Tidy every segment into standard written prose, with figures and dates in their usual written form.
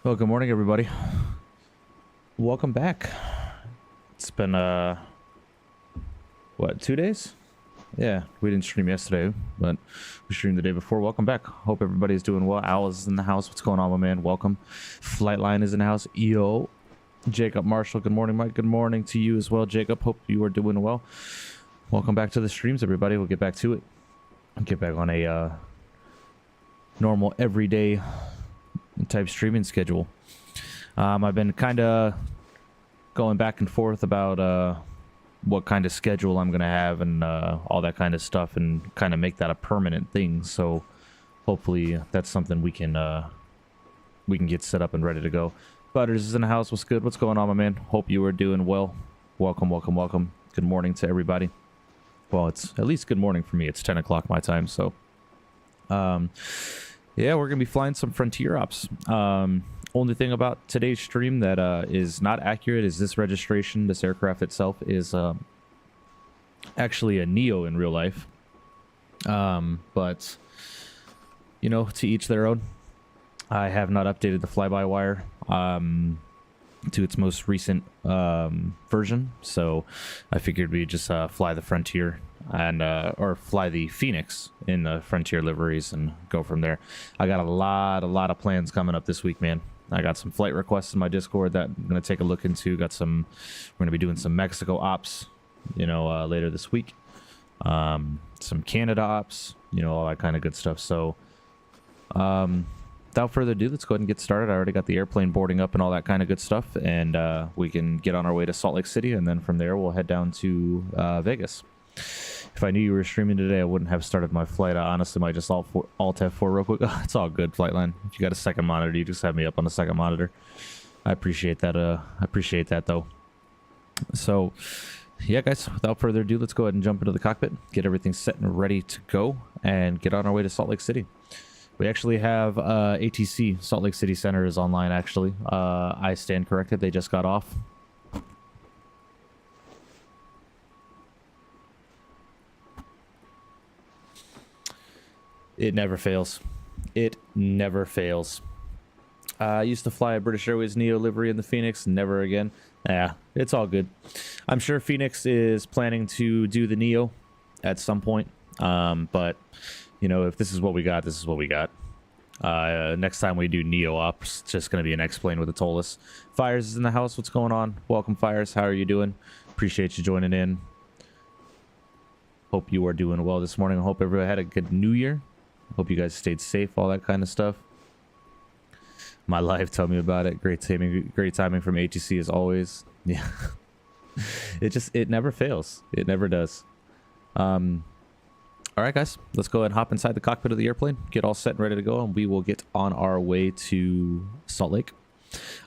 Well, good morning, everybody. Welcome back. It's been, what, 2 days? Yeah, we didn't stream yesterday, but we streamed the day before. Welcome back. Hope everybody's doing well. Al is in the house. What's going on, my man? Welcome. Flightline is in the house. Yo. Jacob Marshall, good morning, Mike. Good morning to you as well, Jacob. Hope you are doing well. Welcome back to the streams, everybody. We'll get back to it. Get back on a normal, everyday type streaming schedule. I've been kind of going back and forth about what kind of schedule I'm gonna have and all that kind of stuff, and kind of make that a permanent thing. So hopefully that's something we can get set up and ready to go. Butters is in the house. What's good? What's going on, my man? Hope you are doing well. Welcome, welcome, welcome. Good morning to everybody. Well, it's at least good morning for me. It's 10 o'clock my time, so yeah, we're gonna be flying some Frontier ops. Only thing about today's stream that is not accurate is this registration. This aircraft itself is actually a Neo in real life. But you know, to each their own. I have not updated the fly-by-wire to its most recent version, so I figured we'd just fly the Frontier and or fly the Phoenix in the Frontier liveries and go from there. I got a lot of plans coming up this week, man. I got some flight requests in my Discord that I'm gonna take a look into. We're gonna be doing some Mexico ops, you know, later this week. Some Canada ops, you know, all that kind of good stuff. So without further ado, let's go ahead and get started. I already got the airplane boarding up and all that kind of good stuff, and we can get on our way to Salt Lake City, and then from there we'll head down to Vegas. If I knew you were streaming today, I wouldn't have started my flight. I honestly might just alt F4 real quick. It's all good, Flightline. If you got a second monitor, you just have me up on the second monitor. I appreciate that. I appreciate that, though. So, yeah, guys, without further ado, let's go ahead and jump into the cockpit, get everything set and ready to go, and get on our way to Salt Lake City. We actually have ATC, Salt Lake City Center is online, actually. I stand corrected. They just got off. It never fails. It never fails. I used to fly a British Airways Neo livery in the Phoenix. Never again. Yeah, it's all good. I'm sure Phoenix is planning to do the Neo at some point. But, you know, if this is what we got, this is what we got. Next time we do Neo ops, it's just going to be an X-Plane with a ToLiss. Fires is in the house. What's going on? Welcome, Fires. How are you doing? Appreciate you joining in. Hope you are doing well this morning. I hope everybody had a good New Year. Hope you guys stayed safe, all that kind of stuff. My life, tell me about it. Great timing from ATC as always. Yeah. It never fails. It never does. All right, guys, let's go ahead and hop inside the cockpit of the airplane, get all set and ready to go, and we will get on our way to Salt Lake.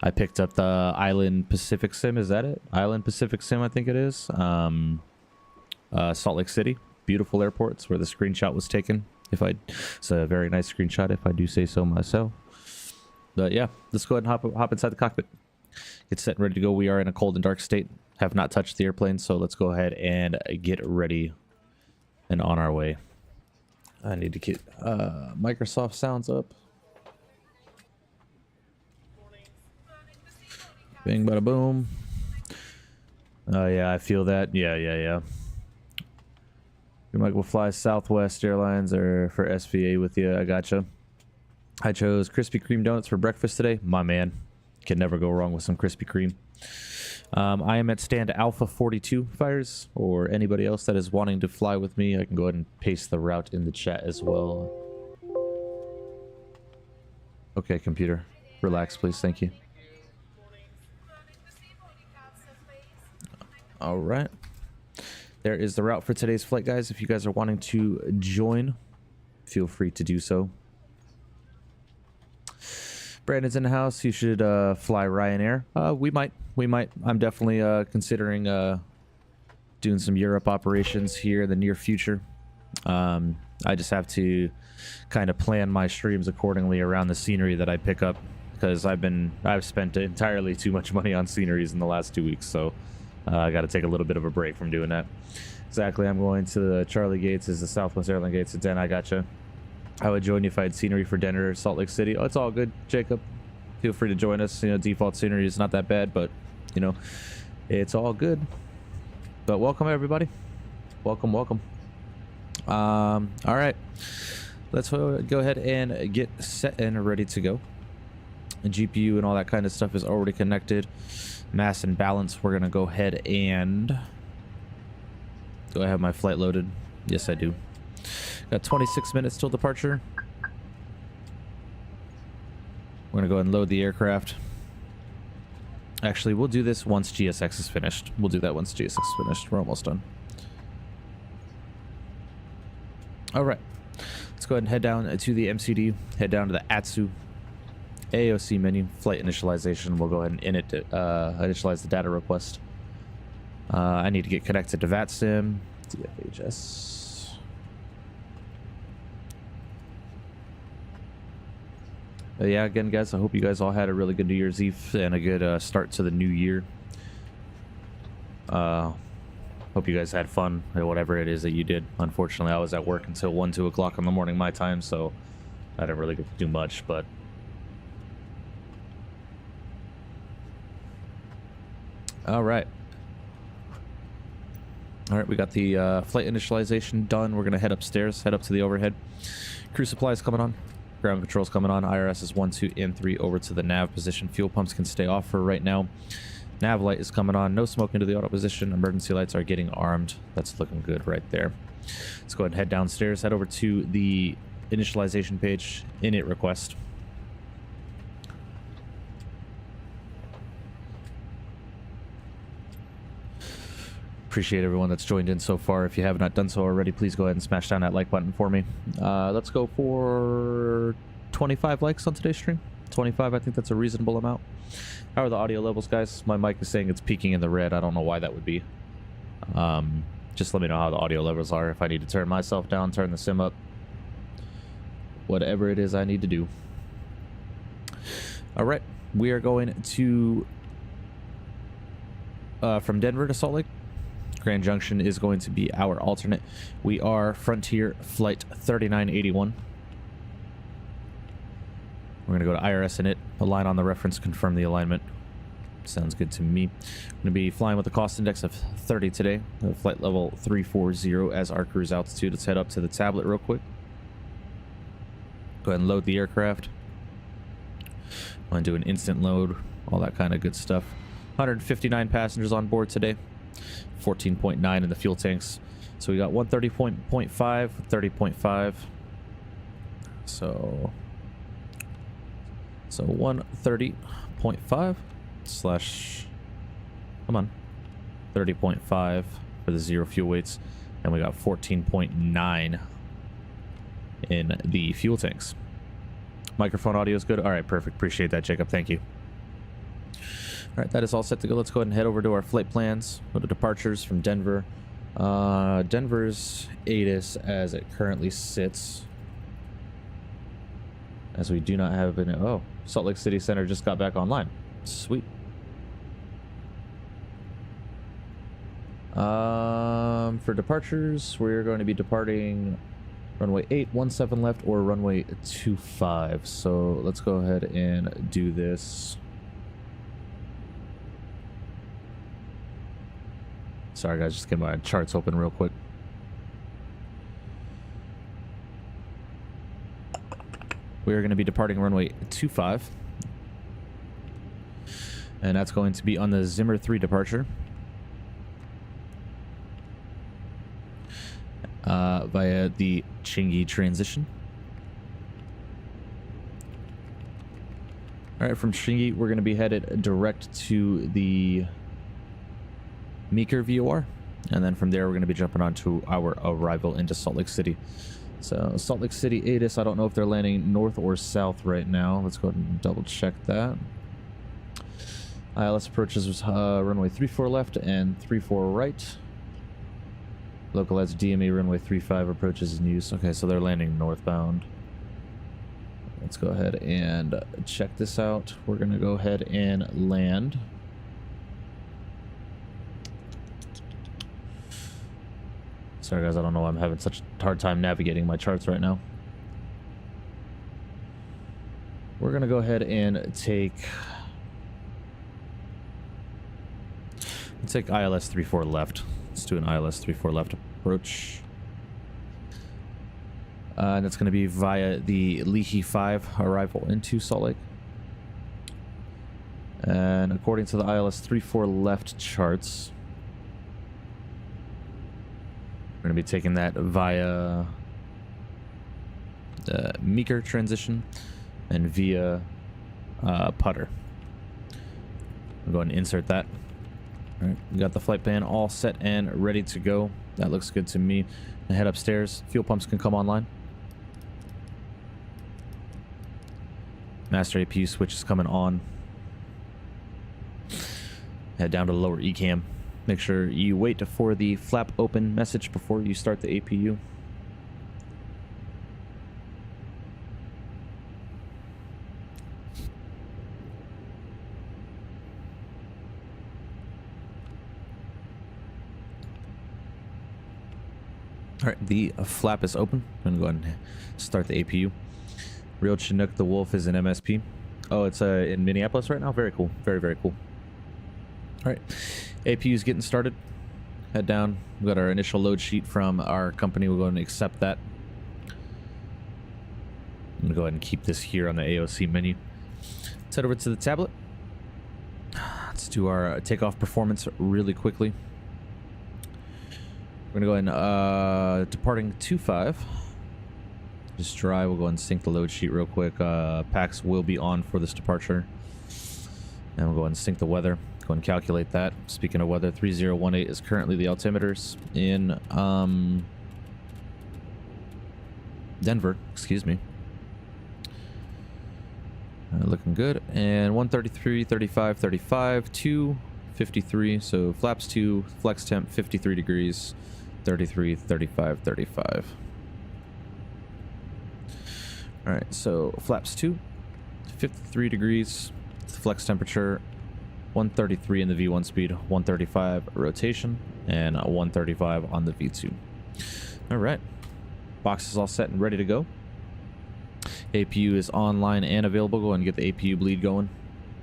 I picked up the Island Pacific Sim. Is that it? Island Pacific Sim, I think it is. Salt Lake City, beautiful airport. It's where the screenshot was taken. It's a very nice screenshot, if I do say so myself. But yeah, let's go ahead and hop inside the cockpit. Get set and ready to go. We are in a cold and dark state. Have not touched the airplane, so let's go ahead and get ready and on our way. I need to get Microsoft sounds up. Bing, bada, boom. Oh yeah, I feel that. Yeah. You might go fly Southwest Airlines or for SVA with you. I gotcha. I chose Krispy Kreme donuts for breakfast today. My man, can never go wrong with some Krispy Kreme. I am at stand Alpha 42, Fires, or anybody else that is wanting to fly with me. I can go ahead and paste the route in the chat as well. Okay, computer, relax, please. Thank you. All right. There is the route for today's flight, guys. If you guys are wanting to join, feel free to do so. Brandon's in the house. You should fly Ryanair. We might. I'm definitely considering doing some Europe operations here in the near future. I just have to kind of plan my streams accordingly around the scenery that I pick up, because I've spent entirely too much money on sceneries in the last 2 weeks, so I got to take a little bit of a break from doing that. Exactly, I'm going to the Charlie Gates, is the Southwest Airlines Gates. Den, I gotcha. I would join you if I had scenery for dinner or Salt Lake City. Oh, it's all good, Jacob. feel free to join us. You know, default scenery is not that bad, but you know, it's all good. But welcome everybody. Welcome, welcome. All right, let's go ahead and get set and ready to go. The GPU and all that kind of stuff is already connected. Mass and balance. We're gonna go ahead and do I have my flight loaded? Yes, I do. Got 26 minutes till departure. We're gonna go ahead and load the aircraft. Actually, we'll do this once GSX is finished. We'll do that once GSX is finished. We're almost done. All right, let's go ahead and head down to the MCD. Head down to the ATSU AOC menu, flight initialization. We'll go ahead and initialize the data request. I need to get connected to VATSIM, DFHS. But yeah, again, guys, I hope you guys all had a really good New Year's Eve and a good start to the new year. Hope you guys had fun or whatever it is that you did. Unfortunately, I was at work until 1, 2 o'clock in the morning my time, so I didn't really get to do much, but all right, we got the flight initialization done. We're gonna head upstairs, head up to the overhead. Crew supplies coming on, ground controls coming on. IRS is 1, 2, and 3 over to the nav position. Fuel pumps can stay off for right now. Nav light is coming on. No smoke into the auto position. Emergency lights are getting armed. That's looking good right there. Let's go ahead and head downstairs. Head over to the initialization page. Init request. Appreciate everyone that's joined in so far. If you have not done so already, please go ahead and smash down that like button for me. Let's go for 25 likes on today's stream. 25, I think that's a reasonable amount. How are the audio levels, guys? My mic is saying it's peaking in the red. I don't know why that would be. Just let me know how the audio levels are. If I need to turn myself down, turn the sim up, whatever it is I need to do. All right, we are going to from Denver to Salt Lake. Grand Junction is going to be our alternate. We are Frontier Flight 3981. We're going to go to IRS init, align on the reference, confirm the alignment. Sounds good to me. I'm going to be flying with a cost index of 30 today. Flight level 340 as our cruise altitude. Let's head up to the tablet real quick. Go ahead and load the aircraft. I'm going to do an instant load, all that kind of good stuff. 159 passengers on board today. 14.9 in the fuel tanks. So we got 130.5, 30.5. So 130.5 slash, come on, 30.5 for the zero fuel weights, and we got 14.9 in the fuel tanks. Microphone audio is good. All right, perfect. Appreciate that, Jacob. Thank you. All right, that is all set to go. Let's go ahead and head over to our flight plans. Go to departures from Denver. Denver's ATIS as it currently sits, as we do not have an, oh, Salt Lake City Center just got back online. Sweet. For departures, we're going to be departing runway 817 left or runway 25. So let's go ahead and do this. Sorry guys, just get my charts open real quick. We are going to be departing runway 25, and that's going to be on the Zimmer 3 departure via the Chingy transition. All right, from Chingy, we're going to be headed direct to the Meeker VOR, and then from there we're going to be jumping on to our arrival into Salt Lake City. So Salt Lake City ATIS, I don't know if they're landing north or south right now. Let's go ahead and double check that. ILS approaches was runway 34 left and 34 right. Localized DMA runway 35 approaches in use. Okay, so they're landing northbound. Let's go ahead and check this out. We're going to go ahead and land. Sorry guys, I don't know why I'm having such a hard time navigating my charts right now. we're gonna go ahead and take ILS 34 left. Let's do an ILS 34 left approach. And that's going to be via the Leahy 5 arrival into Salt Lake. And according to the ILS 34 left charts, we're going to be taking that via the Meeker transition and via putter. I'll go ahead and insert that. All right, we got the flight plan all set and ready to go. That looks good to me. I head upstairs. Fuel pumps can come online. Master APU switch is coming on. Head down to the lower ECAM. Make sure you wait for the flap open message before you start the APU. All right, the flap is open. I'm gonna go ahead and start the APU. Real Chinook the Wolf is an MSP. Oh, it's in Minneapolis right now. Very cool. Very, very cool. All right, APU is getting started. Head down. We got our initial load sheet from our company. We'll go ahead and accept that. I'm gonna go ahead and keep this here on the AOC menu. Let's head over to the tablet. Let's do our takeoff performance really quickly. We're gonna go ahead and departing 2-5. Just dry. We'll go ahead and sync the load sheet real quick. Packs will be on for this departure. And we'll go ahead and sync the weather. Go ahead and calculate that. Speaking of weather, 3018 is currently the altimeters in Denver. Excuse me. Looking good. And 133, 35, 35, 2, 53. So flaps 2, flex temp 53 degrees, 33, 35, 35. All right, so flaps 2, 53 degrees, flex temperature, 133 in the V1 speed, 135 rotation, and 135 on the V2. All right, box is all set and ready to go. APU is online and available. Go ahead and get the APU bleed going.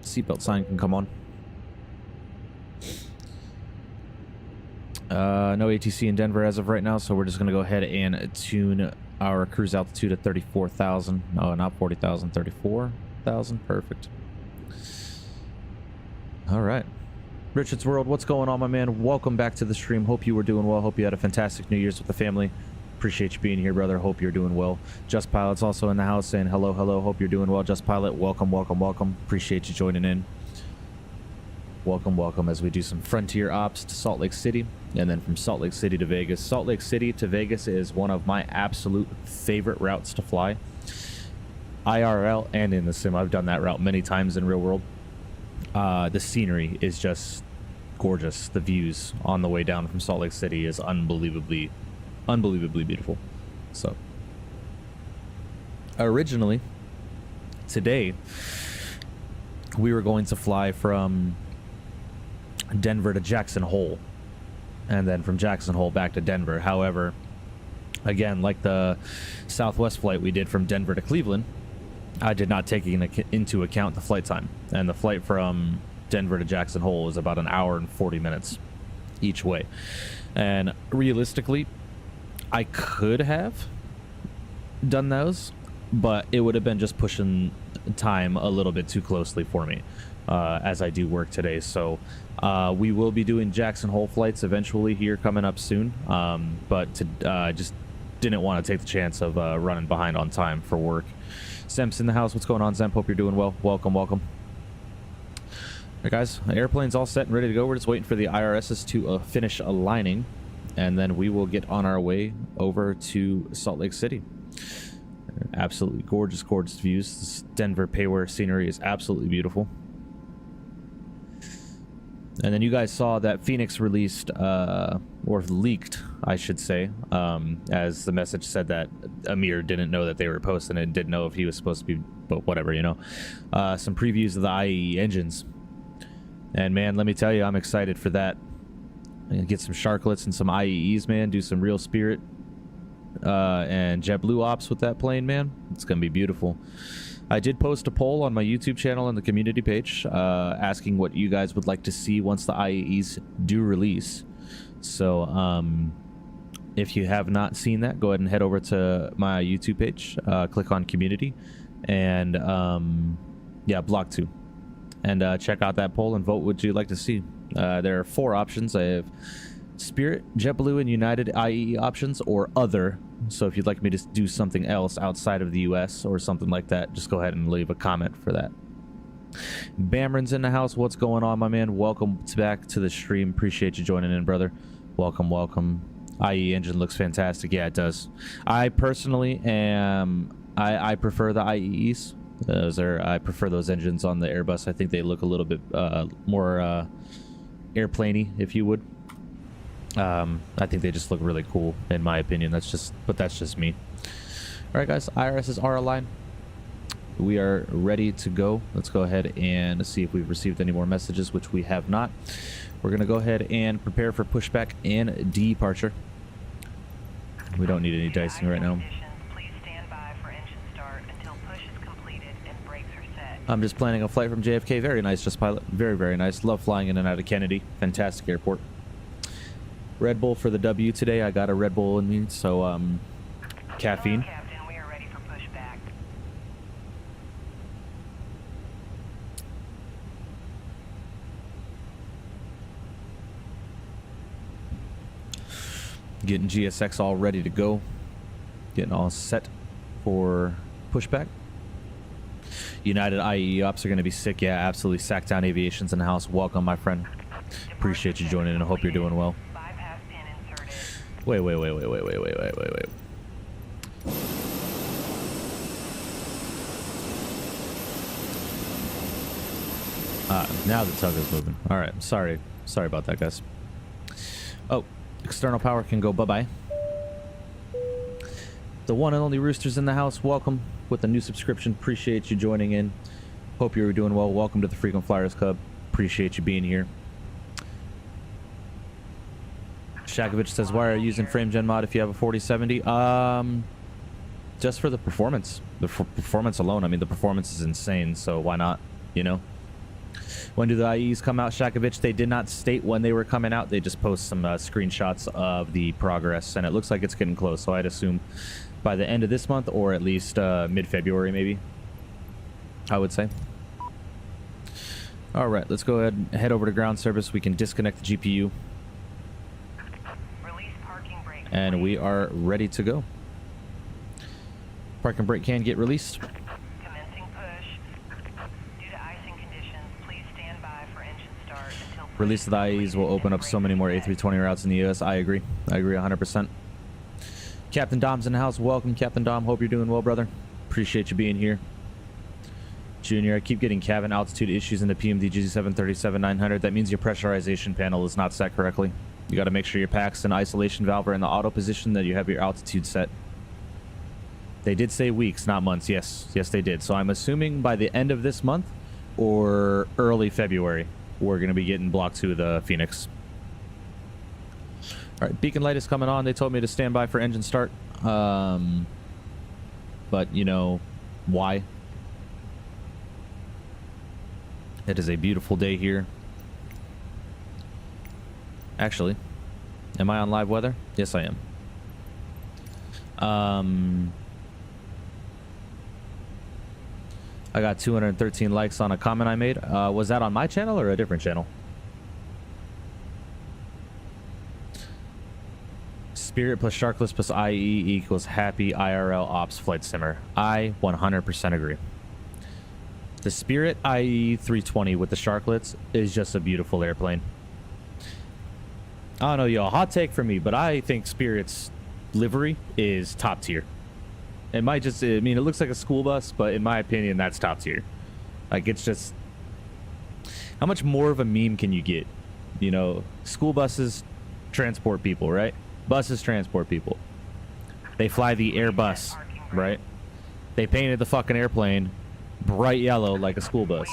Seatbelt sign can come on. No ATC in Denver as of right now, so we're just going to go ahead and tune our cruise altitude at 34,000. No, not 40,000, 34,000. Perfect. All right. Richard's World, what's going on, my man? Welcome back to the stream. Hope you were doing well. Hope you had a fantastic New Year's with the family. Appreciate you being here, brother. Hope you're doing well. Just Pilot's also in the house saying hello, hello. Hope you're doing well. Just Pilot, welcome, welcome, welcome. Appreciate you joining in. Welcome, welcome, as we do some frontier ops to Salt Lake City, and then from Salt Lake City to Vegas. Salt Lake City to Vegas is one of my absolute favorite routes to fly. IRL and in the sim. I've done that route many times in real world. The scenery is just gorgeous. The views on the way down from Salt Lake City is unbelievably beautiful. So originally today we were going to fly from Denver to Jackson Hole and then from Jackson Hole back to Denver. However, again, like the Southwest flight we did from Denver to Cleveland, I did not take into account the flight time, and the flight from Denver to Jackson Hole is about an hour and 40 minutes each way. And realistically, I could have done those, but it would have been just pushing time a little bit too closely for me as I do work today. So we will be doing Jackson Hole flights eventually here coming up soon, but I just didn't want to take the chance of running behind on time for work. Zem's in the house. What's going on, Zem? Hope you're doing well. Welcome, welcome. All right, guys, the airplane's all set and ready to go. We're just waiting for the IRSs to finish aligning, and then we will get on our way over to Salt Lake City. Absolutely gorgeous, gorgeous views. This Denver payware scenery is absolutely beautiful. And then you guys saw that Phoenix released, or leaked, I should say, as the message said that Amir didn't know that they were posting it, didn't know if he was supposed to be, but whatever, you know. Some previews of the IE engines. And man, let me tell you, I'm excited for that. I'm gonna get some Sharklets and some IEEs, man. Do some real Spirit and JetBlue ops with that plane, man. It's gonna be beautiful. I did post a poll on my YouTube channel and the community page asking what you guys would like to see once the IAEs do release. So if you have not seen that, go ahead and head over to my YouTube page, click on community, and yeah, block 2, and check out that poll and vote what you'd like to see. There are 4 options. I have Spirit, JetBlue, and United IAE options, or other. So if you'd like me to do something else outside of the US or something like that, just go ahead and leave a comment for that. Bamron's in the house. What's going on, my man? Welcome back to the stream. Appreciate you joining in, brother. Welcome, welcome. IE engine looks fantastic. Yeah, it does. I personally am... I prefer the IEEs. I prefer those engines on the Airbus. I think they look a little bit more airplane-y, if you would. I think they just look really cool, in my opinion. That's just me. All right, guys. IRSs are aligned. We are ready to go. Let's go ahead and see if we've received any more messages, which we have not. We're going to go ahead and prepare for pushback and departure. We don't need any dicing right now. I'm just planning a flight from JFK. Very nice, just pilot. Very, very nice. Love flying in and out of Kennedy. Fantastic airport. Red Bull for the W today. I got a Red Bull in me, so caffeine. Captain, we are ready for pushback. Getting GSX all ready to go. Getting all set for pushback. United IE ops are going to be sick. Yeah, absolutely. Sacktown Aviation's in the house. Welcome, my friend. Appreciate you joining, and I hope you're doing well. Wait. Now the tug is moving. All right. Sorry about that, guys. Oh, external power can go bye-bye. The one and only Rooster's in the house. Welcome with a new subscription. Appreciate you joining in. Hope you're doing well. Welcome to the Frequent Flyers Club. Appreciate you being here. Shakovich says, why are you using frame gen mod if you have a 4070? Just for the performance. The performance alone. I mean, the performance is insane, so why not, you know? When do the IEs come out, Shakovich? They did not state when they were coming out. They just post some screenshots of the progress, and it looks like it's getting close, so I'd assume by the end of this month, or at least mid-February, maybe, I would say. All right, let's go ahead and head over to ground service. We can disconnect the GPU. And we are ready to go. Park and brake can get released. Commencing push. Due to icing conditions, please stand by for engine start until release of the IEs will open up so many more A320 routes in the US. I agree 100%. Captain Dom's in the house. Welcome, Captain Dom. Hope you're doing well, brother. Appreciate you being here. Junior, I keep getting cabin altitude issues in the PMDG 737-900. That means your pressurization panel is not set correctly. You got to make sure your packs and isolation valve are in the auto position, that you have your altitude set. They did say weeks, not months. Yes, they did. So I'm assuming by the end of this month or early February, we're going to be getting Block 2 of the Phoenix. All right, beacon light is coming on. They told me to stand by for engine start. But, you know, why? It is a beautiful day here. Actually, am I on live weather? Yes, I am. I got 213 likes on a comment I made. Was that on my channel or a different channel? Spirit plus Sharkless plus IE equals happy IRL ops flight simmer. I 100% agree. The Spirit IE 320 with the Sharklets is just a beautiful airplane. I don't know, y'all. Hot take for me, but I think Spirit's livery is top tier. It might just, I mean, it looks like a school bus, but in my opinion, that's top tier. Like, it's just, how much more of a meme can you get? You know, school buses transport people, right? Buses transport people. They fly the Airbus, right? They painted the fucking airplane bright yellow like a school bus.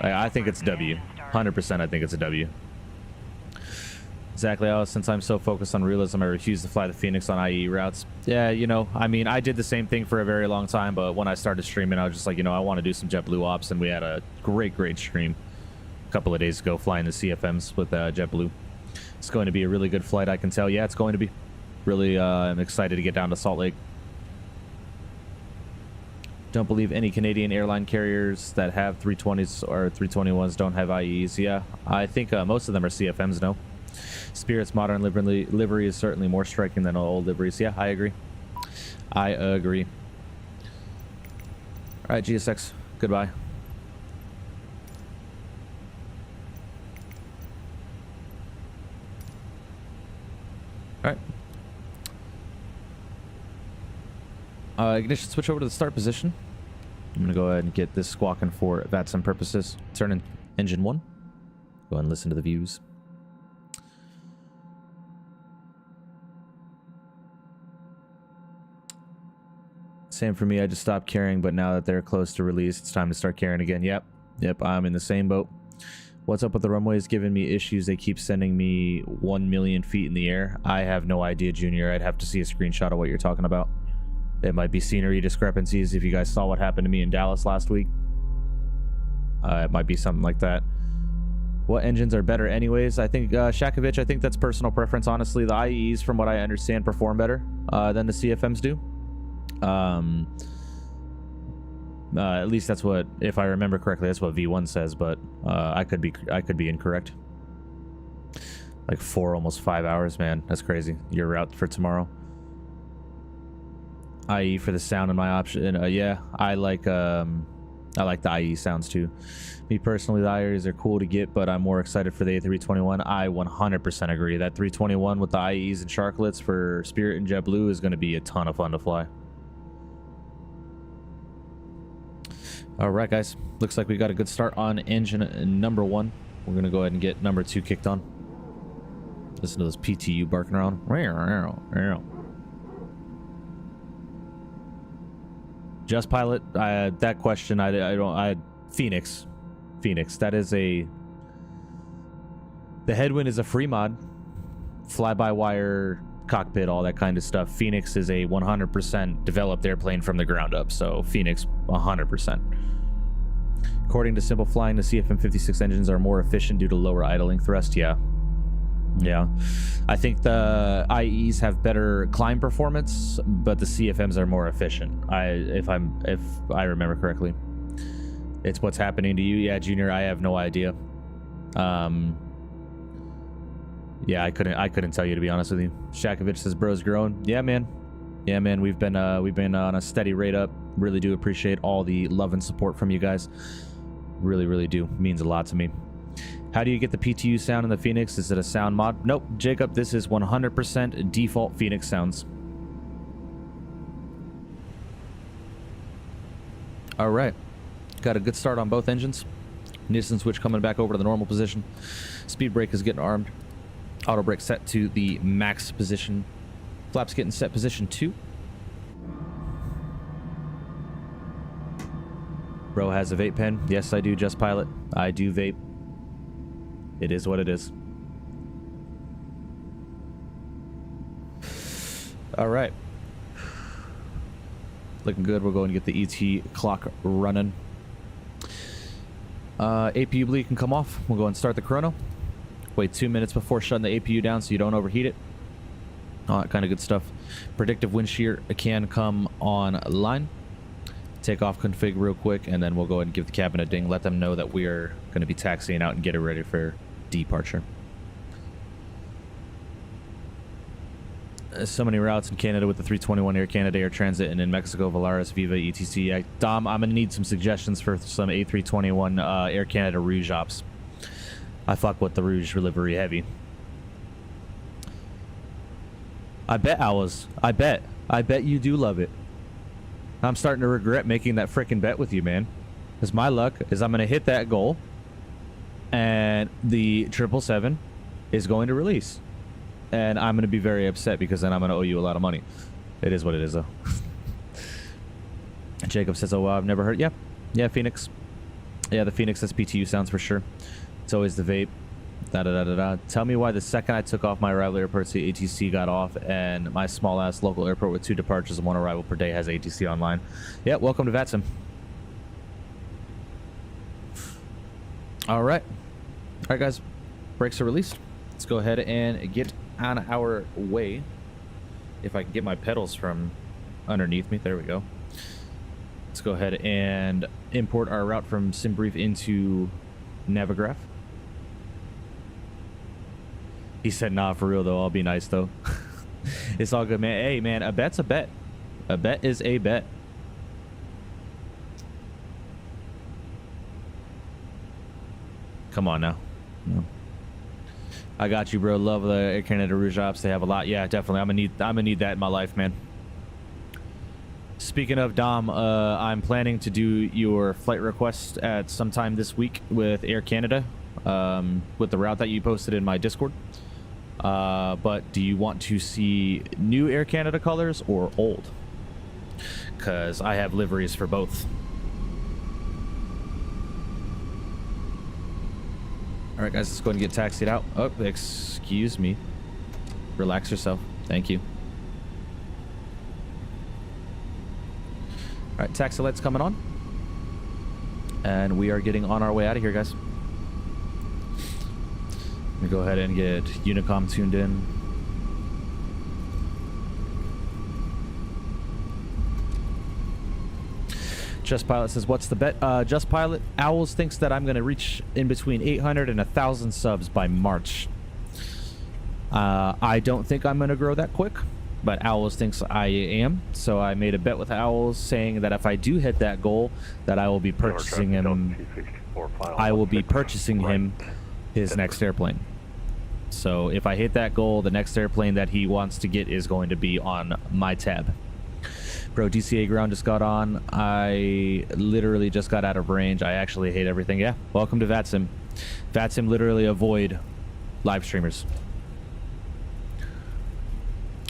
I think it's a W. 100% I think it's a W. Exactly. Oh, since I'm so focused on realism, I refuse to fly the Fenix on IE routes. Yeah, you know, I mean, I did the same thing for a very long time, but when I started streaming, I was just like, you know, I want to do some JetBlue ops, and we had a great stream a couple of days ago flying the CFMs with JetBlue. It's going to be a really good flight, I can tell. Yeah, it's going to be. Really, I'm excited to get down to Salt Lake. Don't believe any Canadian airline carriers that have 320s or 321s don't have IEs. Yeah, I think most of them are CFMs, no? Spirit's modern livery is certainly more striking than old liveries. Yeah, I agree. I agree. All right, GSX, goodbye. All right. Ignition switch over to the start position. I'm going to go ahead and get this squawking for VATSIM purposes. Turn in engine 1. Go ahead and listen to the views. Same for me. I just stopped carrying, but now that they're close to release, it's time to start carrying again. Yep, I'm in the same boat. What's up with the runways giving me issues? They keep sending me 1 million feet in the air. I have no idea, Junior. I'd have to see a screenshot of what you're talking about. It might be scenery discrepancies. If you guys saw what happened to me in Dallas last week, it might be something like that. What engines are better anyways? I think, Shakovich, I think that's personal preference, honestly. The IEs, from what I understand, perform better than the CFMs do. At least that's what, if I remember correctly, that's what V1 says, but I could be incorrect. Like 4, almost 5 hours, man. That's crazy. Your route for tomorrow. IE for the sound in my option. Yeah, I like the IE sounds too. Me personally, the IEs are cool to get, but I'm more excited for the A321. I 100% agree. That 321 with the IEs and Sharklets for Spirit and JetBlue is going to be a ton of fun to fly. All right, guys. Looks like we got a good start on engine number 1. We're going to go ahead and get number 2 kicked on. Listen to this PTU barking around. Just pilot. That question, Fenix. That is the headwind is a free mod. Fly-by-wire, cockpit, all that kind of stuff. Fenix is a 100% developed airplane from the ground up, so Fenix 100%. According to Simple Flying, the CFM56 engines are more efficient due to lower idling thrust. Yeah, I think the IEs have better climb performance, but the CFMs are more efficient. If I remember correctly, it's what's happening to you. Yeah, Junior, I have no idea. Yeah, I couldn't tell you, to be honest with you. Shakovich says, "Bro's growing." Yeah, man. We've been on a steady rate up. Really do appreciate all the love and support from you guys. Really do. Means a lot to me. How do you get the PTU sound in the Fenix? Is it a sound mod? Nope, Jacob. This is 100% default Fenix sounds. All right, got a good start on both engines. Ignition switch coming back over to the normal position. Speed brake is getting armed. Auto brake set to the max position. Flaps getting set position 2. Bro has a vape pen. Yes, I do, Just Pilot. I do vape. It is what it is. All right. Looking good. We're going to get the ET clock running. APU bleed can come off. We'll go and start the chrono. Wait 2 minutes before shutting the APU down so you don't overheat it. All that kind of good stuff. Predictive wind shear can come online. Take off config real quick, and then we'll go ahead and give the cabin a ding. Let them know that we are going to be taxiing out and get it ready for departure. So many routes in Canada with the 321 Air Canada Air Transit, and in Mexico, Volaris, Viva, etc. Dom, I'm going to need some suggestions for some A321 Air Canada Rouge ops. I fuck with the Rouge livery heavy. I bet, Owls. I bet you do love it. I'm starting to regret making that frickin' bet with you, man. Because my luck is I'm going to hit that goal, and the 777 is going to release. And I'm going to be very upset because then I'm going to owe you a lot of money. It is what it is, though. Jacob says, oh, wow, I've never heard. Yeah, Phoenix. Yeah, the Phoenix SPTU sounds for sure. It's always the vape. Da da da da da. Tell me why the second I took off my arrival airport, the ATC got off, and my small ass local airport with 2 departures and 1 arrival per day has ATC online. Yeah, welcome to VATSIM. All right, guys, brakes are released. Let's go ahead and get on our way. If I can get my pedals from underneath me, there we go. Let's go ahead and import our route from SimBrief into Navigraph. He said, nah, for real, though. I'll be nice, though. It's all good, man. Hey, man, a bet's a bet. A bet is a bet. Come on now. No. I got you, bro. Love the Air Canada Rouge Ops. They have a lot. Yeah, definitely. I'm gonna need that in my life, man. Speaking of Dom, I'm planning to do your flight request at sometime this week with Air Canada, with the route that you posted in my Discord. But do you want to see new Air Canada colors or old? Because I have liveries for both. All right, guys, let's go ahead and get taxied out. Oh, excuse me. Relax yourself. Thank you. All right, taxi light's coming on. And we are getting on our way out of here, guys. Let me go ahead and get Unicom tuned in. Just Pilot says, what's the bet? Just Pilot, Owls thinks that I'm going to reach in between 800 and 1,000 subs by March. I don't think I'm going to grow that quick, but Owls thinks I am. So I made a bet with Owls saying that if I do hit that goal, that I will be purchasing him. I will be purchasing him his next airplane. So if I hit that goal, the next airplane that he wants to get is going to be on my tab. Bro, DCA ground just got on. I literally just got out of range. I actually hate everything. Yeah, welcome to VATSIM. VATSIM literally avoid live streamers.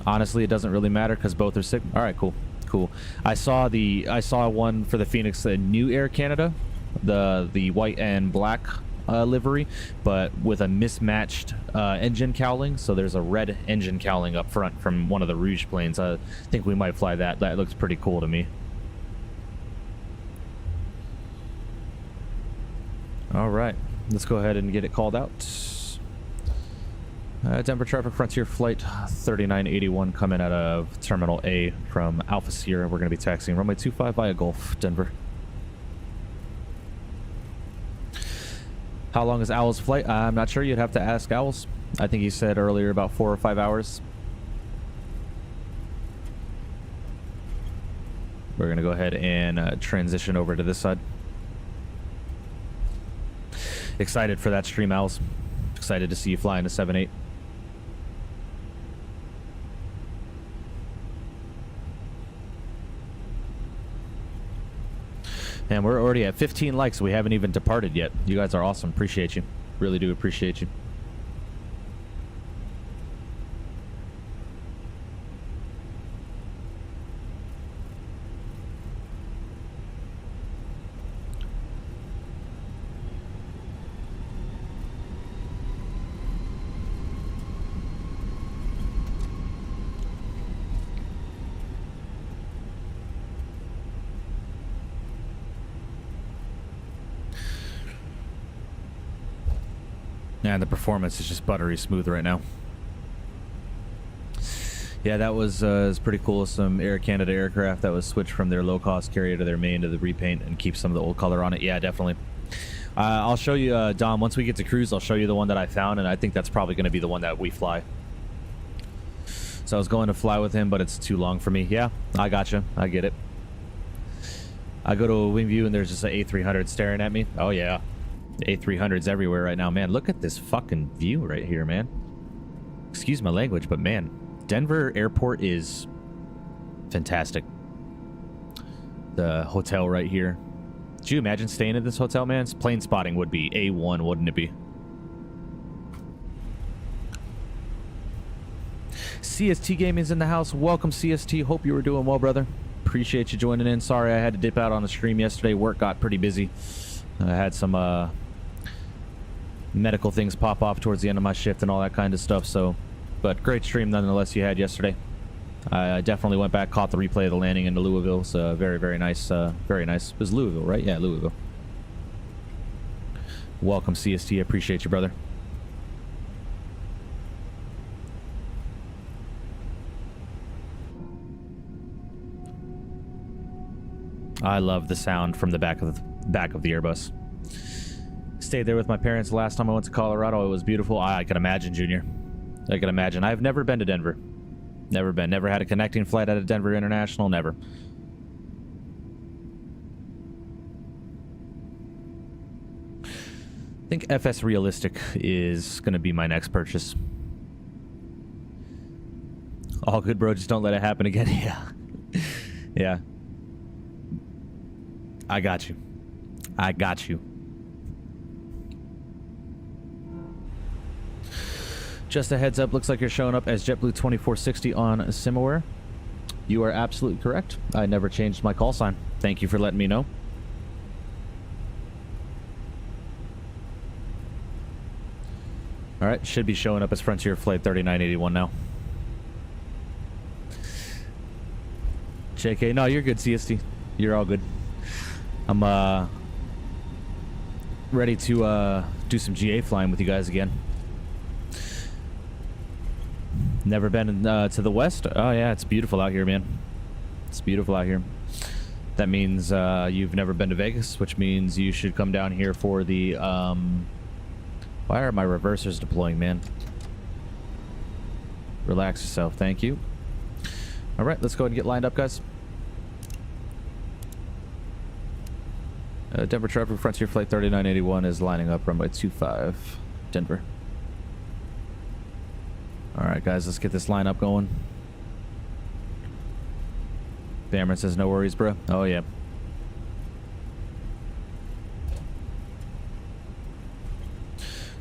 Honestly, it doesn't really matter because both are sick. All right, cool. I saw one for the Fenix new Air Canada, the white and black livery, but with a mismatched engine cowling. So there's a red engine cowling up front from one of the Rouge planes. I think we might fly that. That looks pretty cool to me. All right, let's go ahead and get it called out. Denver Traffic Frontier Flight 3981 coming out of Terminal A from Alpha Sierra. We're going to be taxiing runway 25 via Gulf, Denver. How long is Owl's flight? I'm not sure. You'd have to ask Owls. I think he said earlier about 4 or 5 hours. We're going to go ahead and transition over to this side. Excited for that stream, Owls. Excited to see you fly into 7-8. And we're already at 15 likes. We haven't even departed yet. You guys are awesome. Appreciate you. Really do appreciate you. And the performance is just buttery smooth right now. Yeah, that was pretty cool. Some Air Canada aircraft that was switched from their low-cost carrier to their main to the repaint and keep some of the old color on it. Yeah, definitely. I'll show you, Dom, once we get to cruise, I'll show you the one that I found, and I think that's probably going to be the one that we fly. So I was going to fly with him, but it's too long for me. Yeah, I gotcha. I get it. I go to a wing view, and there's just an A300 staring at me. Oh, yeah. A300s everywhere right now, man. Look at this fucking view right here, man. Excuse my language, but man, Denver airport is fantastic. The hotel right here. Could you imagine staying at this hotel, man? Plane spotting would be A1, wouldn't it be? CST Gaming's in the house. Welcome, CST. Hope you were doing well, brother. Appreciate you joining in. Sorry I had to dip out on the stream yesterday. Work got pretty busy. I had some medical things pop off towards the end of my shift and all that kind of stuff. So, but great stream nonetheless you had yesterday. I definitely went back, caught the replay of the landing into Louisville. So very, very nice. Very nice. It was Louisville, right? Yeah, Louisville. Welcome, CST. I appreciate you, brother. I love the sound from the back of the Airbus. Stayed there with my parents last time I went to Colorado. It was beautiful. I can imagine, Junior. I can imagine. I've never been to Denver. Never been. Never had a connecting flight out of Denver International. Never. I think FS Realistic is going to be my next purchase. All good, bro. Just don't let it happen again. Yeah. Yeah. I got you. I got you. Just a heads up, looks like you're showing up as JetBlue 2460 on Simaware. You are absolutely correct. I never changed my call sign. Thank you for letting me know. Alright, should be showing up as Frontier Flight 3981 now. JK, no, you're good, CST. You're all good. I'm ready to do some GA flying with you guys again. Never been to the west? Oh yeah, it's beautiful out here, man. It's beautiful out here. That means you've never been to Vegas, which means you should come down here for the why are my reversers deploying, man? Relax yourself, thank you. Alright, let's go ahead and get lined up, guys. Denver traffic, Frontier Flight 3981 is lining up, runway 25, Denver. Alright, guys, let's get this lineup going. Cameron says, no worries, bro. Oh, yeah.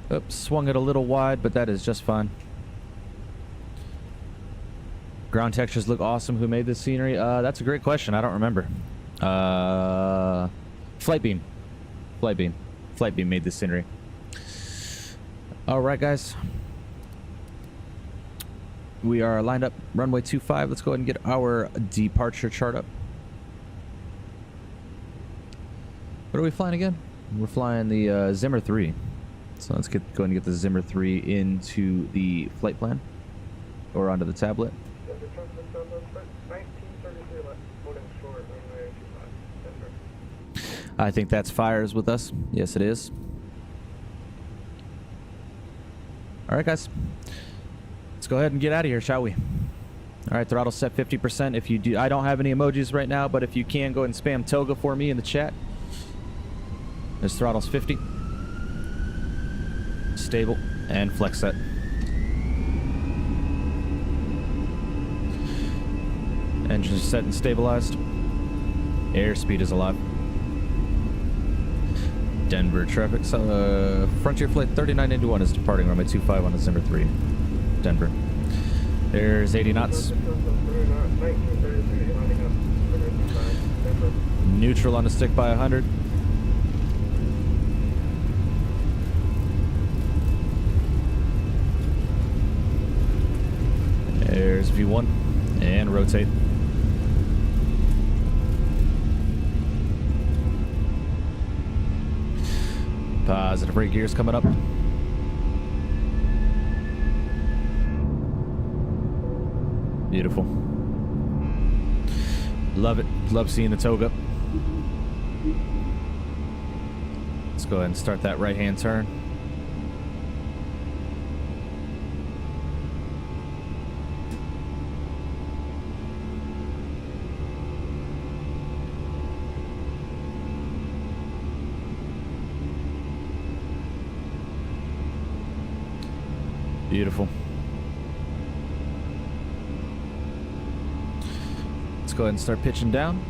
Oops, swung it a little wide, but that is just fine. Ground textures look awesome. Who made this scenery? That's a great question. I don't remember. Flightbeam. Flightbeam made this scenery. Alright, guys. We are lined up runway 25. Let's go ahead and get our departure chart up. What are we flying again? We're flying the Zimmer 3. So let's go ahead and get the Zimmer 3 into the flight plan or onto the tablet. I think that's fires with us. Yes, it is. All right, guys. Let's go ahead and get out of here, shall we? All right, throttle set 50%. If you do, I don't have any emojis right now, but if you can, go ahead and spam toga for me in the chat. This throttle's 50. Stable and flex set. Engine set and stabilized. Airspeed is alive. Denver traffic. Frontier Flight 3981 is departing runway 25 on the Zimmer 3. Denver. There's 80 knots. Neutral on the stick by 100. There's V1 and rotate. Positive brake gears coming up. Beautiful. Love it. Love seeing the toga. Let's go ahead and start that right-hand turn. Beautiful. Let's go ahead and start pitching down.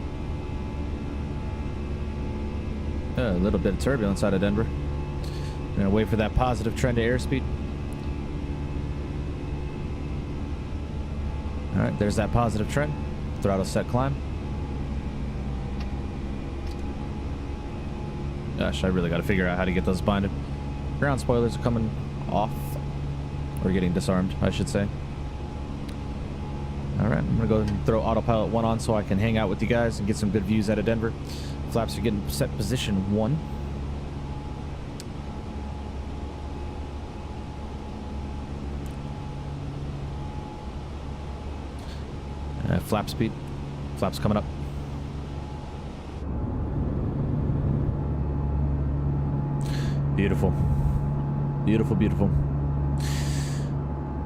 A little bit of turbulence out of Denver. We're gonna wait for that positive trend to airspeed. All right, there's that positive trend. Throttle set climb. Gosh, I really got to figure out how to get those binded. Ground spoilers are coming off. Or getting disarmed, I should say. Alright, I'm gonna go ahead and throw autopilot 1 on so I can hang out with you guys and get some good views out of Denver. Flaps are getting set position 1. Flap speed. Flaps coming up. Beautiful. Beautiful, beautiful.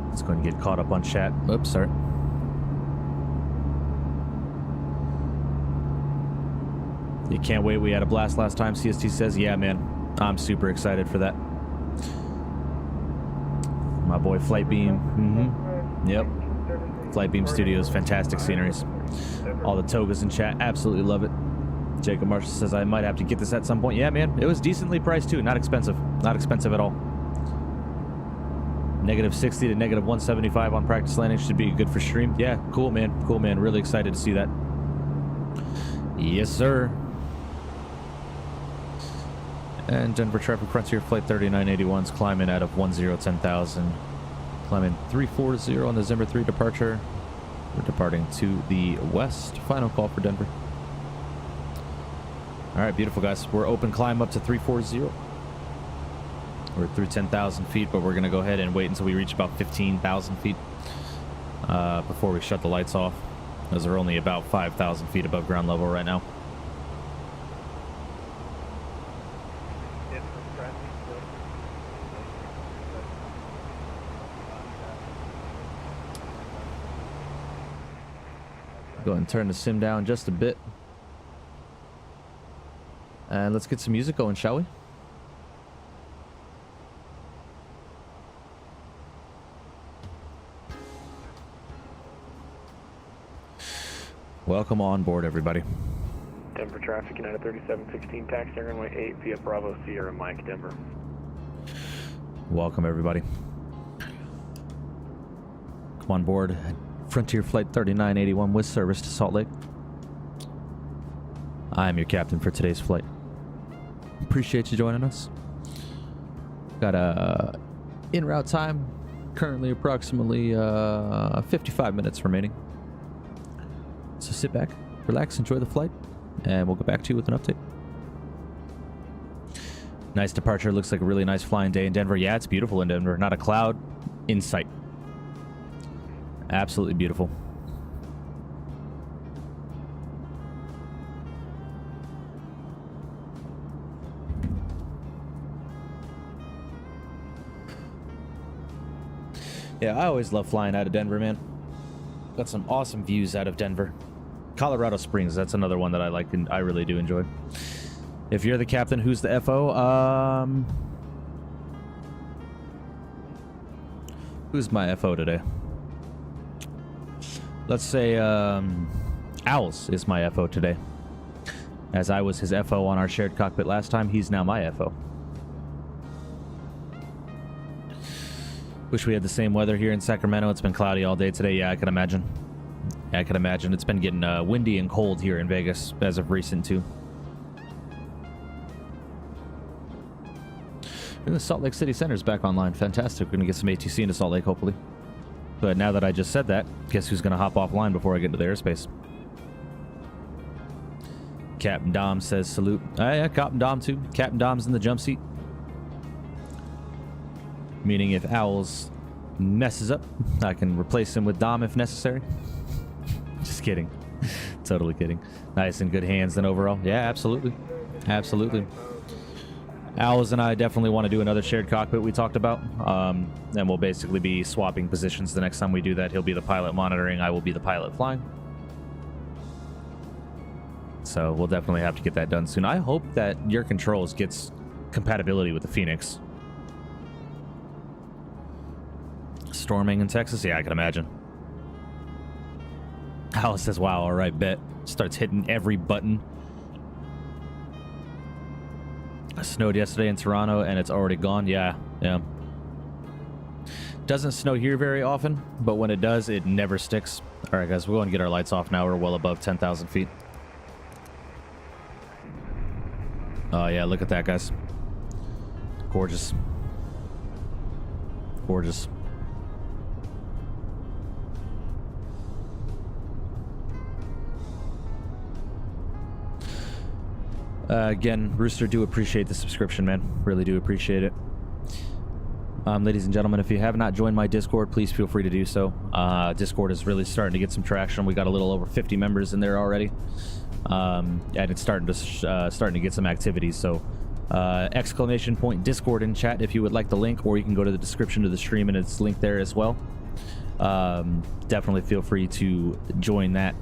Let's go ahead and get caught up on chat. Oops, sorry. You can't wait. We had a blast last time. CST says, yeah, man. I'm super excited for that. My boy Flightbeam. Yep. Flightbeam Studios, fantastic sceneries. All the togas in chat, absolutely love it. Jacob Marshall says I might have to get this at some point. Yeah, man, it was decently priced too. Not expensive. Not expensive at all. -60 to -175 on practice landing should be good for stream. Yeah, cool, man. Cool, man. Really excited to see that. Yes, sir. And Denver traffic Frontier Flight 3981's climbing out of 1010,000. Climbing 340 on the December 3 departure. We're departing to the west. Final call for Denver. All right, beautiful guys. We're open climb up to 340. We're through 10,000 feet, but we're going to go ahead and wait until we reach about 15,000 feet before we shut the lights off, as we're only about 5,000 feet above ground level right now. Go ahead and turn the sim down just a bit. And let's get some music going, shall we? Welcome on board, everybody. Denver traffic, United 3716, taxi runway 8 via Bravo Sierra Mike, Denver. Welcome, everybody. Come on board. Frontier Flight 3981 with service to Salt Lake. I am your captain for today's flight. Appreciate you joining us. Got a en route time, currently approximately 55 minutes remaining. So sit back, relax, enjoy the flight, and we'll get back to you with an update. Nice departure. Looks like a really nice flying day in Denver. Yeah, it's beautiful in Denver. Not a cloud in sight. Absolutely beautiful. Yeah, I always love flying out of Denver, man. Got some awesome views out of Denver. Colorado Springs, that's another one that I like and I really do enjoy. If you're the captain, who's the FO? Who's my FO today? Let's say Owls is my FO today. As I was his FO on our shared cockpit last time, he's now my FO. Wish we had the same weather here in Sacramento. It's been cloudy all day today. Yeah, I can imagine. I can imagine. It's been getting windy and cold here in Vegas as of recent, too. And the Salt Lake City Center is back online. Fantastic. We're going to get some ATC into Salt Lake, hopefully. But now that I just said that, guess who's going to hop offline before I get into the airspace? Captain Dom says salute. Yeah, Captain Dom, too. Captain Dom's in the jump seat. Meaning if Owls messes up, I can replace him with Dom if necessary. Just kidding. Totally kidding. Nice and good hands then overall. Yeah, absolutely. Absolutely. Owls and I definitely want to do another shared cockpit we talked about. And we'll basically be swapping positions the next time we do that. He'll be the pilot monitoring. I will be the pilot flying. So we'll definitely have to get that done soon. I hope that your controls gets compatibility with the Fenix. Storming in Texas? Yeah, I can imagine. Alice says, wow, all right, bet. Starts hitting every button. It snowed yesterday in Toronto, and it's already gone. Yeah. Doesn't snow here very often, but when it does, it never sticks. All right, guys, we're going to get our lights off now. We're well above 10,000 feet. Oh, yeah, look at that, guys. Gorgeous. gorgeous. Again, Rooster, do appreciate the subscription, man. Really do appreciate it. Ladies and gentlemen, if you have not joined my Discord, please feel free to do so. Discord is really starting to get some traction. We got a little over 50 members in there already, and it's starting to get some activity. So, ! Discord in chat if you would like the link, or you can go to the description of the stream and it's linked there as well. Definitely feel free to join that.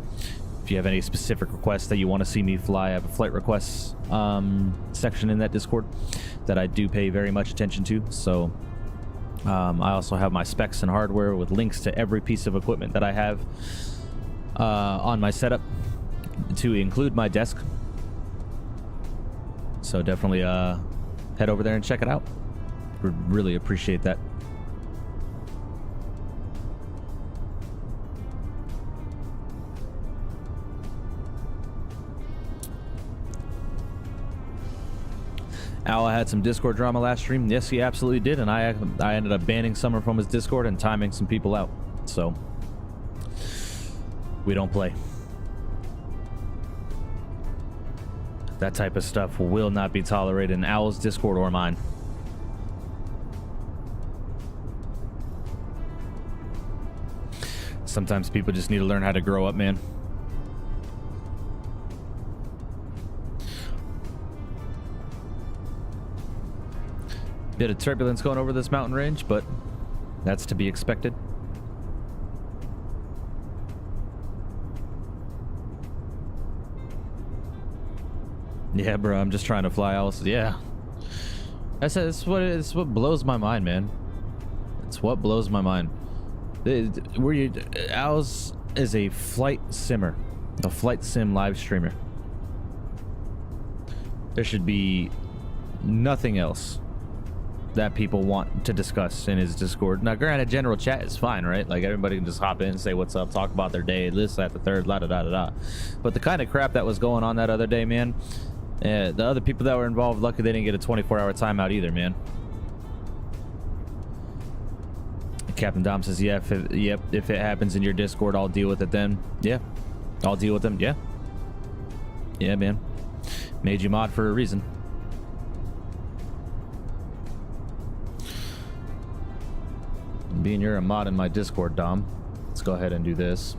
If you have any specific requests that you want to see me fly, I have a flight requests section in that Discord that I do pay very much attention to. So I also have my specs and hardware with links to every piece of equipment that I have on my setup, to include my desk. So definitely head over there and check it out. Would really appreciate that. Al had some Discord drama last stream. Yes, he absolutely did, and I ended up banning someone from his Discord and timing some people out. So we don't play. That type of stuff will not be tolerated in Al's Discord or mine. Sometimes people just need to learn how to grow up, man. Bit of turbulence going over this mountain range, but that's to be expected. Yeah, bro, I'm just trying to fly. Yeah, it's what blows my mind, man. It's what blows my mind. Al's is a flight simmer, a flight sim live streamer. There should be nothing else that people want to discuss in his Discord. Now, granted, general chat is fine, right? Like, everybody can just hop in and say what's up, talk about their day, this, that, the third, la da da da da. But the kind of crap that was going on that other day, man, the other people that were involved, lucky they didn't get a 24-hour timeout either, man. Captain Dom says, yeah, if it happens in your Discord, I'll deal with it then. Yeah, I'll deal with them. Yeah, man. Made you mod for a reason. Being you're a mod in my Discord, Dom, let's go ahead and do this.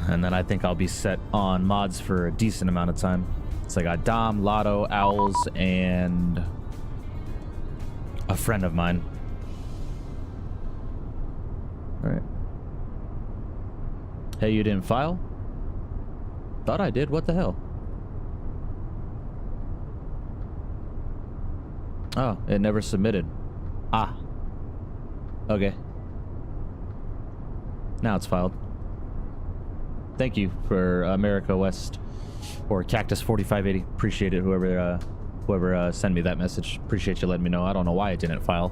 And then I think I'll be set on mods for a decent amount of time. So I got Dom, Lotto, Owls, and a friend of mine. All right. Hey, you didn't file? Thought I did. What the hell? Oh, it never submitted. Ah. Okay. Now it's filed. Thank you for America West or Cactus 4580. Appreciate it. Whoever sent me that message. Appreciate you letting me know. I don't know why it didn't file.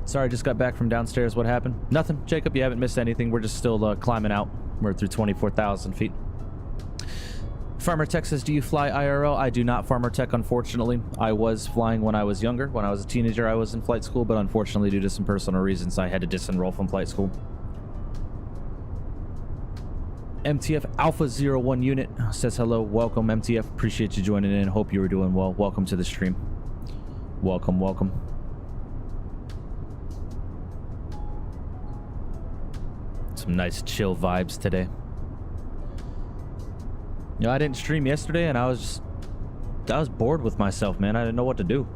Sorry, just got back from downstairs. What happened? Nothing. Jacob, you haven't missed anything. We're just still climbing out. We're through 24,000 feet. Farmer Tech says, do you fly IRL? I do not, Farmer Tech, unfortunately. I was flying when I was younger. When I was a teenager, I was in flight school, but unfortunately, due to some personal reasons, I had to disenroll from flight school. MTF Alpha 01 unit says hello. Welcome, MTF. Appreciate you joining in. Hope you were doing well. Welcome to the stream. Welcome, welcome. Some nice chill vibes today. You know, I didn't stream yesterday and I was bored with myself, man. I didn't know what to do.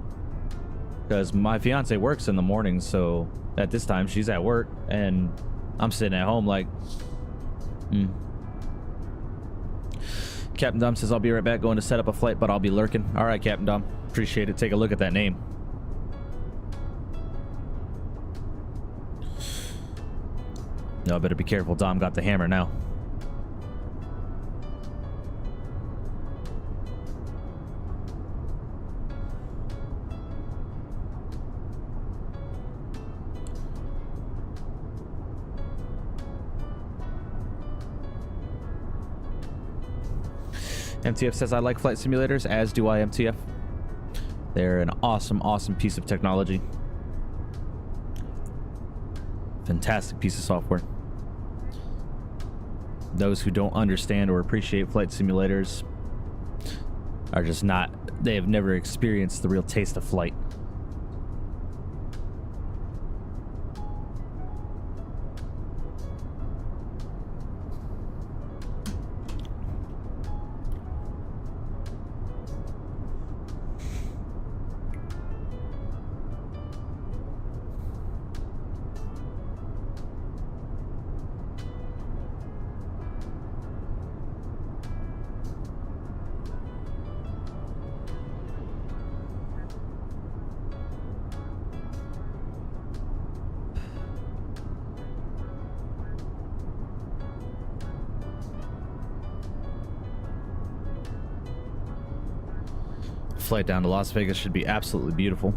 Because my fiance works in the morning, so at this time she's at work and I'm sitting at home like, Captain Dom says, I'll be right back, going to set up a flight, but I'll be lurking. All right, Captain Dom. Appreciate it. Take a look at that name. No, I better be careful. Dom got the hammer now. MTF says, I like flight simulators, as do I, MTF. They're an awesome, awesome piece of technology. Fantastic piece of software. Those who don't understand or appreciate flight simulators are just not, they have never experienced the real taste of flight. Flight down to Las Vegas should be absolutely beautiful.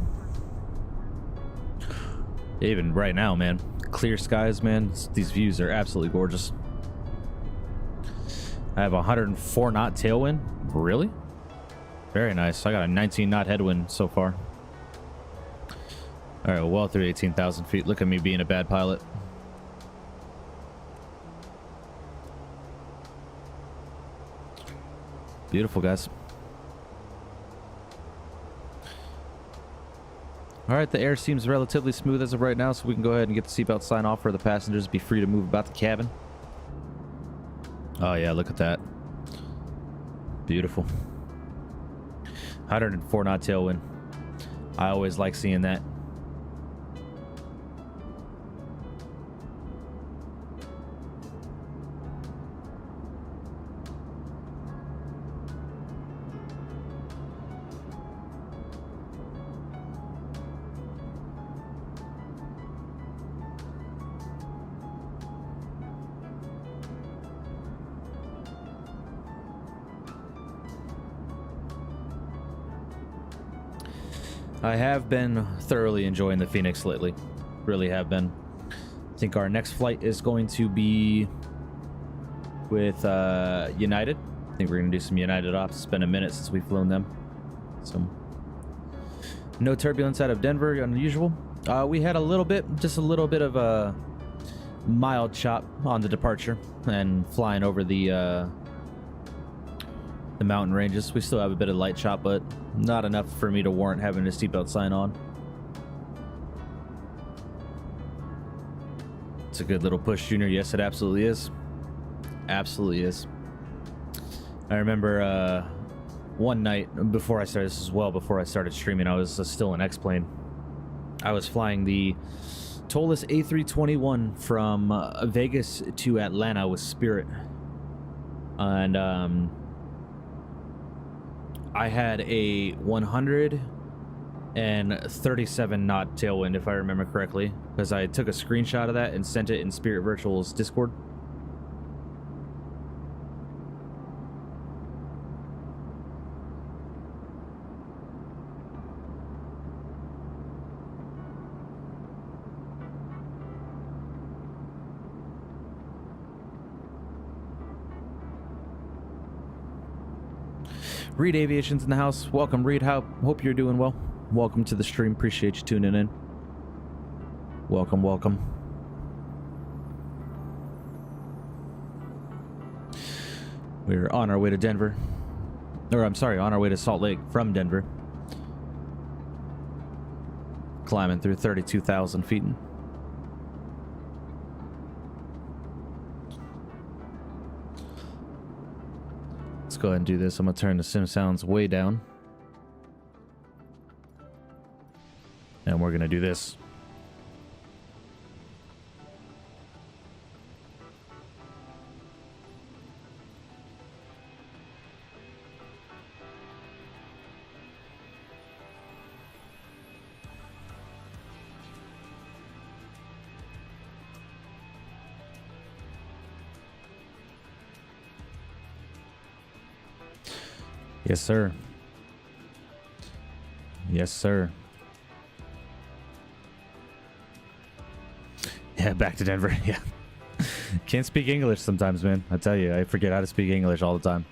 Even right now, man, clear skies, man, these views are absolutely gorgeous. I have a 104 knot tailwind. Really? Very nice. I got a 19 knot headwind so far. All right, well through 18,000 feet. Look at me being a bad pilot. Beautiful, guys. All right, the air seems relatively smooth as of right now, so we can go ahead and get the seatbelt sign off for the passengers. Be free to move about the cabin. Oh yeah, look at that. Beautiful. 104 knot tailwind. I always like seeing that. I have been thoroughly enjoying the Fenix lately. Really have been. I think our next flight is going to be with United. I think we're going to do some United ops. It's been a minute since we've flown them. So, no turbulence out of Denver, unusual. We had a little bit, just a little bit of a mild chop on the departure and flying over the mountain ranges. We still have a bit of light chop, but not enough for me to warrant having a seatbelt sign on. It's a good little push, Junior. Yes, it absolutely is. Absolutely is. I remember one night before I started, this is well before I started streaming, I was still in X-Plane. I was flying the ToLiss A321 from Vegas to Atlanta with Spirit. And I had a 137 knot tailwind, if I remember correctly, because I took a screenshot of that and sent it in Spirit Virtual's Discord. Reed Aviation's in the house. Welcome, Reed. Hope you're doing well. Welcome to the stream. Appreciate you tuning in. Welcome, welcome. We're on our way to Denver. Or, I'm sorry, on our way to Salt Lake from Denver. Climbing through 32,000 feet. Let's go ahead and do this. I'm going to turn the sim sounds way down. And we're going to do this. Yes, sir. Yes, sir. Yeah, back to Denver. Yeah. Can't speak English sometimes, man. I tell you, I forget how to speak English all the time.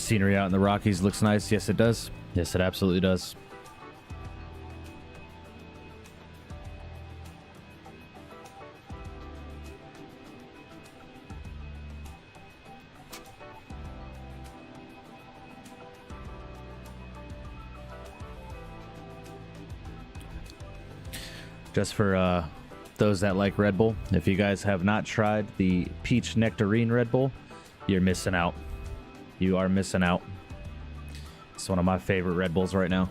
Scenery out in the Rockies looks nice. Yes, it does. Yes, it absolutely does. Just for those that like Red Bull, if you guys have not tried the Peach Nectarine Red Bull, you're missing out. You are missing out. It's one of my favorite Red Bulls right now.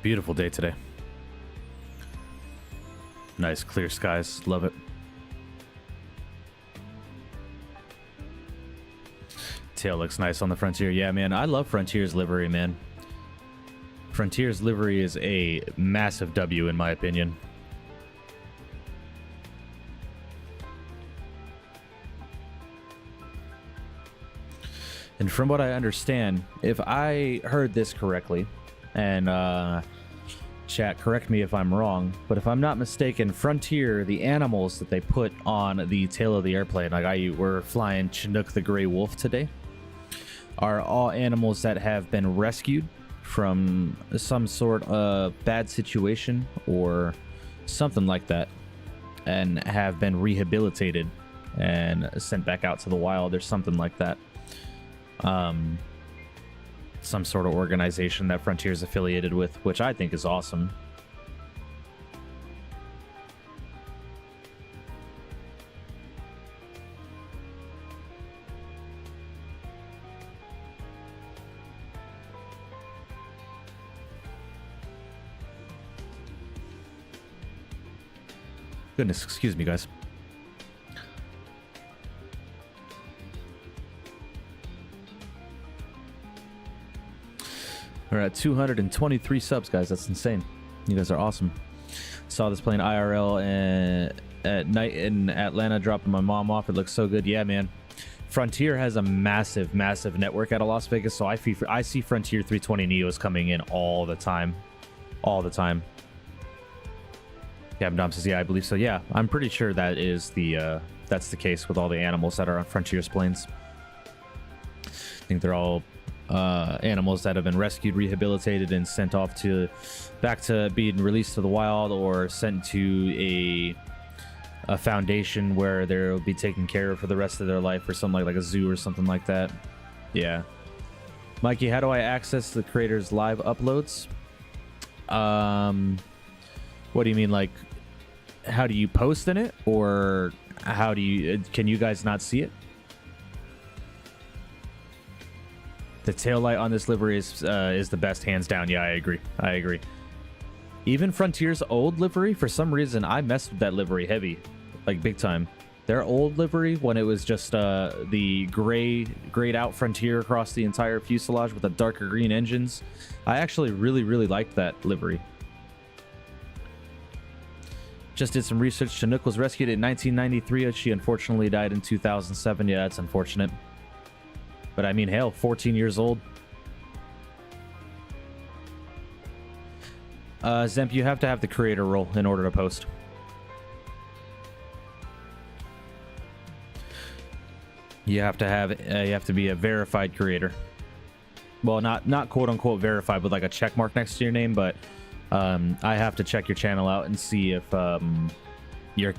Beautiful day today. Nice clear skies. Love it. Tail looks nice on the Frontier. Yeah, man. I love Frontier's livery, man. Frontier's livery is a massive W in my opinion. And from what I understand, if I heard this correctly, and chat, correct me if I'm wrong, but if I'm not mistaken, Frontier, the animals that they put on the tail of the airplane, like we're flying Chinook the Gray Wolf today, are all animals that have been rescued from some sort of bad situation or something like that, and have been rehabilitated and sent back out to the wild or something like that. Some sort of organization that Frontier is affiliated with, which I think is awesome. Goodness, excuse me, guys. We're at 223 subs, guys. That's insane. You guys are awesome. Saw this playing IRL at night in Atlanta, dropping my mom off. It looks so good. Yeah, man. Frontier has a massive, massive network out of Las Vegas, so I see Frontier 320 Neos coming in all the time. All the time. Gavin Dom says, yeah, I believe so. Yeah, I'm pretty sure that is that's the case with all the animals that are on Frontier's planes. I think they're all animals that have been rescued, rehabilitated, and sent off back to being released to the wild, or sent to a foundation where they'll be taken care of for the rest of their life, or something like a zoo or something like that. Yeah. Mikey, how do I access the creator's live uploads? What do you mean, like, how do you post in it, or can you guys not see it? The tail light on this livery is the best, hands down. Yeah, I agree. Even Frontier's old livery, for some reason, I messed with that livery heavy, like big time. Their old livery, when it was just the grayed out Frontier across the entire fuselage with the darker green engines, I actually really liked that livery. Just did some research. Chinook was rescued in 1993. She unfortunately died in 2007. Yeah, that's unfortunate. But I mean, hell, 14 years old. Zemp, you have to have the creator role in order to post. You have to be a verified creator. Well, not quote unquote verified with like a check mark next to your name, but I have to check your channel out and see if your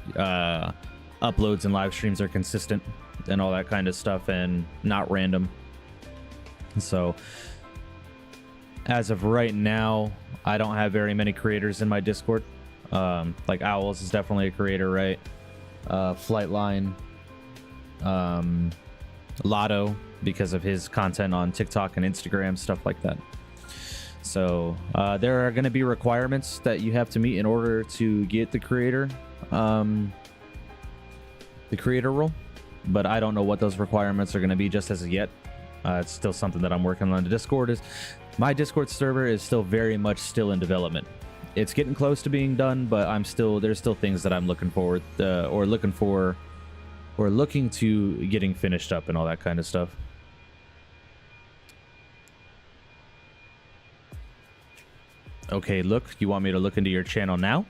uploads and live streams are consistent and all that kind of stuff, and not random. So as of right now, I don't have very many creators in my Discord. Like Owls is definitely a creator, right? Flightline, Lotto, because of his content on TikTok and Instagram, stuff like that. So there are going to be requirements that you have to meet in order to get the creator role. but I don't know what those requirements are going to be just as of yet. It's still something that I'm working on. My Discord server is still very much still in development. It's getting close to being done, but there's still things that I'm looking to getting finished up and all that kind of stuff. Okay, look, you want me to look into your channel now?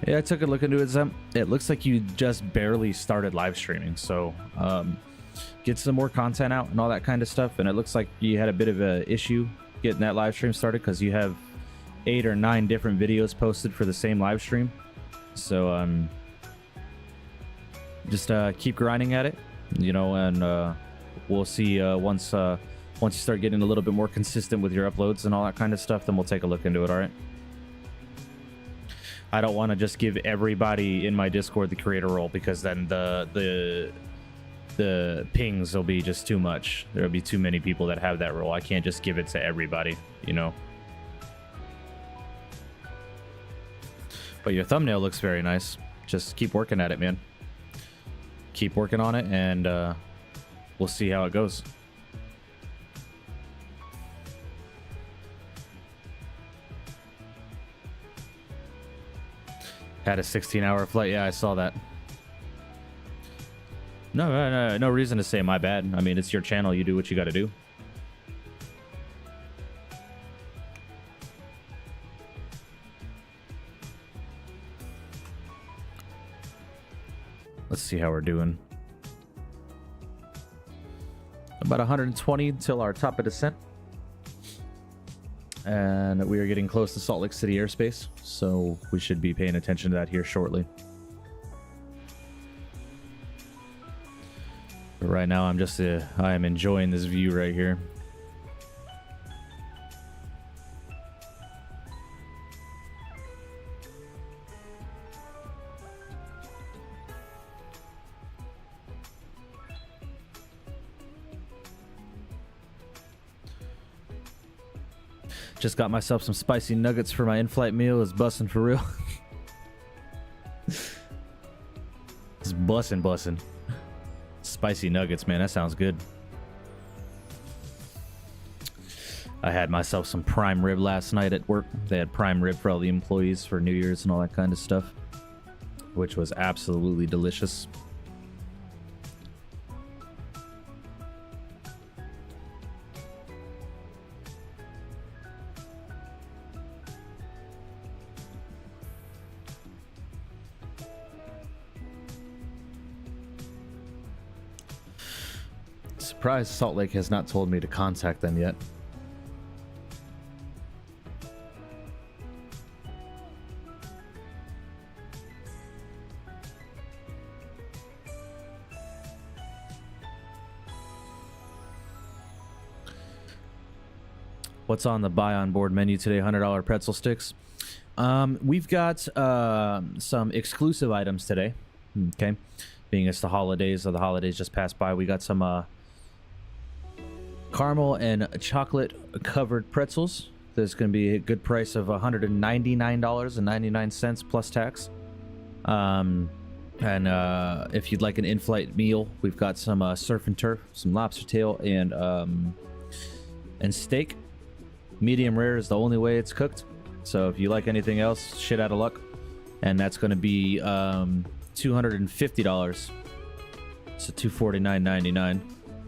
Yeah, I took a look into it. It looks like you just barely started live streaming, so get some more content out and all that kind of stuff. And it looks like you had a bit of an issue getting that live stream started because you have 8 or 9 different videos posted for the same live stream. So just keep grinding at it, you know, and we'll see once you start getting a little bit more consistent with your uploads and all that kind of stuff, then we'll take a look into it. All right. I don't want to just give everybody in my Discord the creator role, because then the pings will be just too much. There'll be too many people that have that role. I can't just give it to everybody, you know. But your thumbnail looks very nice. Just keep working at it, man. Keep working on it, and we'll see how it goes. Had a 16-hour flight. Yeah, I saw that. No reason to say my bad. I mean, it's your channel. You do what you got to do. Let's see how we're doing. About 120 till our top of descent. And we are getting close to Salt Lake City airspace, so we should be paying attention to that here shortly. But right now, I am enjoying this view right here. Just got myself some spicy nuggets for my in-flight meal. It's bussin' for real. It's bussin'. Spicy nuggets, man. That sounds good. I had myself some prime rib last night at work. They had prime rib for all the employees for New Year's and all that kind of stuff, which was absolutely delicious. Surprised Salt Lake has not told me to contact them yet. What's on the buy on board menu today? $100 pretzel sticks. We've got some exclusive items today. Okay, being it's the holidays, or the holidays just passed by, we got some caramel and chocolate covered pretzels. There's going to be a good price of $199.99 plus tax. And if you'd like an in-flight meal, we've got some surf and turf, some lobster tail, and steak. Medium rare is the only way it's cooked. So if you like anything else, shit out of luck. And that's going to be $250. So $249.99.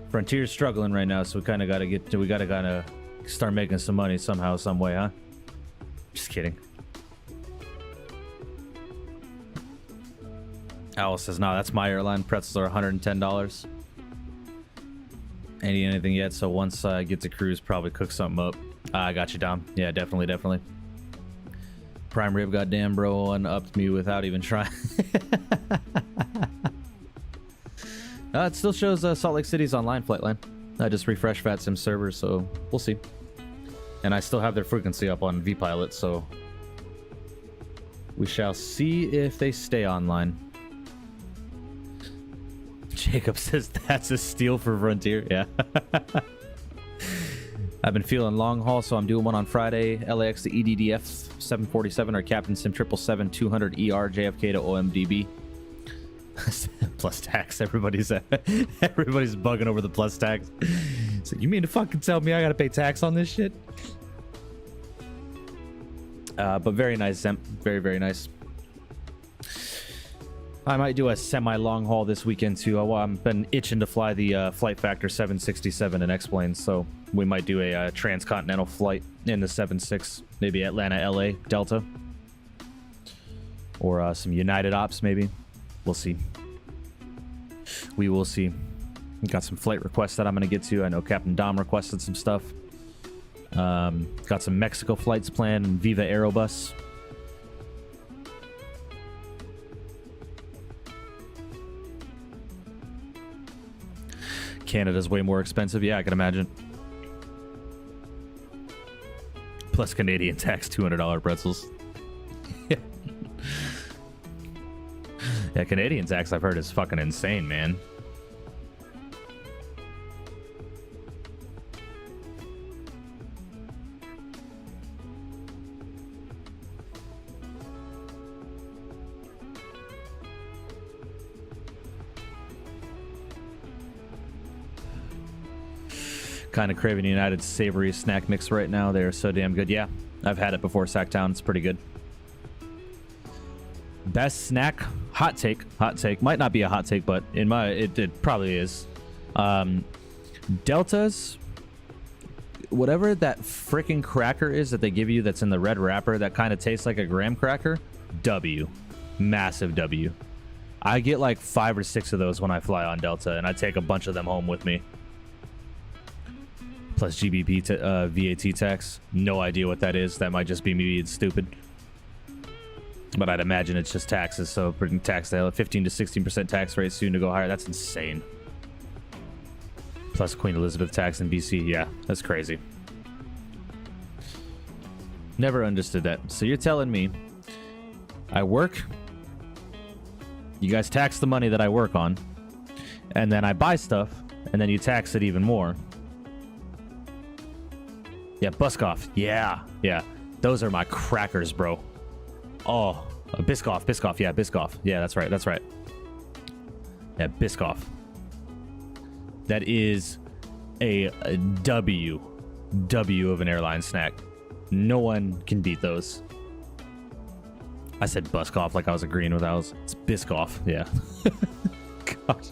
Frontier's struggling right now, so we kind of got to start making some money somehow, some way, huh? Just kidding. Alice says, no, that's my airline. Pretzels are $110. Ain't eating anything yet, so once I get to cruise, probably cook something up. I got you, Dom. Yeah, definitely, definitely. Prime Rib, goddamn, bro, one-upped me without even trying. It still shows Salt Lake City's online, Flightline. I just refreshed FatSim servers, so we'll see. And I still have their frequency up on vPilot, so we shall see if they stay online. Jacob says that's a steal for Frontier. Yeah. I've been feeling long haul, so I'm doing one on Friday. LAX to EDDF 747 or Captain Sim 777 200 ER JFK to OMDB. Plus tax. Everybody's bugging over the plus tax. So you mean to fucking tell me I gotta pay tax on this shit? But very nice, Zem. Very, very nice. I might do a semi-long haul this weekend too. I've been itching to fly the Flight Factor 767 in X-Planes, so we might do a transcontinental flight in the 76, maybe Atlanta, LA, Delta, or some United Ops, maybe. We'll see. We will see. Got some flight requests that I'm going to get to. I know Captain Dom requested some stuff. Got some Mexico flights planned and Viva Aerobus. Canada's way more expensive. Yeah, I can imagine. Plus Canadian tax, $200 pretzels. Yeah, Canadian tax I've heard is fucking insane, man. Kind of craving United savory snack mix right now. They're so damn good. Yeah, I've had it before, Sacktown. It's pretty good. Best snack, hot take. Might not be a hot take, but in my it probably is. Delta's, whatever that freaking cracker is that they give you that's in the red wrapper that kind of tastes like a graham cracker. W, massive W. I get like 5 or 6 of those when I fly on Delta, and I take a bunch of them home with me. Plus GBP VAT tax. No idea what that is. That might just be me being stupid. But I'd imagine it's just taxes. So tax, 15 to 16% tax rate, soon to go higher. That's insane. Plus Queen Elizabeth tax in BC. Yeah, that's crazy. Never understood that. So you're telling me I work, you guys tax the money that I work on, and then I buy stuff, and then you tax it even more. Yeah, Buskoff. Yeah. Those are my crackers, bro. Oh, Biscoff. Yeah, Biscoff. Yeah, that's right. Yeah, Biscoff. That is a W of an airline snack. No one can beat those. I said Buskoff like I was agreeing with those. It's Biscoff. Yeah. God.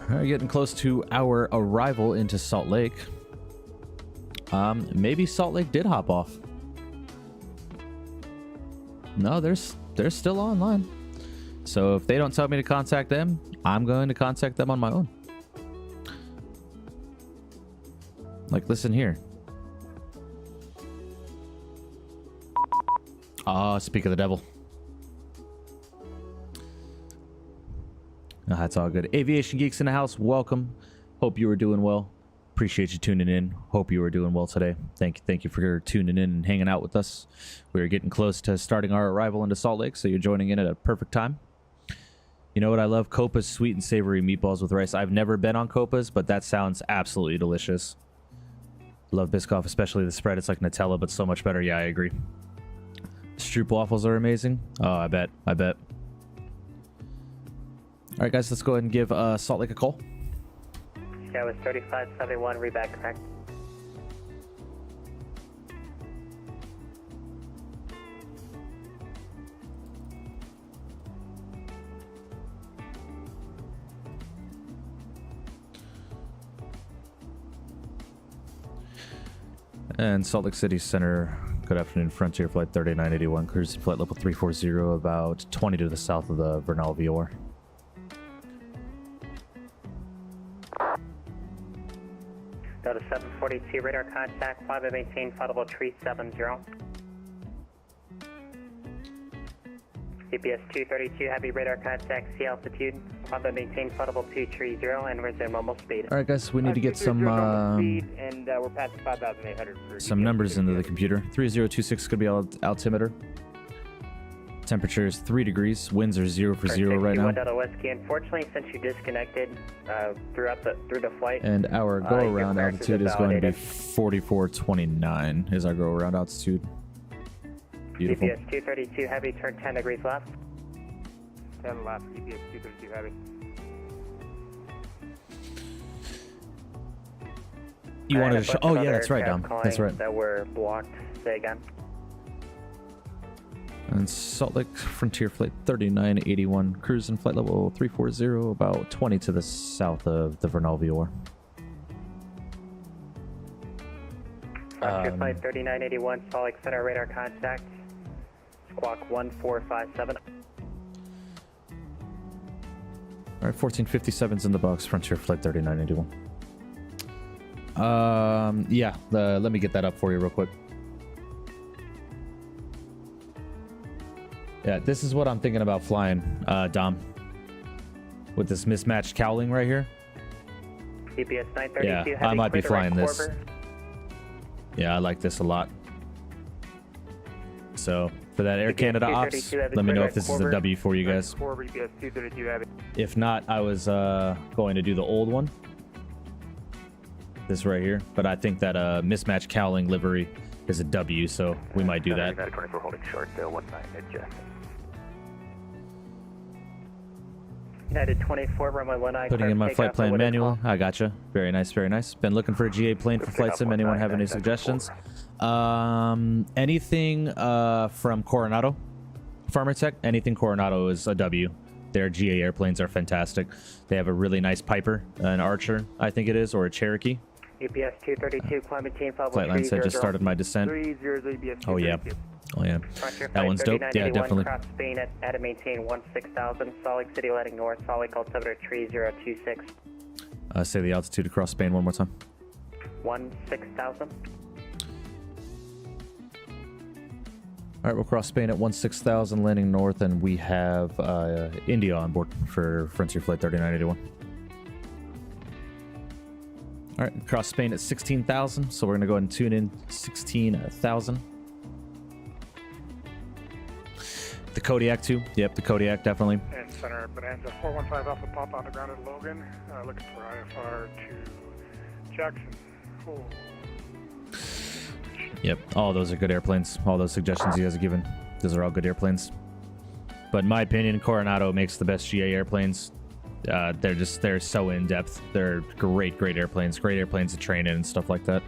All right, getting close to our arrival into Salt Lake. Maybe Salt Lake did hop off. No, they're still online. So if they don't tell me to contact them, I'm going to contact them on my own. Like, listen here. Speak of the devil. That's all good. Aviation Geeks in the house, welcome. Hope you were doing well. Appreciate you tuning in. Hope you were doing well today. Thank you for tuning in and hanging out with us. We're getting close to starting our arrival into Salt Lake, so you're joining in at a perfect time. You know what I love? Copa's sweet and savory meatballs with rice. I've never been on Copa's, but that sounds absolutely delicious. Love Biscoff, especially the spread. It's like Nutella, but so much better. Yeah, I agree. Stroop waffles are amazing. Oh, I bet. All right, guys, let's go ahead and give Salt Lake a call. Yeah, it was 3571, reback correct. And Salt Lake City Center, good afternoon, Frontier Flight 3981, cruising flight level 340, about 20 to the south of the Vernal VOR. Delta 742, radar contact, fly by maintain, flight level 370. GPS 232, heavy radar contact, sea altitude, fly by maintain, flight level 230, and resume normal speed. All right, guys, we need to get some and we're past 5,800 for some numbers into the computer. 3026 could be altimeter. Temperature is 3 degrees. Winds are 0 for 0 right now. Delta Whiskey. Unfortunately, since you disconnected through the flight, And our go around your crash altitude is going to be invalidated. 4429. Is our go around altitude? Beautiful. GPS 232, heavy, turn 10 degrees left. 10 left, GPS 232 heavy. You wanted to show? Oh yeah, that's right, Dom. Calling That's right. That were blocked. Say again. And Salt Lake Frontier Flight 3981, cruising flight level 340, about 20 to the south of the Vernal VOR. Frontier Flight 3981, Salt Lake Center radar contact. Squawk 1457. All right, 1457's in the box. Frontier Flight 3981. Yeah. Let me get that up for you real quick. Yeah, this is what I'm thinking about flying, Dom. With this mismatched cowling right here. GPS 932, Yeah, heavy, I might be clear to right flying this. quarter. Yeah, I like this a lot. So for that Air GPS Canada ops, 232 heavy, let me clear know right if this is a quarter. W for you guys. GPS 232 heavy. If not, I was going to do the old one. This right here. But I think that mismatched cowling livery is a W, so we might do that. United 24 holding short, 19 adjust. United 24, runway 19. Putting in my flight plan manual. manual. I gotcha. Very nice, very nice. Been looking for a GA plane for flight sim. Anyone have any suggestions? Anything from Coronado? Farmer Tech? Anything Coronado is a W. Their GA airplanes are fantastic. They have a really nice Piper, an Archer, I think it is, or a Cherokee. UPS 232, climate team, Flightline said just started my descent. 30 UPS Oh yeah. 232. Oh yeah. That one's dope. Yeah, definitely. Cross Spain at a maintain 16,000. Salt Lake City heading north. Salt Lake altimeter 3026. Say the altitude across Spain one more time. 16,000. All right, we'll cross Spain at 16,000, landing north, and we have India on board for Frontier Flight 3981. All right, cross Spain at 16,000, so we're going to go ahead and tune in 16,000. The Kodiak, too. Yep, the Kodiak, definitely. And center Bonanza 415 Alpha Pop on the ground at Logan. Looking for IFR to Jackson. Oh. Yep, all those are good airplanes. All those suggestions you guys have given, those are all good airplanes. But in my opinion, Coronado makes the best GA airplanes. They're so in depth. They're great airplanes. Great airplanes to train in and stuff like that.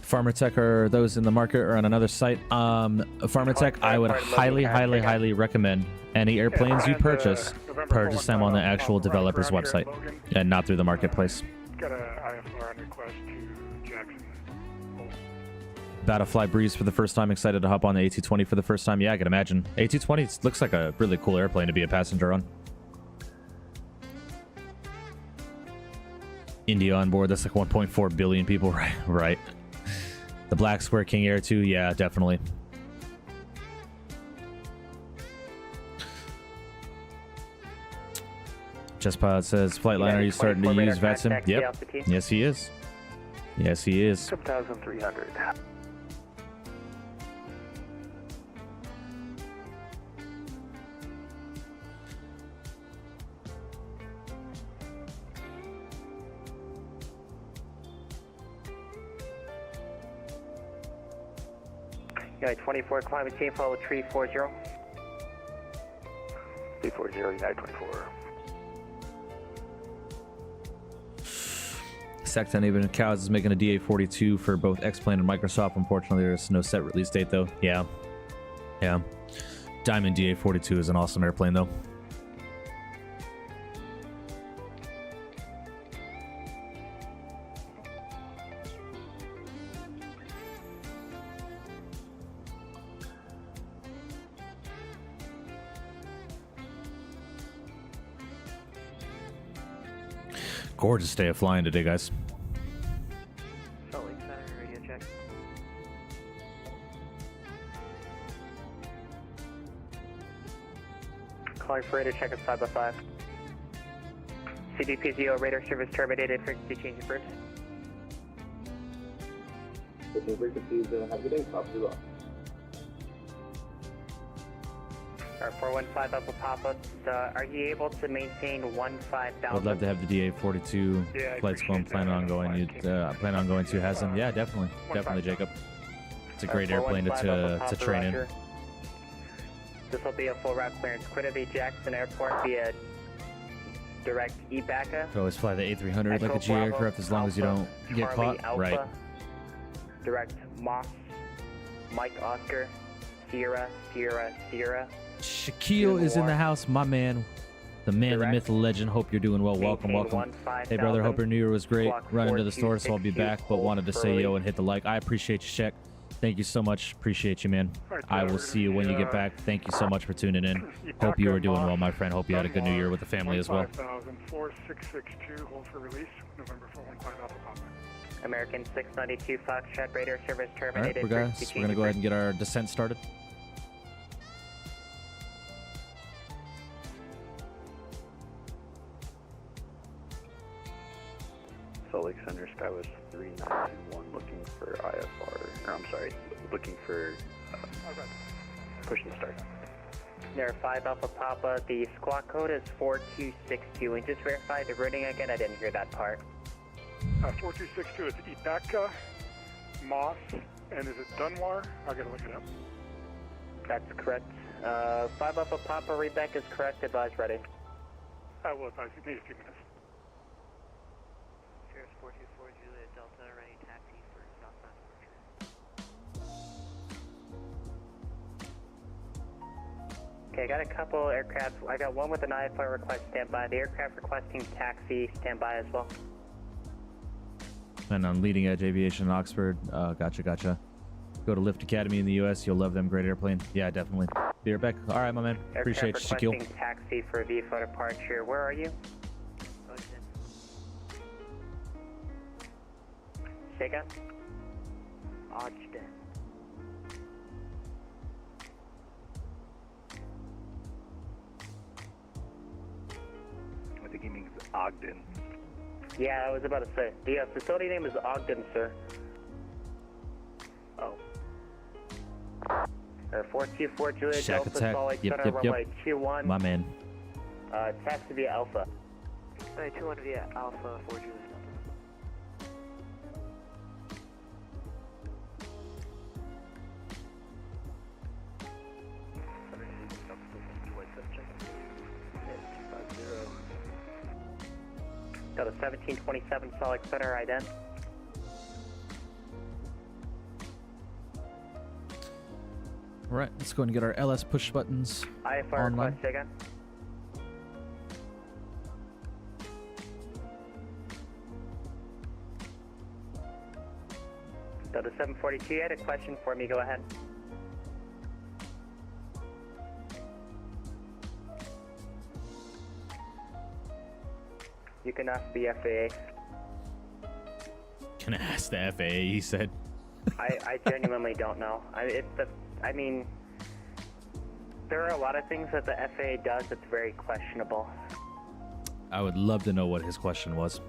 Farmer Tech, are those in the market or on another site? Farmer Tech, I would highly recommend any airplanes you purchase them on the actual developer's website and not through the marketplace. Got a IFR on request to Jackson. About to fly Breeze for the first time. Excited to hop on the A320 for the first time. Yeah, I can imagine. A320 looks like a really cool airplane to be a passenger on. India on board. That's like 1.4 billion people, right? Right. The Black Square King Air 2, yeah, definitely. Chestpod says, Flightline, are you starting to use VATSIM? Yep. Yes, he is. Yes, he is. 7,300. United 24, climate team, follow 340. 340, United 24. Secton even Cows is making a DA42 for both X-Plane and Microsoft. Unfortunately, there's no set release date though. Yeah. Diamond DA42 is an awesome airplane though. Gorgeous day of flying today, guys. Salt Lake Center, radio check. Calling for radar check at 5x5. CDPZO radar service terminated. Frequency changing first. Switching frequencies, have a good day. Copy well. Our 415 Alpha Papa, are you able to maintain 15,000? I'd love to have the DA42 Yeah, flights going. Plan on going. You plan on going to has them? Yeah, definitely, Jacob. It's a great airplane to train in. This will be a full route clearance. Quit of Jackson Airport via direct EBACA. Could always fly the A300 like a G aircraft as long as you don't get caught. Alpha, Right. Direct Moss, Mike Oscar, Sierra. Shaquille is in the house, my man. The man, the myth, the legend. Hope you're doing well. Welcome. Hey, brother. Hope your New Year was great. Running to the store, so I'll be back, but wanted to say yo and hit the like. I appreciate you, Shaq. Thank you so much. Appreciate you, man. I will see you when you get back. Thank you so much for tuning in. Hope you are doing well, my friend. Hope you had a good New Year with the family as well. 4662, hold for release, November 415 Alpha Papa. American 692 Foxtrot radar service All right, terminated. we're going to go ahead and get our descent started. Salt Lake Center, Skywest 3921, looking for IFR, or I'm sorry, looking for pushing start. There 5 Alpha Papa, the squawk code is 4262, and just verify the routing again, I didn't hear that part. 4262 is Ibaka, Moss, and is it Dunmore? I gotta look it up. That's correct. 5 Alpha Papa, readback is correct, advise ready. I will advise you, need a few minutes. Sirius 424 Juliet Delta, ready taxi for southbound departure. Okay, I got a couple aircraft. I got one with an IFR request standby. The aircraft requesting taxi standby as well. And on Leading Edge Aviation in Oxford. Gotcha. Go to Lift Academy in the U.S. You'll love them. Great airplane. Yeah, definitely. Be right back. All right, my man. Appreciate you, Shaquille. Requesting taxi for VFO departure. Where are you? Sega? Ogden. I think he means Ogden. Yeah, I was about to say. The facility name is Ogden, sir. Oh. 424 Juliet Shack Delta, attack. Salt Lake Yep, Center, yep, runway yep. 21. My man. Taxi via Alpha. Runway 21 via Alpha, 4 Juliet Delta. Got a 1727 Salt Lake Center, ident. All right, let's go and get our LS push buttons IFR online. request, Sega. Delta 742, you had a question for me, go ahead. You can ask the FAA. Can I ask the FAA? He said. I genuinely don't know. I mean, there are a lot of things that the FAA does that's very questionable. I would love to know what his question was.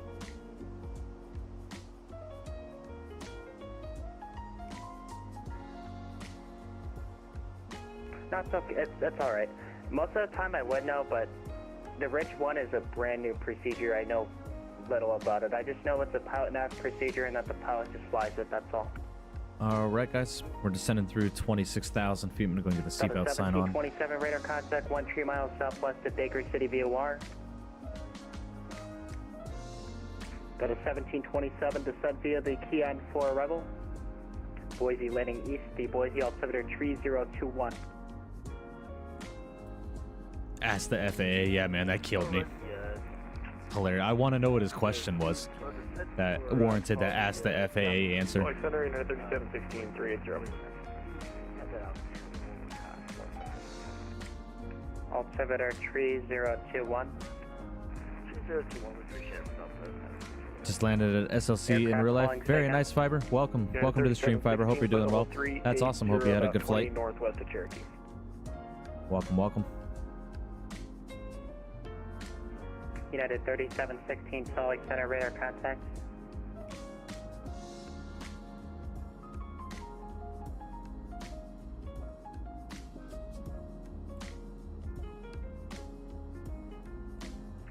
That's okay. That's all right. Most of the time I would know, but the Rich 1 is a brand new procedure. I know little about it. I just know it's a pilot nav procedure and that the pilot just flies it, that's all. All right, guys. We're descending through 26,000 feet. I'm going to go and get the seatbelt sign on. 27 radar contact, 1 3 miles southwest of Baker City, VOR. Got a 1727 descent via the KDEN for arrival. Boise landing east, the Boise altimeter 3021. Ask the FAA. Yeah, man, that killed me. Hilarious. I want to know what his question was that warranted that Ask the FAA answer. Center, United 3716, 380. Altimeter 3021. 3021 with 3 ships. Just landed at SLC in Aircraft real life. calling Very Sega. nice, Fiber. Welcome. Welcome to the stream, Fiber. Hope you're doing well. That's awesome. Hope you had a good flight. Northwest of Cherokee. Welcome, welcome. United 3716, Salt Lake Center, radar contact.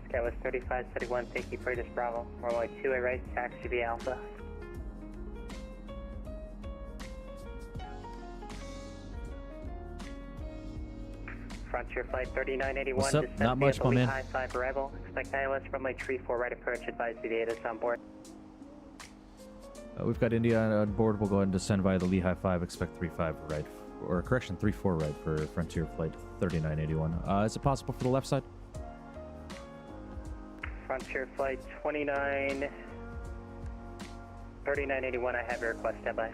Skywest 3571, thank you for this Bravo. Runway 2A right, taxi via Alpha. Frontier Flight 3981. What's up? Descent Not much, via my the man. High 5 arrival. Expect ILS runway 34 right approach. Advise the data is on board. We've got India on board. We'll go ahead and descend via the Lehigh 5. Expect 35 right, or correction, 34 right for Frontier Flight 3981. Is it possible for the left side? Frontier Flight 3981. I have your request. Stand by.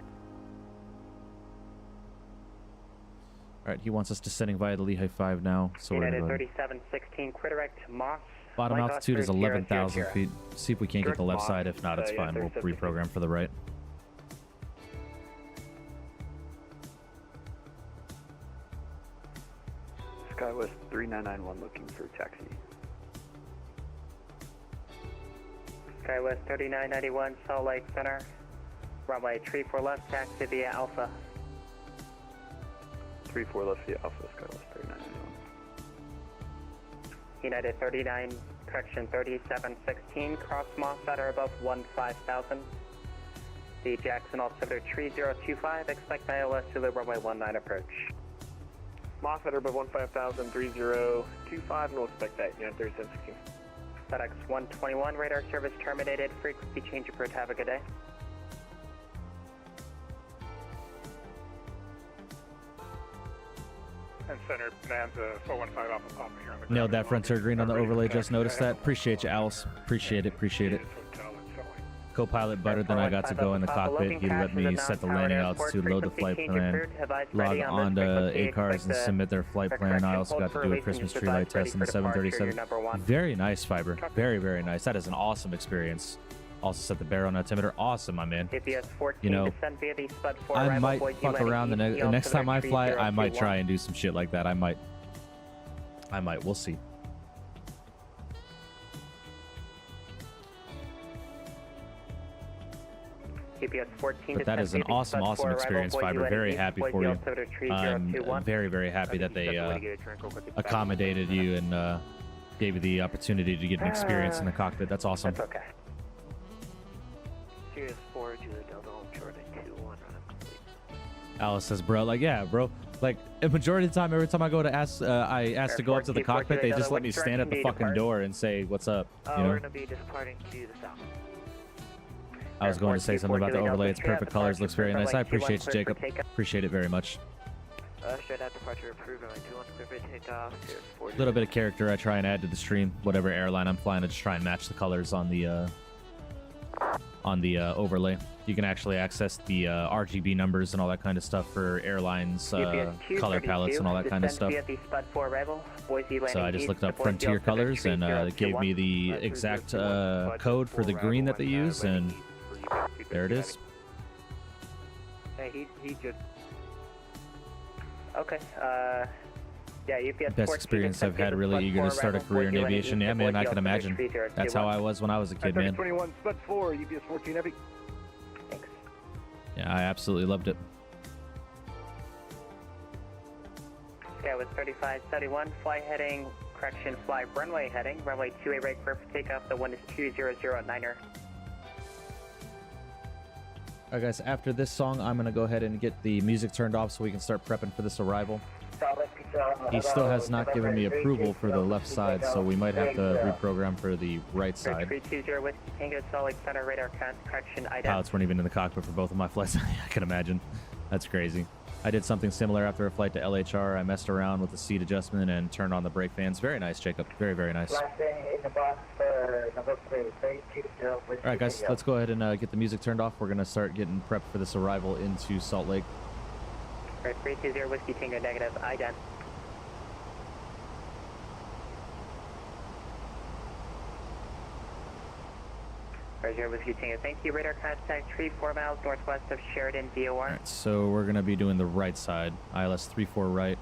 All right, he wants us descending via the Lehigh 5 now. So we're United going 3716, Quadrant, Moss. bottom Flight altitude is Oscar 11,000 000. feet. See if we can't get the left Direct side. If not, it's yeah, fine. We'll 3716. reprogram for the right. Skywest 3991 looking for taxi. Skywest 3991, Salt Lake Center. Runway 34 left, taxi via Alpha. 34 left via Alpha, Skywest 3991. United 3716, cross Moss at or above 15,000. The Jackson altimeter 3025, expect ILS to the runway 19 approach. Moss at or above 15,000, 3025, and we'll expect that, United 3716. FedEx 121, radar service terminated, frequency change approved, have a good day. And center Bonanza 415 Alpha Papa here on the Nailed that ground. Frontier Green on the overlay. Just Taxi noticed to that. Appreciate you, Alice. Appreciate it. Appreciate it. Hotel and so on. Co-pilot better than I got to go in the cockpit. You let me set the landing altitude, load the flight plan, log on to ACARS and submit their flight plan. I also got to do a Christmas tree light test in the 737. Very nice, Fiber. Very, very nice. That is an awesome experience. Also set the barrel on altimeter. Awesome, my man. You know, I might fuck around the next time I fly. I might try and do some shit like that. I might. We'll see. But that is an awesome, awesome experience, Fiber. Very happy for you. I'm very, very happy that they accommodated you and gave you the opportunity to get an experience in the cockpit. That's awesome. That's okay. Sirius 4, Juliet Delta, Jordan 21, complete. Alice says, bro, like, yeah, bro. Like, a majority of the time, every time I go to ask to go up to the cockpit, they just let me stand at the fucking door and say, what's up? You know? We're going to be departing to the south. I was going to say something about the overlay. It's perfect colors. Looks very nice. I appreciate you, Jacob. Appreciate it very much. Straight out departure approved, runway 21, clear for takeoff, Sirius 4. A little bit of character I try and add to the stream. Whatever airline I'm flying, I just try and match the colors on the overlay. You can actually access the RGB numbers and all that kind of stuff for airlines, color palettes and all that kind of stuff. So I just looked up Frontier colors and it gave me the exact code for the green that they use, and there it is. Hey, he just... Okay, yeah, UPS Best experience I've had, really eager to start a career in aviation. Yeah, man, I can imagine. That's how I was when I was a kid, man. 21, Spud 4, UPS 14 Heavy. Thanks. Yeah, I absolutely loved it. Skywest 3571, fly heading, correction, fly runway heading, runway 2A right, clear for takeoff, the wind is 2009er. Alright guys, after this song, I'm going to go ahead and get the music turned off so we can start prepping for this arrival. He still has not given me approval for the left side, so we might have to reprogram for the right side. 320 Whiskey Tango, Salt Lake Center, radar correction, ident. Pilots weren't even in the cockpit for both of my flights. I can imagine. That's crazy. I did something similar after a flight to LHR. I messed around with the seat adjustment and turned on the brake fans. Very nice, Jacob. Very, very nice. All right, guys, let's go ahead and get the music turned off. We're going to start getting prepped for this arrival into Salt Lake. All right, 320 Whiskey Tango, negative, ident. Zero Whiskey Tango, thank you. Radar contact, tree 4 miles northwest of Sheridan, DOR. All right, so we're going to be doing the right side, ILS 34 right.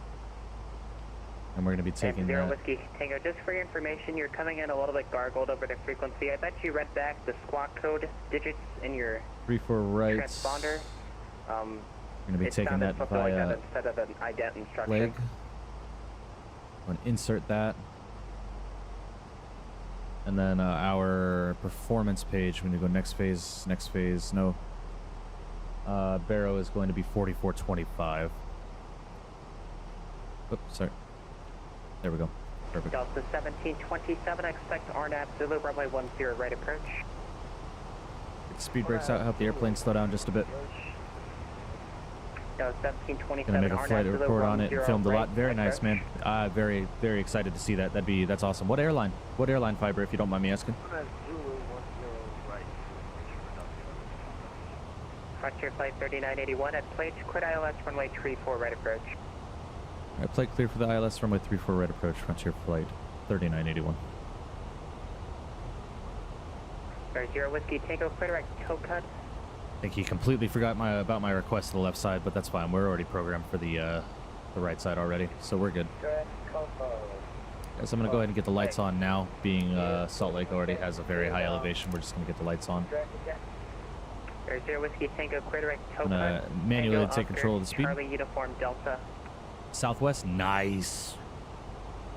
And we're going to be taking Zero that. Whiskey Tango, just for your information, you're coming in a little bit gargled over the frequency. I bet you read back the squawk code digits in your 34 right. transponder. We're going to be taking that via like instead of an ident instruction. leg. I'm going to insert that. And then our performance page, when you go next phase, no. Barrow is going to be 4425. Oops, sorry. There we go. Perfect. Delta 1727, expect RNAV Zulu, runway 10 right approach. Get the speed brakes out, help the airplane slow down just a bit. No, 1727, Gonna make a flight RNAV report on it and filmed a right, lot. Very nice, man. Very, very excited to see that. That's awesome. What airline? What airline fiber, if you don't mind me asking? Frontier Flight 3981 at plate, quit ILS runway 34 right approach. All right, plate clear for the ILS runway 34 right approach. Frontier Flight 3981. Zero Whiskey Tango, clear direct toe cut. I think he completely forgot about my request to the left side, but that's fine. We're already programmed for the right side already, so we're good. Guys, I'm going to go ahead and get the lights on now. Being Salt Lake already has a very high elevation, we're just going to get the lights on. Zero Whiskey Tango, clear direct toe I'm going cut. to manually Tango, take control of the speed. Charlie Uniform Delta. Southwest, nice.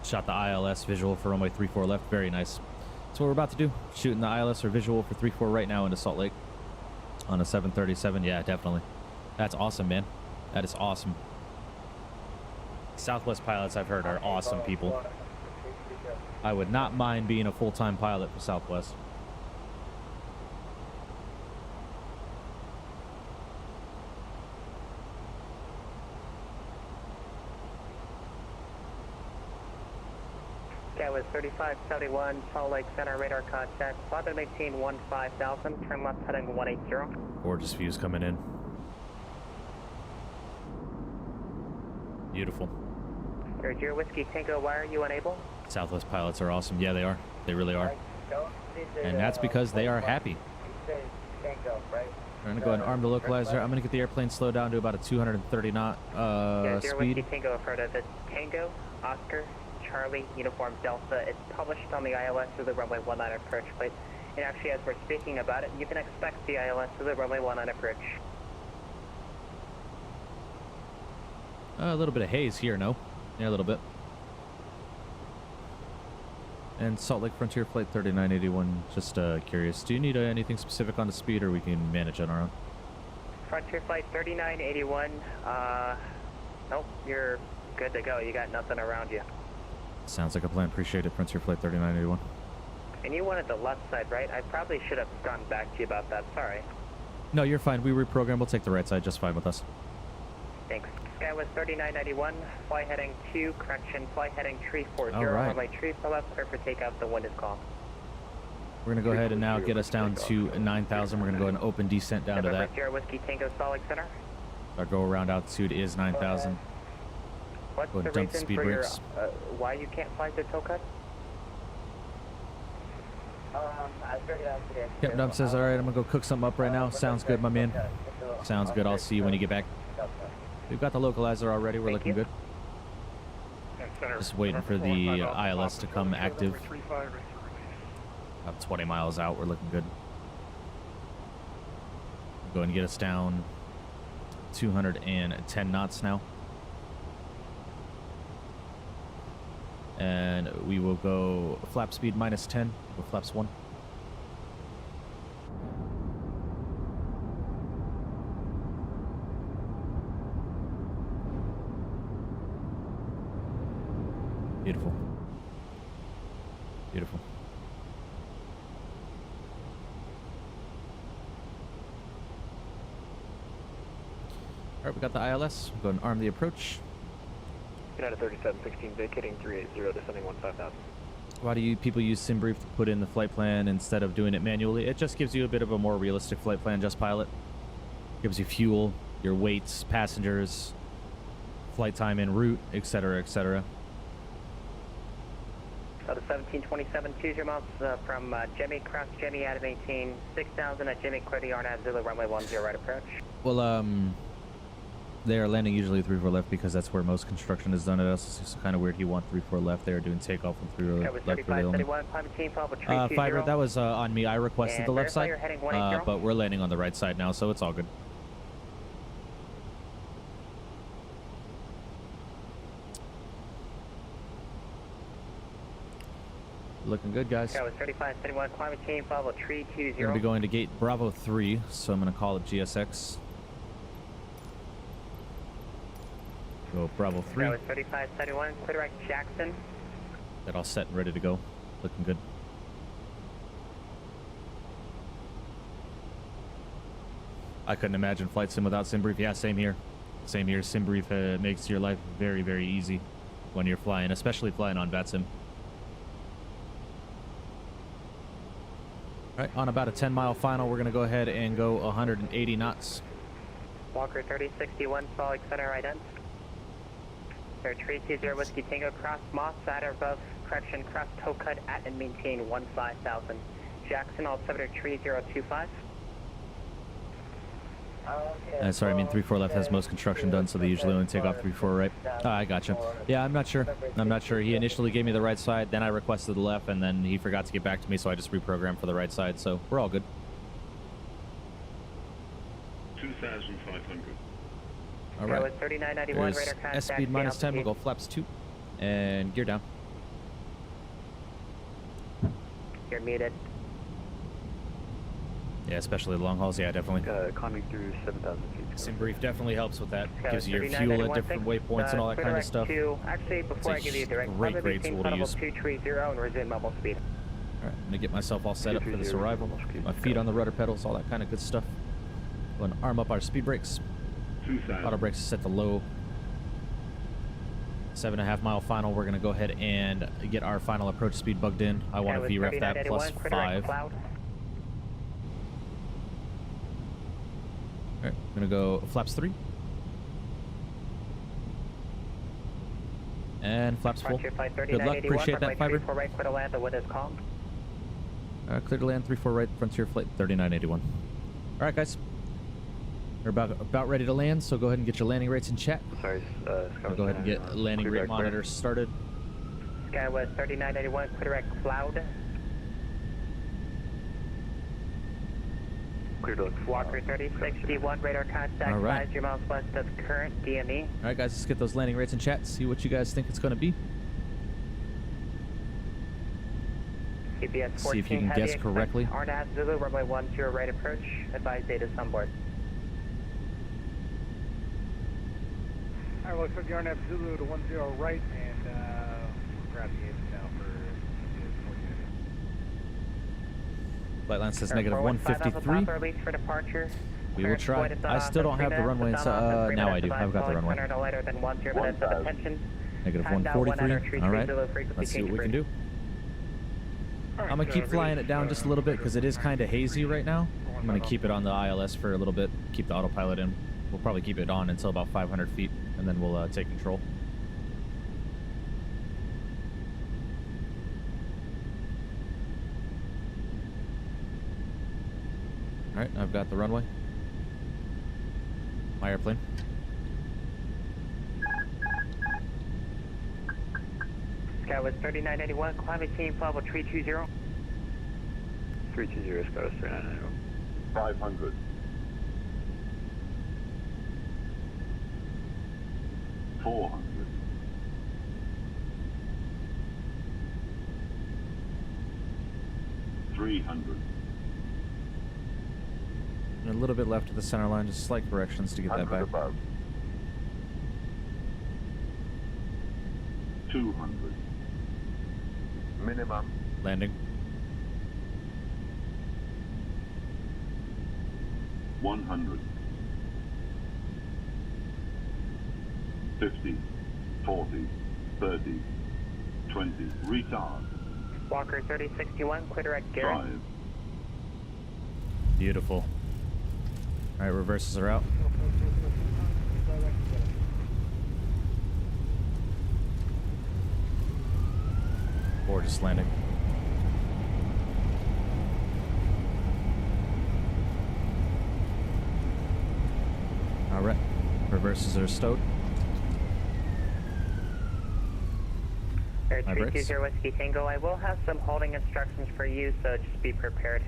Shot the ILS visual for runway 34 left, very nice. That's what we're about to do. Shooting the ILS or visual for 34 right now into Salt Lake. On a 737, yeah, definitely. That's awesome, man. That is awesome. Southwest pilots, I've heard, are awesome people. I would not mind being a full-time pilot for Southwest. That was 3571, Salt Lake Center, radar contact. Flight maintain 15,000, turn left heading 180. Gorgeous views coming in. Beautiful. Zero Whiskey Tango, why are you unable? Southwest pilots are awesome. Yeah, they are. They really are. And that's because they are happy. I'm going to go ahead and arm the localizer. I'm going to get the airplane slowed down to about a 230 knot Zero speed. Whiskey Tango, affirmative. It's Tango, Oscar, Charlie, Uniform Delta. It's published on the ILS through the runway 19 approach plate. And actually, as we're speaking about it, you can expect the ILS through the runway 19 approach. A little bit of haze here, no? Yeah, a little bit. And Salt Lake Frontier Flight 3981, just curious. Do you need anything specific on the speed, or we can manage on our own? Frontier Flight 3981, nope, you're good to go. You got nothing around you. Sounds like a plan. Appreciate it, Frontier Flight 3981. And you wanted the left side, right? I probably should have gone back to you about that. Sorry. No, you're fine. We reprogrammed. We'll take the right side. Just fine with us. Thanks. Sky was 3991, fly heading 2, correction, fly heading tree 40, All right. runway tree for left, clear for takeoff, the wind is calm. We're going to go ahead and now get us down to 9,000. We're going to go ahead and open descent down to that. Sierra Whiskey Tango, Salt Lake Center. Our go around altitude is 9,000. What's Go ahead the and dump the reason speed for brakes. your, why you can't fly the toe cut? Yep, Dump says, all right, I'm going to go cook something up right now. Sounds good, my man. Sounds good. I'll see you when you get back. We've got the localizer already. We're looking good. Just waiting for the ILS to come active. About 20 miles out. We're looking good. Go ahead and get us down 210 knots now. And we will go flap speed -10 with flaps 1. Beautiful. Beautiful. All right, we got the ILS. We'll go and arm the approach. United 3716, vacating 380, descending 15,000. Why do you people use SimBrief to put in the flight plan instead of doing it manually? It just gives you a bit of a more realistic flight plan, just pilot. Gives you fuel, your weights, passengers, flight time en route, etc., etc. The 1727, choose your miles from Jimmy, cross Jimmy, Adam 18, 6000 at Jimmy, clear the Arnaz, Zulu, runway 10, right approach. Well, they are landing usually 3-4 left because that's where most construction is done at us. It's just kind of weird you want 3-4 left. They are doing takeoff from 3 left for the element. Fiber, that was on me. I requested the left side, but we're landing on the right side now, so it's all good. Looking good, guys. That was 3571, climate team, follow tree 20. We're going to be going to gate Bravo 3, so I'm going to call it GSX. Go Bravo 3. That was 3571, clear direct Jackson. Got all set and ready to go. Looking good. I couldn't imagine flight sim without SimBrief. Yeah, same here. Same here. SimBrief makes your life very, very easy when you're flying, especially flying on VATSIM. All right, on about a 10-mile final, we're going to go ahead and go 180 knots. Walker 3061, following center ident. Air 320 Whiskey Tango, cross Moss, at or above, correction, cross toe cut at and maintain 15,000. Jackson, all 73025. Sorry, I mean 3-4 left has most construction done, so they usually only take off 3-4 right. I gotcha. Yeah, I'm not sure. I'm not sure. He initially gave me the right side, then I requested the left, and then he forgot to get back to me, so I just reprogrammed for the right side, so we're all good. 2,500. All right. 3991, There's radar contact. S-speed minus 10, we'll go flaps 2, and gear down. You're muted. Yeah, especially the long hauls. Yeah, definitely. Climbing through 7,000 feet. SimBrief definitely helps with that. Okay, Gives you your fuel at different waypoints and all that kind of stuff. Actually, before I give you a direct great tool to use. 230 and resume mobile speed. All right, I'm gonna get myself all set up for this arrival. My feet on the rudder pedals, all that kind of good stuff. Going to arm up our speed brakes. 2,000. Auto brakes set to low. 7.5 mile final. We're gonna go ahead and get our final approach speed bugged in. I want to VREF that plus 5. Alright, I'm gonna go flaps 3. And flaps full. Good luck, appreciate that, Fiber. Clear to land, the wind is calm. Clear to land, 3-4 right, Frontier Flight 3981. Alright, guys. We're about ready to land, so go ahead and get your landing rates in chat. Sorry, I'll go ahead and get landing rate monitors started. Skywest 3981, clear direct cloud. Clear to look. Walker 3061, radar contact. All right. 5 miles west of current DME. All right, guys, let's get those landing rates in chat. See what you guys think it's going to be. CPS 14 See if you can heavy guess expect correctly. Arnaz Zulu, runway 10 right approach. Advise data on board. All right, well, looks like the Arnaz Zulu to 10 right, and grab the agent now for 14. Flight line says negative 153. For departure. We will try. I still don't have the runway inside. Now I do. I've got the runway. Negative 143. All right. Let's see what we can do. I'm going to keep flying it down just a little bit because it is kind of hazy right now. I'm going to keep it on the ILS for a little bit. Keep the autopilot in. We'll probably keep it on until about 500 feet, and then we'll take control. All right, I've got the runway. My airplane. Skywest 3981, climate team, level 320. 320, Skywest 3991. 500. 400. 300. And a little bit left of the center line, just slight corrections to get that back. Above. 200. Minimum. Landing. 100. 50. 40. 30. 20. Retard. Walker 3061, clear direct Garrett. Drive. Beautiful. All right, reverses are out. Gorgeous landing. All right, reverses are stowed. Air My brakes. 320 Whiskey Tango, I will have some holding instructions for you, so just be prepared.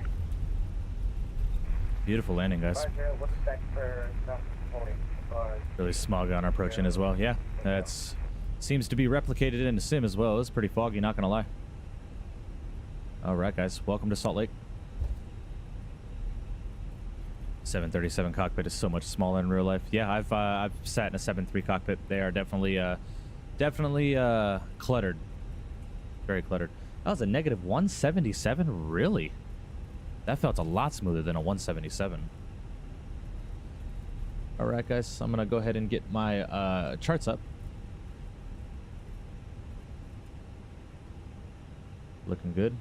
Beautiful landing, guys. What's that for holding? Really smog on our approach in as well. Yeah, that's seems to be replicated in the sim as well. It's pretty foggy, not gonna lie. All right, guys, welcome to Salt Lake. 737 cockpit is so much smaller in real life. Yeah, I've sat in a 7.3 cockpit. They are definitely cluttered, very cluttered. That was a negative 177. Really? That felt a lot smoother than a 177. All right, guys, I'm gonna go ahead and get my charts up. Looking good.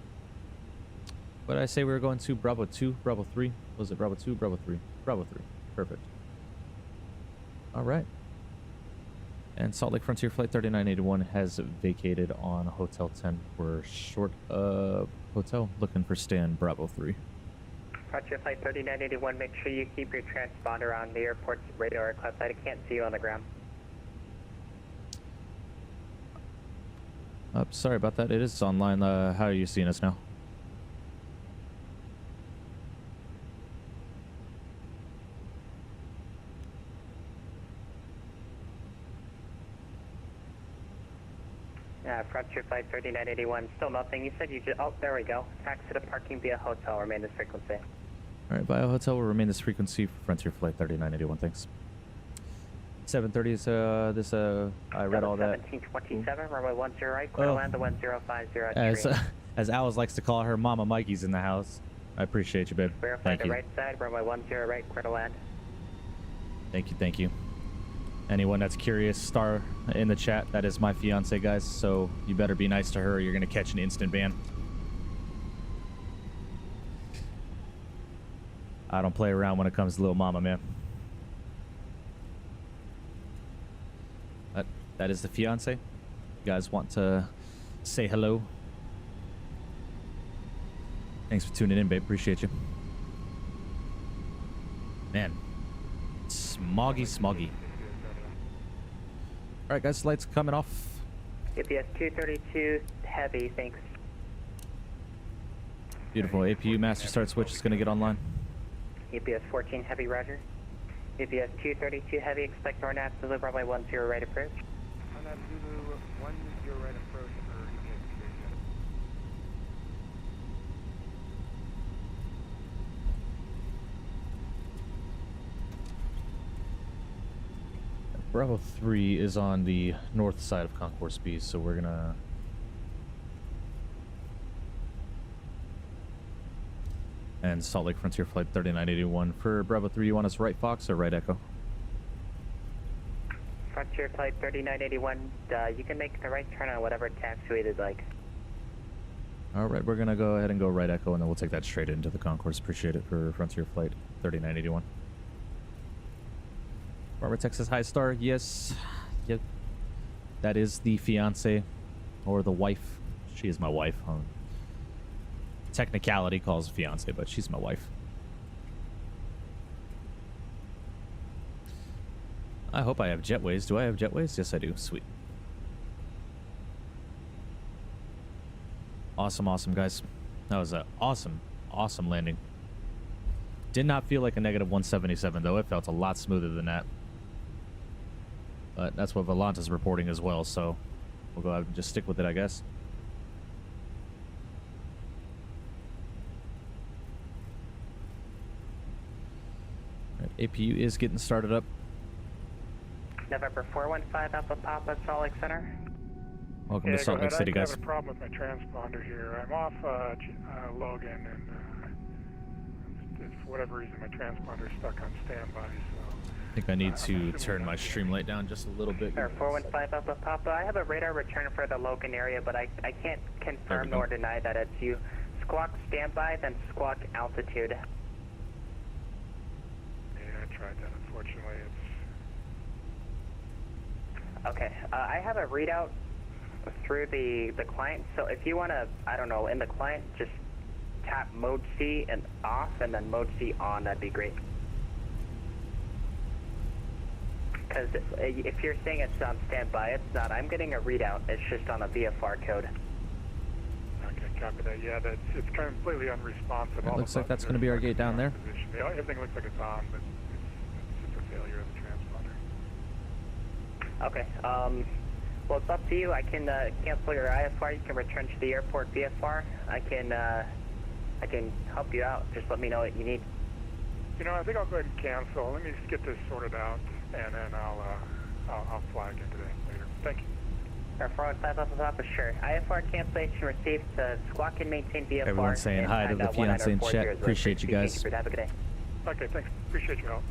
What did I say we were going to? Bravo 2, Bravo 3. Was it Bravo 2, Bravo 3? Bravo 3. Perfect. All right. And Salt Lake Frontier Flight 3981 has vacated on Hotel 10. We're short of hotel, looking for stand Bravo 3. Frontier Flight 3981, make sure you keep your transponder on the airport's radar class. I can't see you on the ground. Sorry about that. It is online. How are you seeing us now? Frontier Flight 3981, still nothing. You said you just, oh, there we go. Taxi to parking via hotel, remain this frequency. All right, via hotel will remain this frequency for Frontier Flight 3981. Thanks. 730 is I read all that. 1727, runway 10 right, clear to land the 1050 As Alice likes to call her, Mama Mikey's in the house. I appreciate you, babe. Verify Thank the you. right side, runway 10 right, clear to land. Thank you, thank you. Anyone that's curious, star in the chat, that is my fiance, guys, so you better be nice to her or you're gonna catch an instant ban. I don't play around when it comes to little mama, man. That is the fiance. You guys want to say hello? Thanks for tuning in, babe. Appreciate you. Man, smoggy, smoggy. All right, guys, lights coming off. APS 232 heavy, thanks. Beautiful. APU master start switch is going to get online. APS 14 heavy, roger. APS 232 heavy, expect RNAV to Zulu runway 10 right approach. RNAV Zulu 10 right approach for EPS 232. Bravo 3 is on the north side of Concourse B, so we're gonna... And Salt Lake Frontier Flight 3981. For Bravo 3, you want us right Fox or right Echo? Frontier Flight 3981, you can make the right turn on whatever taxiway you'd like. Alright, we're gonna go ahead and go right Echo, and then we'll take that straight into the Concourse. Appreciate it for Frontier Flight 3981. Barbara, Texas High Star, yes. Yep. That is the fiance or the wife. She is my wife. Technicality calls fiance, but she's my wife. I hope I have jetways. Do I have jetways? Yes, I do. Sweet. Awesome, awesome, guys. That was an awesome, awesome landing. Did not feel like a negative 177, though. It felt a lot smoother than that. But that's what Volanta's reporting as well, so we'll go ahead and just stick with it, I guess. Right, APU is getting started up. November 415 Alpha Papa, Salt Lake Center. Welcome Yeah, to Salt go Lake ahead. City, I'm guys. having a problem with my transponder here. I'm off Logan, and for whatever reason, my transponder's stuck on standby. So I think I need to turn my stream light down just a little bit. Air 415 Alpha Papa. I have a radar return for the Logan area, but I can't confirm nor deny that it's you. Squawk standby, then squawk altitude. yeah, I tried that. Unfortunately, it's Okay, I have a readout through the client, so if you want to, I don't know, in the client, just tap mode C and off, and then mode C on, that'd be great. Because if you're saying it's on standby, it's not. I'm getting a readout. It's just on a VFR code. okay. Copy that. Yeah, it's completely unresponsive. It looks like that's going to be our gate down there. Yeah, everything looks like it's on, but it's a failure of the transponder. Okay. Well, it's up to you. I can cancel your IFR. You can return to the airport VFR. I can help you out. Just let me know what you need. You know, I think I'll go ahead and cancel. Let me just get this sorted out, and then I'll fly again today later. Thank you. Air 415 Alpha Papa, sure. IFR cancellation received to squawk and maintain VFR. Everyone's saying hi to the fiance in chat. Appreciate you guys. Have a good day. Okay, thanks. Appreciate your help.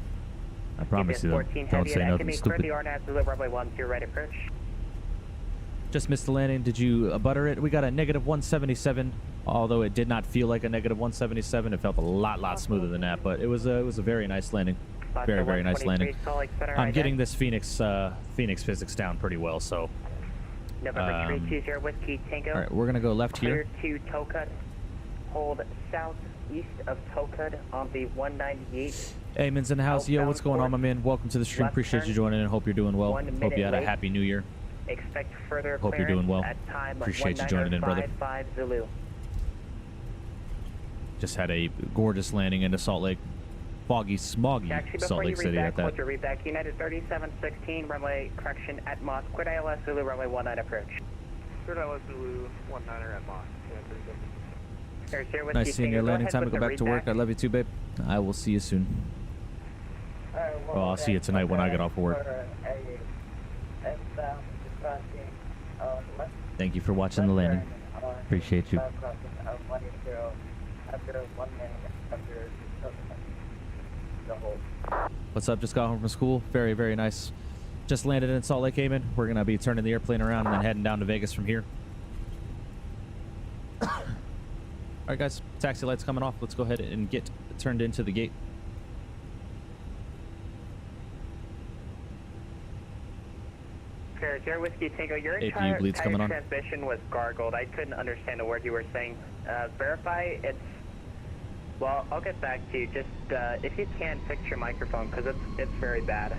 I promise you, though, don't say nothing stupid. Runway 10 right approach. Just missed the landing. Did you butter it? We got a negative 177. Although it did not feel like a negative 177, it felt a lot smoother than that. But it was a very nice landing. Very nice landing. I'm getting this Phoenix physics down pretty well. So. November 320 Whiskey Tango. All right, we're gonna go left here. Clear to Tokud. Hold southeast of Tokud on the 198. Eamon's in the house. Yo, what's going on, my man? Welcome to the stream. Appreciate you joining in. Hope you're doing well. Hope you had a happy New Year. Expect further Hope you're doing well. at time Appreciate you joining in, brother. 1955 Zulu. Just had a gorgeous landing into Salt Lake. Foggy, smoggy Salt Lake City at that. Read back. United 3716, runway correction at Moss. Quit ILS Zulu, runway 19 approach. Third ILS Zulu 19 at Moss. Nice seeing your landing time to go back to work. I love you too, babe. I will see you soon. Well, I'll see you tonight when I get off of work. Thank you for watching the landing. Appreciate you. What's up? Just got home from school. Very nice. Just landed in Salt Lake, Eamon. We're going to be turning the airplane around and then heading down to Vegas from here. All right, guys. Taxi light's coming off. Let's go ahead and get turned into the gate. Air Whiskey Tango, your APU entire bleeds coming on. transmission was gargled. I couldn't understand a word you were saying. Verify it's... Well, I'll get back to you. Just, if you can, fix your microphone, because it's very bad.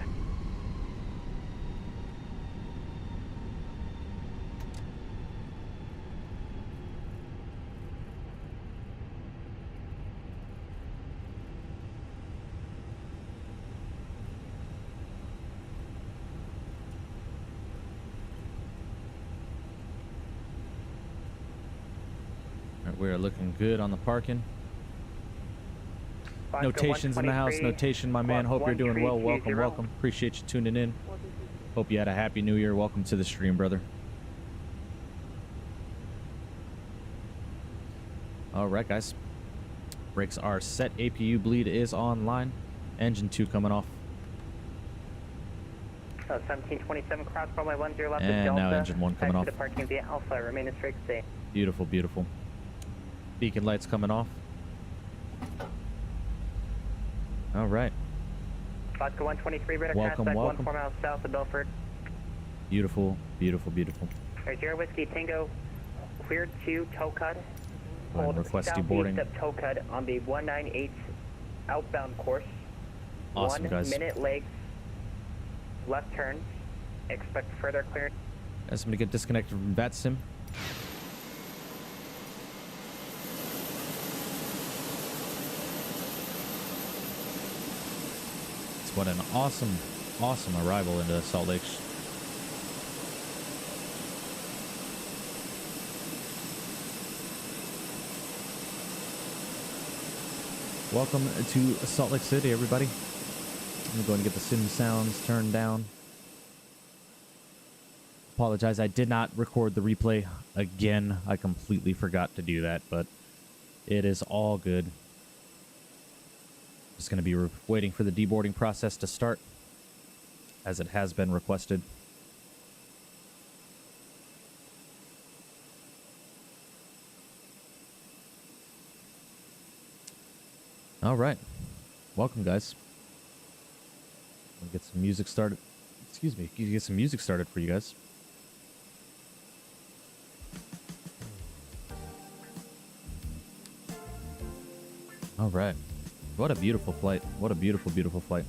We're looking good on the parking. Notations in the house. Notation, my man. Hope you're doing well. Welcome. Appreciate you tuning in. Hope you had a happy New Year. Welcome to the stream, brother. All right, guys. Brakes are set. APU bleed is online. Engine 2 coming off. 1727 cross runway 10 left. And now engine 1 coming off. Departing via Alpha. Remain in straight state. Beautiful, beautiful. Beacon lights coming off. All right. Vodka 123, radar welcome. 1 4 miles south of Belford. Beautiful. Air Whiskey Tango, cleared to Tokud. Hold request deboarding. Of Tokud on the 198 outbound course. Awesome, 1 guys. minute legs, left turn. Expect further clearance. Guys, I'm going to get disconnected from VATSIM. What an awesome arrival into Salt Lake. Welcome to Salt Lake City, everybody. I'm going to go and get the sim sounds turned down. apologize. I did not record the replay again. I completely forgot to do that, but it is all good. Just going to be waiting for the deboarding process to start, as it has been requested. All right. Welcome, guys. We'll get some music started. Excuse me. Get some music started for you guys. All right. What a beautiful flight. What a beautiful, beautiful flight.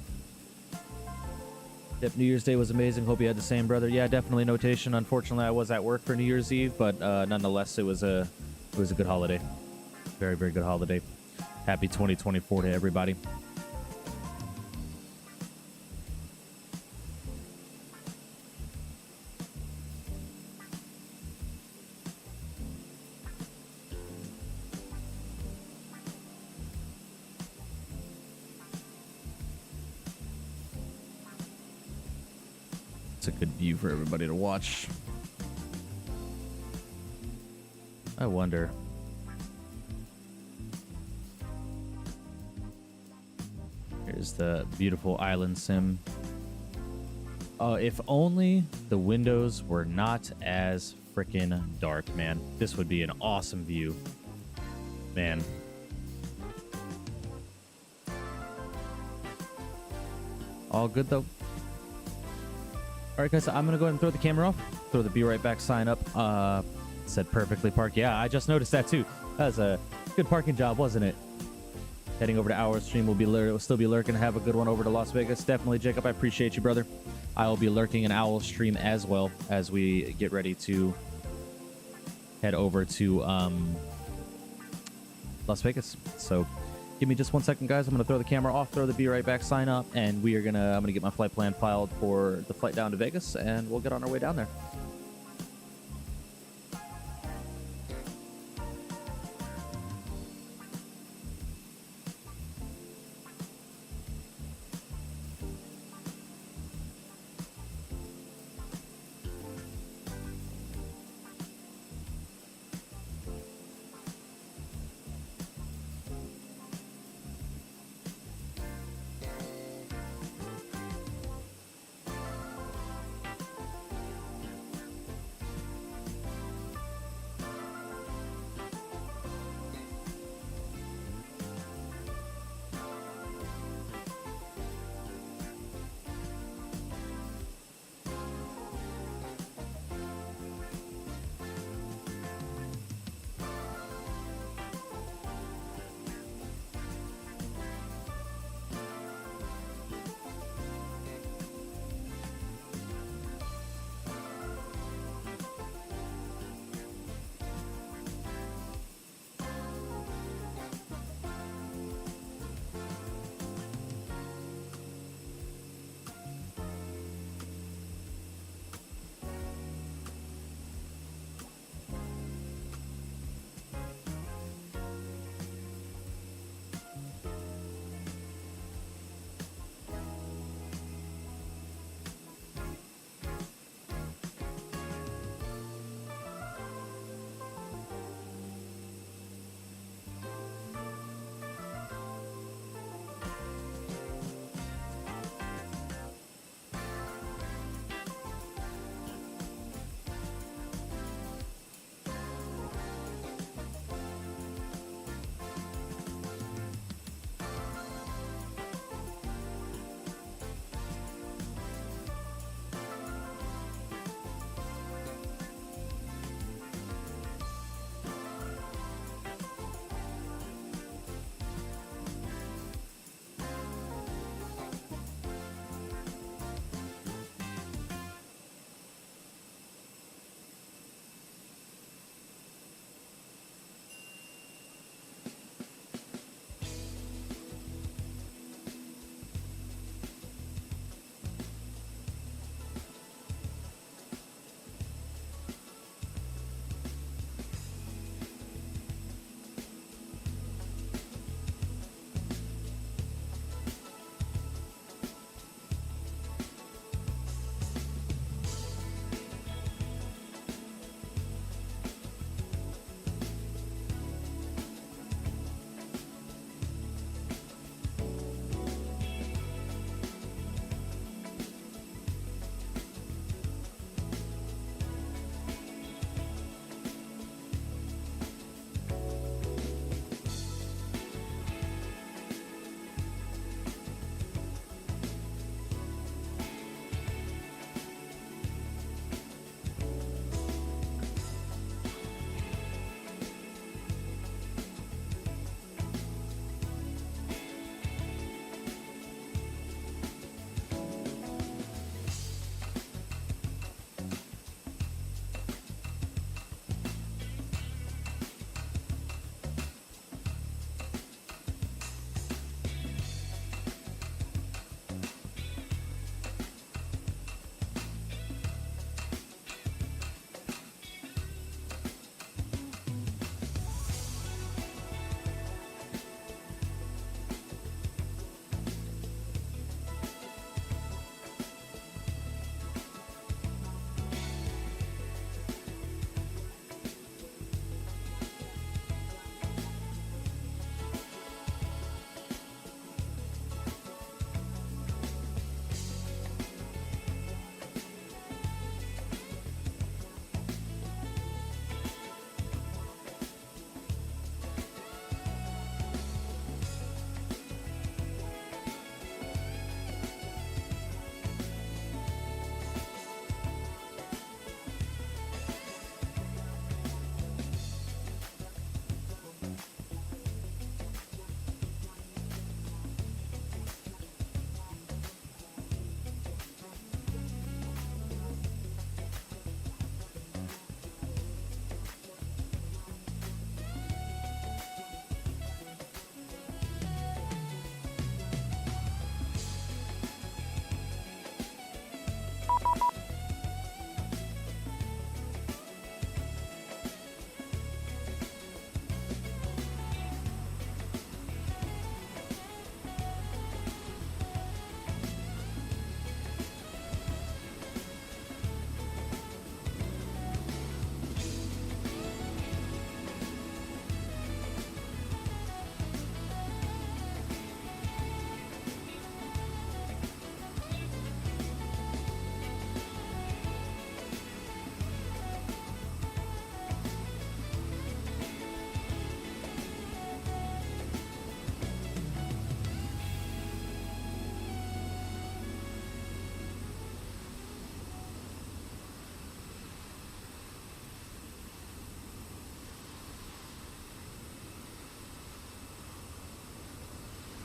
Yep, New Year's Day was amazing. Hope you had the same, brother. Yeah, definitely notation. Unfortunately, I was at work for New Year's Eve, but nonetheless, it was a good holiday. Very, very good holiday. Happy 2024 to everybody. It's a good view for everybody to watch. I wonder. Here's the beautiful island sim. If only the windows were not as freaking dark, man. This would be an awesome view. Man. All good, though. All right, guys, I'm going to go ahead and throw the camera off. Throw the Be Right Back sign up. Said perfectly parked. Yeah, I just noticed that, too. That was a good parking job, wasn't it? Heading over to our stream. We'll still be lurking. Have a good one over to Las Vegas. Definitely, Jacob. I appreciate you, brother. I will be lurking in Owl's stream as well as we get ready to head over to Las Vegas. So give me just 1 second, guys. I'm going to throw the camera off, throw the Be Right Back sign up, and I'm going to get my flight plan filed for the flight down to Vegas, and we'll get on our way down there.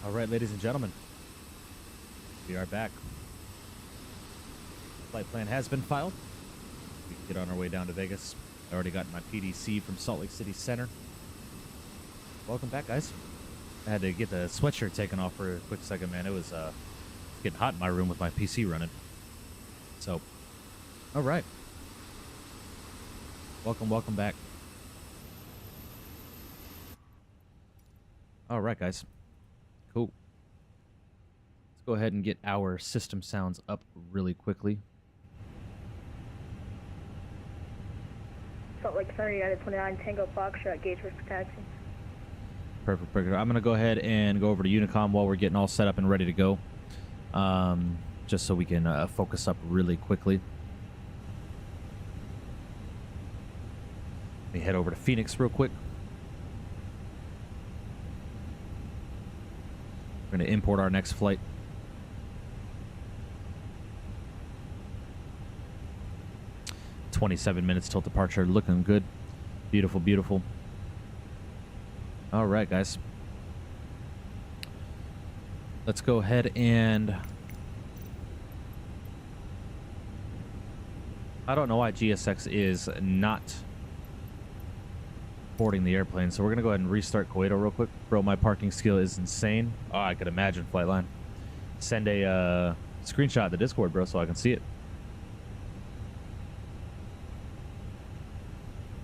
All right, ladies and gentlemen, we are back. Flight plan has been filed. We can get on our way down to Vegas. I already got my PDC from Salt Lake City Center. Welcome back, guys. I had to get the sweatshirt taken off for a quick second, man. It was getting hot in my room with my PC running. So, all right. Welcome back. All right, guys. Cool. Let's go ahead and get our system sounds up really quickly. Salt Lake Center, United 29, Tango Foxtrot, gauge for taxi. Perfect. I'm going to go ahead and go over to Unicom while we're getting all set up and ready to go. Just so we can focus up really quickly. Let me head over to Phoenix real quick. We're going to import our next flight. $27 minutes till departure. Looking good. Beautiful, beautiful. All right, guys. Let's go ahead and... I don't know why GSX is not boarding the airplane, so we're going to go ahead and restart Kuwaito real quick. Bro, my parking skill is insane. Oh, I could imagine, Flightline. Send a screenshot of the Discord, bro, so I can see it.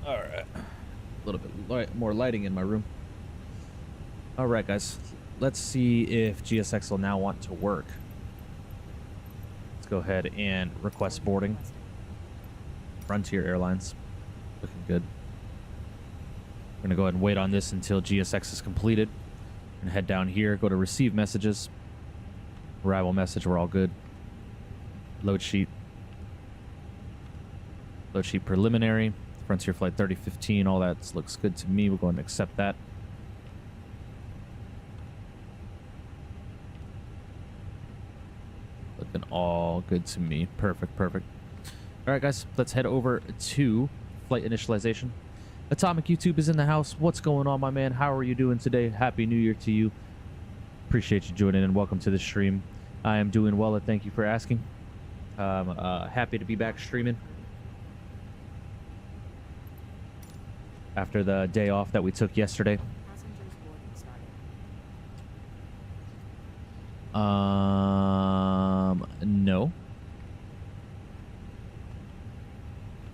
All right. A little bit more lighting in my room. All right, guys. Let's see if GSX will now want to work. Let's go ahead and request boarding. Frontier Airlines. Looking good. We're going to go ahead and wait on this until GSX is completed. And head down here, go to receive messages. Arrival message, we're all good. Load sheet. Load sheet preliminary. Frontier Flight 3015, all that looks good to me. We'll go ahead and accept that. Looking all good to me. Perfect, perfect. All right, guys, let's head over to flight initialization. Atomic YouTube is in the house. What's going on, my man? How are you doing today? Happy New Year to you. Appreciate you joining and welcome to the stream. I am doing well, and thank you for asking. Happy to be back streaming after the day off that we took yesterday. No.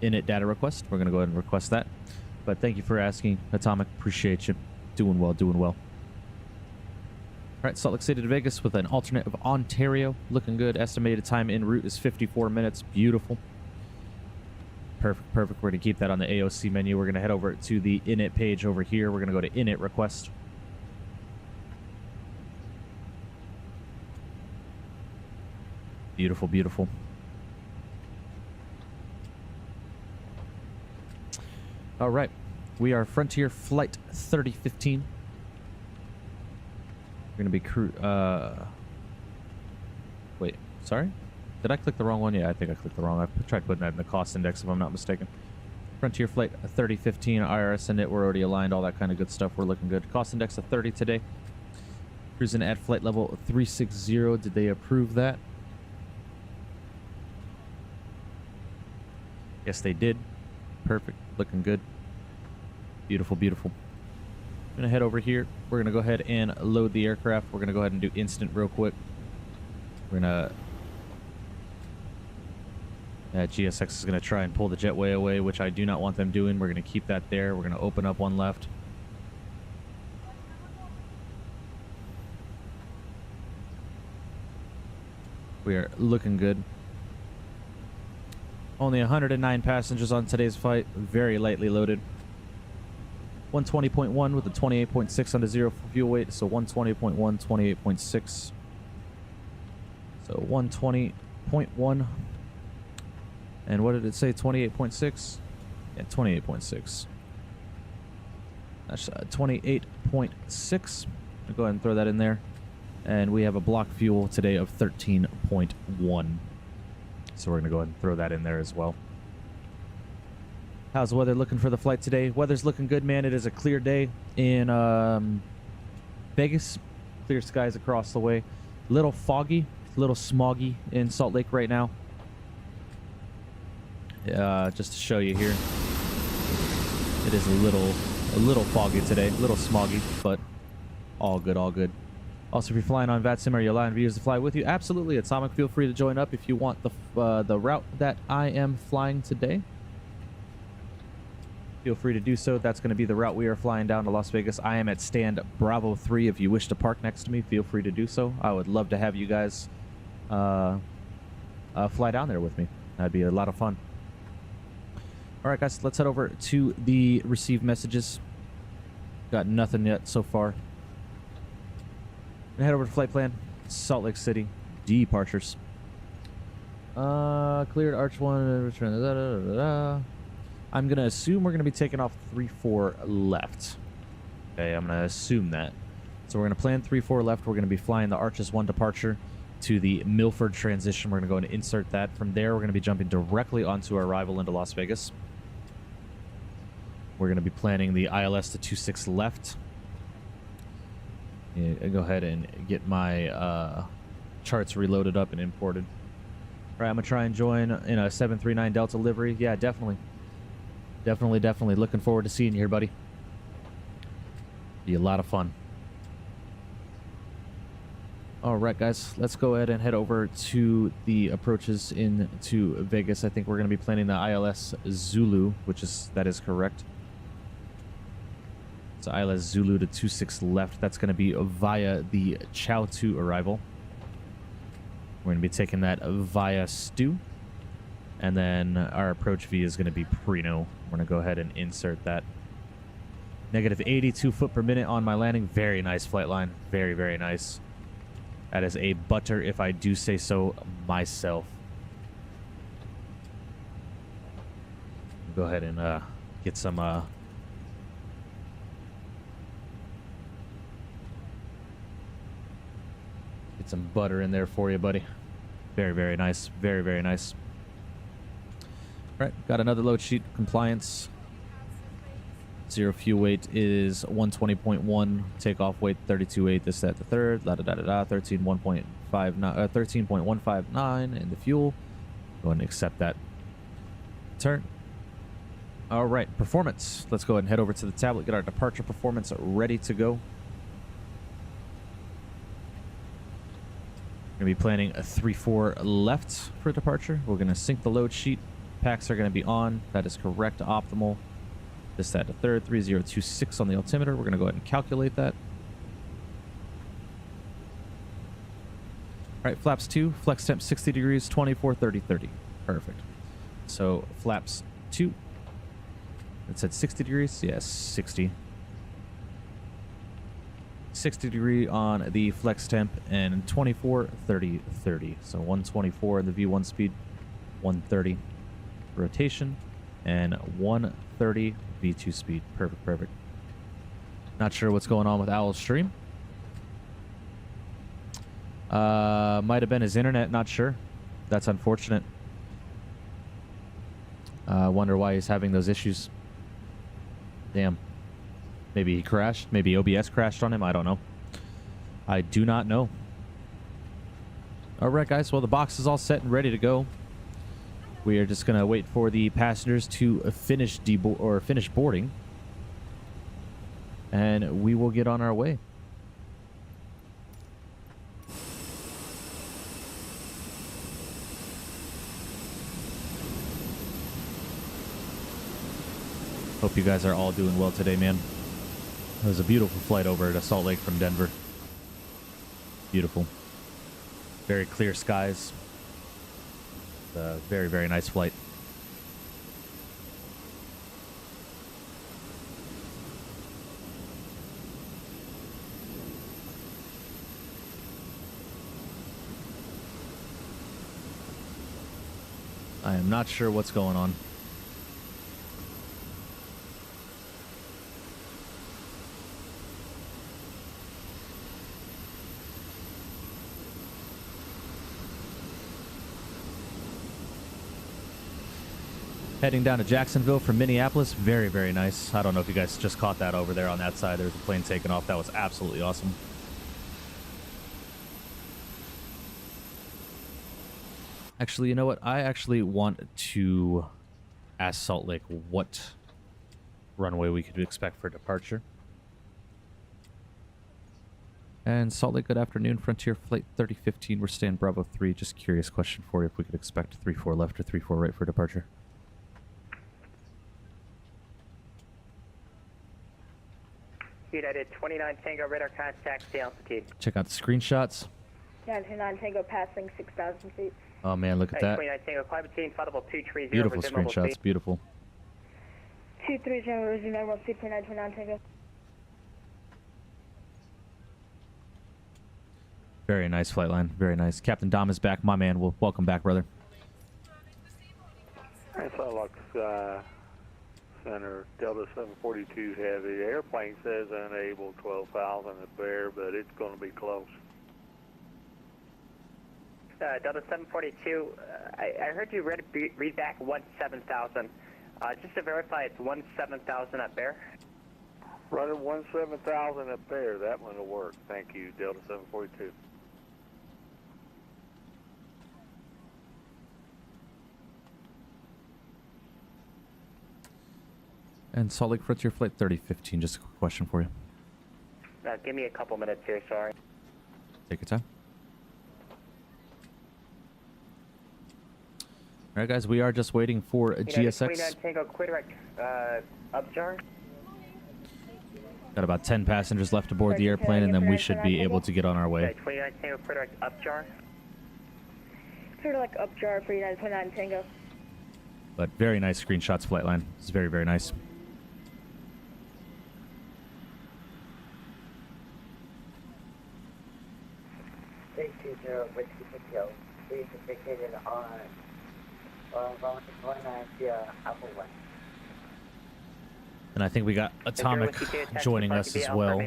Init data request. We're going to go ahead and request that. But thank you for asking, Atomic. Appreciate you. Doing well, doing well. All right, Salt Lake City to Vegas with an alternate of Ontario. Looking good. Estimated time en route is 54 minutes. Beautiful. Perfect, perfect. We're going to keep that on the AOC menu. We're going to head over to the init page over here. We're going to go to init request. Beautiful, beautiful. All right. We are Frontier Flight 3015. We're going to be crew... Wait, sorry? Did I click the wrong one? Yeah, I think I clicked the wrong. I tried putting that in the cost index if I'm not mistaken. Frontier Flight 3015, IRS init. We're already aligned, all that kind of good stuff. We're looking good. Cost index of 30 today. Cruising at flight level 360. Did they approve that? Yes, they did. Perfect. Looking good. Beautiful, beautiful. I'm going to head over here. We're going to go ahead and load the aircraft. We're going to go ahead and do instant real quick. We're going to... GSX is going to try and pull the jetway away, which I do not want them doing. We're going to keep that there. We're going to open up one left. We are looking good. Only 109 passengers on today's flight. Very lightly loaded. 120.1 with a 28.6 on the zero fuel weight. So 120.1, 28.6. So 120.1. And what did it say? 28.6? Yeah, 28.6. That's 28.6. I'll go ahead and throw that in there. And we have a block fuel today of 13.1. So we're going to go ahead and throw that in there as well. How's the weather looking for the flight today? Weather's looking good, man. It is a clear day in Vegas. Clear skies across the way. Little foggy, little smoggy in Salt Lake right now. Just to show you here, it is a little foggy today, a little smoggy, but all good, all good. Also, if you're flying on VATSIM, are you allowing viewers to fly with you? Absolutely. Atomic, feel free to join up if you want the route that I am flying today. Feel free to do so. That's going to be the route we are flying down to Las Vegas. I am at stand Bravo 3. If you wish to park next to me, feel free to do so. I would love to have you guys fly down there with me. That'd be a lot of fun. All right, guys, let's head over to the received messages. Got nothing yet so far. Head over to flight plan. Salt Lake City. Departures. Cleared Arch 1. Return. I'm going to assume we're going to be taking off 3-4 left. Okay, I'm going to assume that. So we're going to plan 3-4 left. We're going to be flying the Arches 1 departure to the Milford transition. We're going to go and insert that. From there, we're going to be jumping directly onto our arrival into Las Vegas. We're going to be planning the ILS to 26 left. Yeah, go ahead and get my charts reloaded up and imported. All right, I'm going to try and join in a 739 Delta livery. Yeah, definitely. Definitely. Looking forward to seeing you here, buddy. Be a lot of fun. All right, guys, let's go ahead and head over to the approaches into Vegas. I think we're going to be planning the ILS Zulu, that is correct. So ILS Zulu to 26 left. That's going to be via the Chow 2 arrival. We're going to be taking that via Stu. And then our approach V is going to be Prino. We're going to go ahead and insert that. Negative 82 foot per minute on my landing. Very nice flight line. Very, very nice. That is a butter, if I do say so myself. Go ahead and get some butter in there for you, buddy. Very, very nice. Very, very nice. All right, got another load sheet. Compliance. Zero fuel weight is 120.1. Takeoff weight 32.8. This, that, the third. 13.159 in the fuel. Go ahead and accept that. Turn. All right, performance. Let's go ahead and head over to the tablet. Get our departure performance ready to go. We're going to be planning a 3-4 left for departure. We're going to sync the load sheet. Packs are going to be on. That is correct. Optimal. This, that, the third. 3026 on the altimeter. We're going to go ahead and calculate that. All right, flaps 2. Flex temp 60 degrees, 24, 30, 30. Perfect. So flaps 2. It said 60 degrees. Yes, 60. 60 degree on the flex temp and 24, 30, 30. So 124 in the V1 speed, 130 rotation, and 130 V2 speed. Perfect, perfect. Not sure what's going on with Owl's stream. Might have been his internet, not sure. That's unfortunate. Wonder why he's having those issues. Damn. Maybe he crashed. Maybe OBS crashed on him. I don't know. I do not know. All right, guys. Well, the box is all set and ready to go. We are just going to wait for the passengers to finish boarding. And we will get on our way. Hope you guys are all doing well today, man. It was a beautiful flight over to Salt Lake from Denver. Beautiful. Very clear skies. A very, very nice flight. I am not sure what's going on. Heading down to Jacksonville from Minneapolis. Very, very nice. I don't know if you guys just caught that over there on that side. There's a plane taking off. That was absolutely awesome. Actually, you know what? I actually want to ask Salt Lake what runway we could expect for departure. And Salt Lake, good afternoon. Frontier Flight 3015, we're staying Bravo 3. Just curious question for you if we could expect 3-4 left or 3-4 right for departure. United 29 Tango radar contact, the altitude. Check out the screenshots. United 29 Tango passing 6,000 feet. Oh man, look at that. 29 Tango, climb between flight 230. Beautiful screenshots, beautiful. 230, resume 91 feet, 29 Tango. Very nice flight line, very nice. Captain Dom is back, my man. Well, welcome back, brother. SLX Center, Delta 742 Heavy. The airplane says unable 12,000 at Bear, but it's going to be close. Delta 742, I heard you read back 17,000. Just to verify, it's 17,000 at Bear. Running 17,000 at Bear, that one will work. Thank you, Delta 742. And Salt Lake Frontier Flight 3015, just a quick question for you. Give me a couple minutes here, sorry. Take your time. All right, guys, we are just waiting for a GSX. 29 Tango, Quadrant, upjar. Got about 10 passengers left aboard the airplane, and then we should be able to get on our way. 29 Tango, Quadrant, upjar. Sort of like upjar for United 29 Tango. But very nice screenshots, flight line. It's very, very nice. Please indicated on Volanta 19 Alpha 1. And I think we got Atomic joining us as well.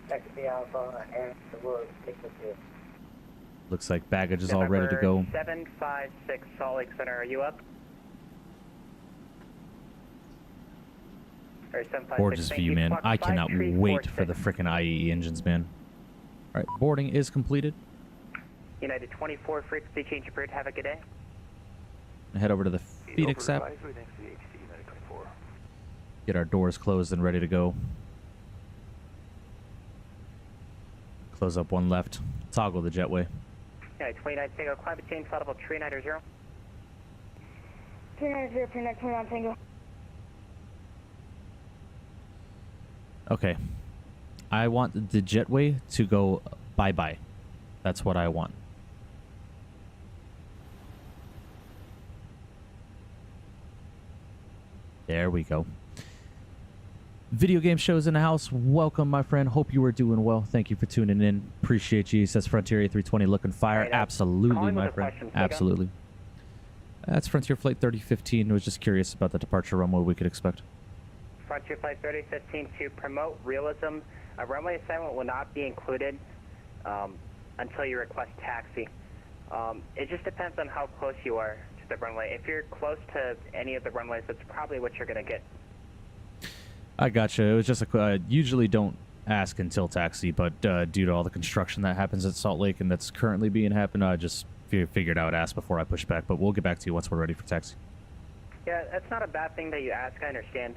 Taxi Alpha and the world stick with you. Looks like baggage is all ready to go. 756 Salt Lake Center, are you up? Gorgeous view, man. I cannot wait for the frickin' IEE engines, man. All right, boarding is completed. United 24, frequency change approved. Have a good day. Head over to the Fenix app. Get our doors closed and ready to go. Close up one left. Toggle the jetway. United 29 Tango, climb between flight level 390. 390, 29 Tango. Okay. I want the jetway to go bye-bye. That's what I want. There we go. Video game shows in the house. Welcome, my friend. Hope you are doing well. Thank you for tuning in. Appreciate you. He says Frontier A320 looking fire. Right, absolutely, my friend. Absolutely. That's Frontier Flight 3015. I was just curious about the departure runway we could expect. Frontier Flight 3015 to promote realism. A runway assignment will not be included until you request taxi. It just depends on how close you are to the runway. If you're close to any of the runways, that's probably what you're going to get. I gotcha. It was just a usually don't ask until taxi, but due to all the construction that happens at Salt Lake and that's currently being happened, I just figured I would ask before I push back. But we'll get back to you once we're ready for taxi. Yeah, that's not a bad thing that you ask. I understand.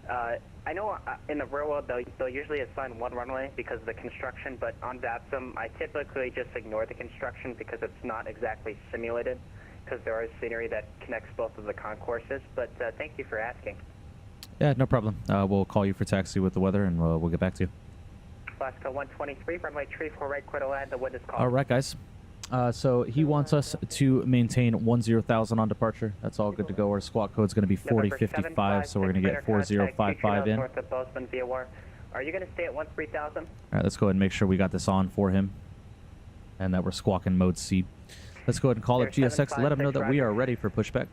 I know in the real world they'll usually assign one runway because of the construction, but on VAPSM I typically just ignore the construction because it's not exactly simulated because there is scenery that connects both of the concourses. But thank you for asking. Yeah, no problem. We'll call you for taxi with the weather, and we'll get back to you. Alaska 123, runway 34 right, quarter land, the wind is calm. All right, guys. So he wants us to maintain 10,000 on departure. That's all good to go. Our squawk code is going to be 4055, so we're going to get 4055 in. North of Bozeman via War. Are you going to stay at 13,000? All right, let's go ahead and make sure we got this on for him, and that we're squawking mode C. Let's go ahead and call up GSX. Let them know that we are ready for pushback.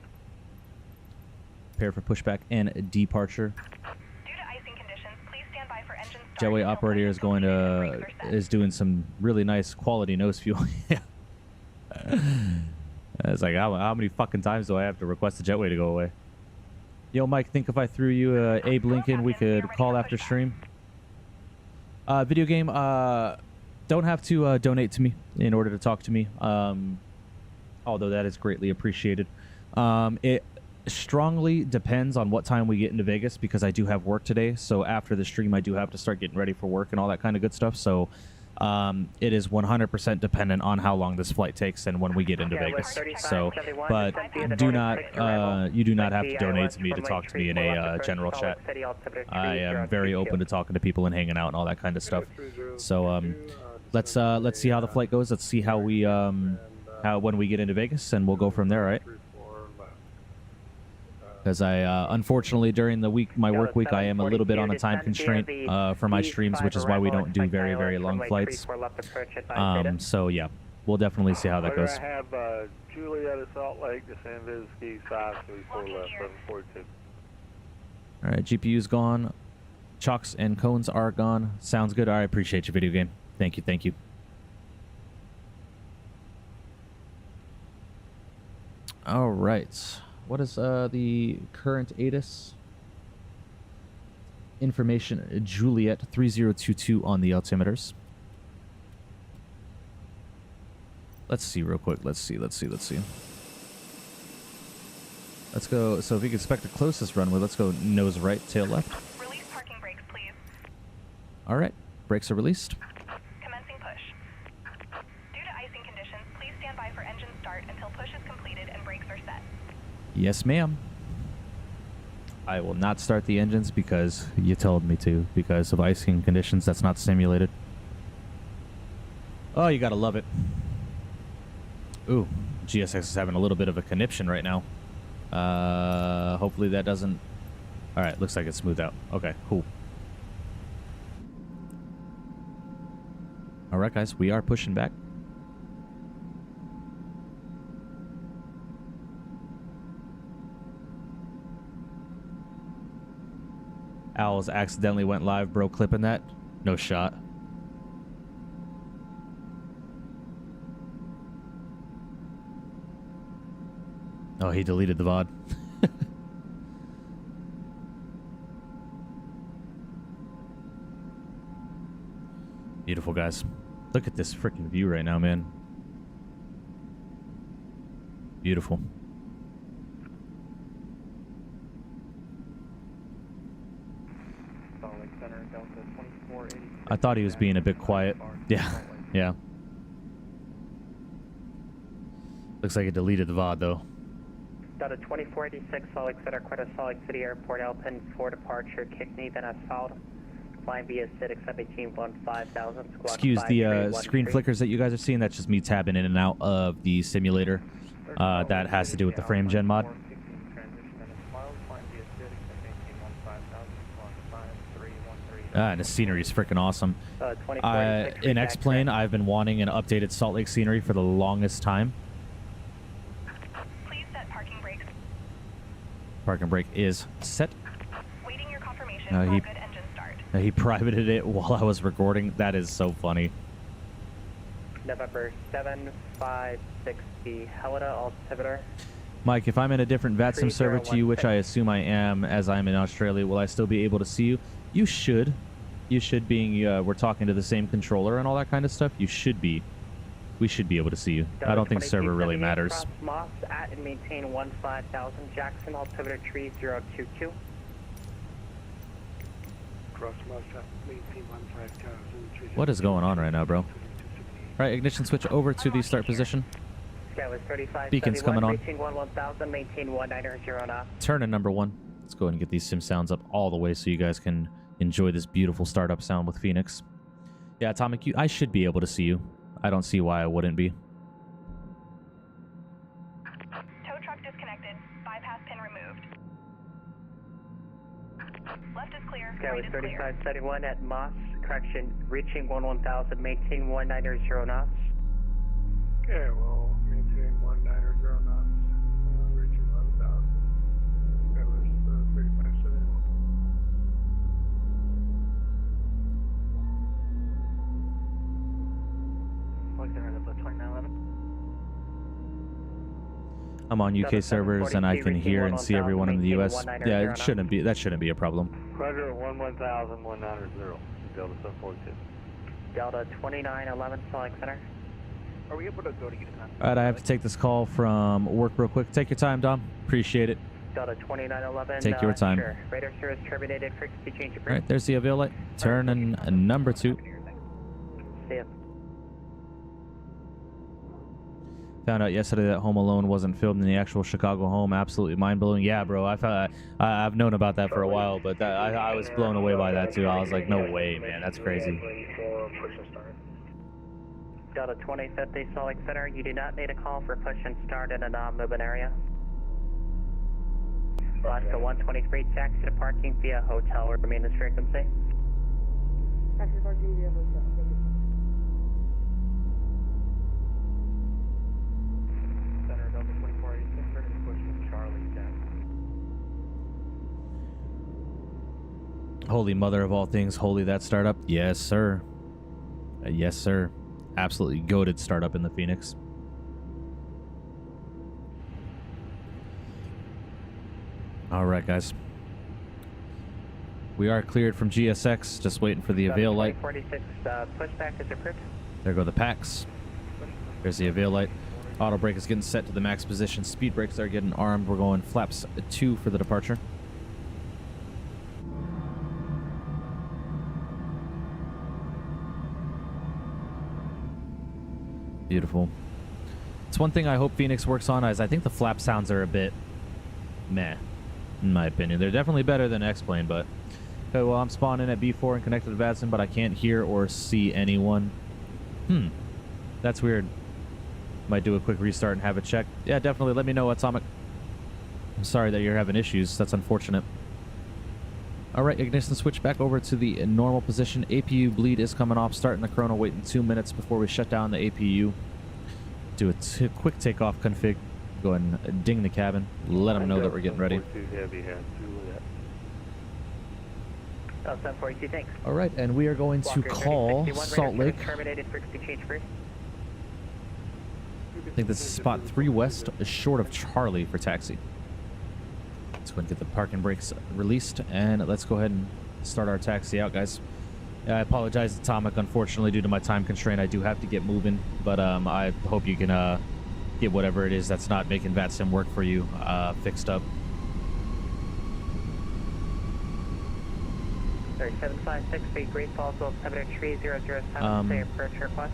Prepare for pushback and departure. Due to icing conditions, please stand by for engine start. Jetway operator is going to doing some really nice quality nose fuel. It's like how many fucking times do I have to request the jetway to go away? Yo, Mike, think if I threw you Abe Lincoln, we could call after stream. Video game. don't have to donate to me in order to talk to me, although that is greatly appreciated. It strongly depends on what time we get into Vegas, because I do have work today. So after the stream, I do have to start getting ready for work and all that kind of good stuff. So it is 100% dependent on how long this flight takes and when we get into Vegas. So, but do not, you do not have to donate to me to talk to me in a general chat. I am very open to talking to people and hanging out and all that kind of stuff. So let's see how the flight goes. Let's see how we when we get into Vegas, and we'll go from there, right? Because I, unfortunately, during the week, my work week, I am a little bit on a time constraint for my streams, which is why we don't do very, very long flights. So, yeah, we'll definitely see how that goes. I have Juliet of Salt Lake, descend Viz 534 left, 742. All right, GPU's gone. Chocks and cones are gone. Sounds good. I appreciate your video game. Thank you, thank you. All right. What is the current ATIS information? Juliet 3022 on the altimeters. Let's see real quick. Let's see. Let's go. So if we can expect the closest runway, let's go nose right, tail left. Release parking brakes, please. All right. Brakes are released. Commencing push. Due to icing conditions, please stand by for engine start until push is completed and brakes are set. Yes, ma'am. I will not start the engines because you told me to, because of icing conditions. That's not simulated. Oh, you gotta love it. Ooh, GSX is having a little bit of a conniption right now. Hopefully that doesn't... Alright, looks like it's smoothed out. Okay, cool. Alright, guys, we are pushing back. Owls accidentally went live, bro. Clipping that? No shot. Oh, he deleted the VOD. Beautiful, guys. Look at this freaking view right now, man. Beautiful. I thought he was being a bit quiet. Yeah, yeah. Looks like he deleted the VOD, though. Delta 2486, Salt Lake Center, Quetta, Salt Lake City Airport, Alpine for departure, Kickney, then asphalt. Flying via ShadeX 18-5000. Excuse the screen flickers that you guys are seeing. That's just me tabbing in and out of the simulator. That has to do with the frame gen mod. And the scenery is freaking awesome. In X-Plane, I've been wanting an updated Salt Lake scenery for the longest time. Please set parking brakes. Parking brake is set. Waiting your confirmation for a good engine start. He privated it while I was recording. That is so funny. November 7560, Helena, altimeter. Mike, if I'm in a different VATSIM server to you, which I assume I am, as I'm in Australia, will I still be able to see you? You should. You should, being we're talking to the same controller and all that kind of stuff. You should be. We should be able to see you. I don't think server really matters. Moss at and maintain 15,000. Jackson, altimeter 3022. What is going on right now, bro? Alright, ignition switch over to the start position. Beacon's coming on. Turn number 1. Let's go ahead and get these sim sounds up all the way so you guys can enjoy this beautiful startup sound with Phoenix. Yeah, Atomic, I should be able to see you. I don't see why I wouldn't be. Tow truck disconnected. Bypass pin removed. Left is clear. Right is clear. 3571 at Moss. Correction, reaching 11,000. Maintain 190 knots. Okay, well, maintain 190 knots. Reaching 11,000. That was 3571. I'm on UK servers and I can hear and see everyone in the US. Yeah, it shouldn't be. That shouldn't be a problem. Rudder 11,190. Delta 742. Delta 2911, Salt Lake Center. Are we able to go to unit time? All right, I have to take this call from work real quick. Take your time, Dom. Appreciate it. Delta 2911. Take your time. Sure. Radar service terminated. Frequency change approved. All right, there's the avail light. Turn in number 2. See ya. Found out yesterday that Home Alone wasn't filmed in the actual Chicago home. Absolutely mind-blowing. Yeah, bro. I've known about that for a while, but I was blown away by that, too. I was like, no way, man. That's crazy. Delta 2050, Salt Lake Center. You do not need a call for push and start in a non-moving area. Alaska 123, taxi to parking via hotel. Remain this frequency. Taxi to parking via hotel. Center Delta 2486, ready to push with Charlie 10. Holy mother of all things, holy that startup. Yes, sir. Yes, sir. Absolutely goated startup in the Phoenix. All right, guys. We are cleared from GSX. Just waiting for the avail light. 46, pushback is approved. There go the packs. There's the avail light. Auto brake is getting set to the max position. Speed brakes are getting armed. We're going flaps 2 for the departure. Beautiful. It's one thing I hope Phoenix works on is I think the flap sounds are a bit meh, in my opinion. They're definitely better than X-Plane, but okay, well, I'm spawning at B4 and connected to Vadson, but I can't hear or see anyone. That's weird. Might do a quick restart and have it checked. Yeah, definitely. Let me know, Atomic. I'm sorry that you're having issues. That's unfortunate. All right, ignition switch back over to the normal position. APU bleed is coming off. Starting the chrono, waiting 2 minutes before we shut down the APU. Do a quick takeoff config. Go ahead and ding the cabin. Let them know that we're getting ready. Delta 742, thanks. All right, and we are going to call Salt Lake. Terminated, frequency change approved. I think this is spot 3 west, short of Charlie for taxi. Let's go and get the parking brakes released, and let's go ahead and start our taxi out, guys. I apologize, Atomic. Unfortunately, due to my time constraint, I do have to get moving, but I hope you can get whatever it is that's not making VATSIM work for you fixed up. 3756 feet, Great Falls, 73007, say approach request.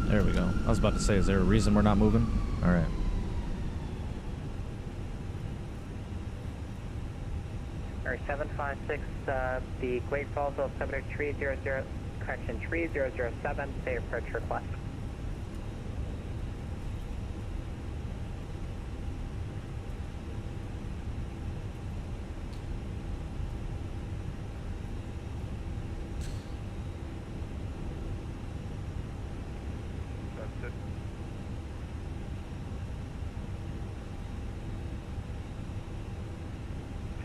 There we go. I was about to say, is there a reason we're not moving? All right. Or 756, the Great Falls, 73007, correction, 3007, say approach request.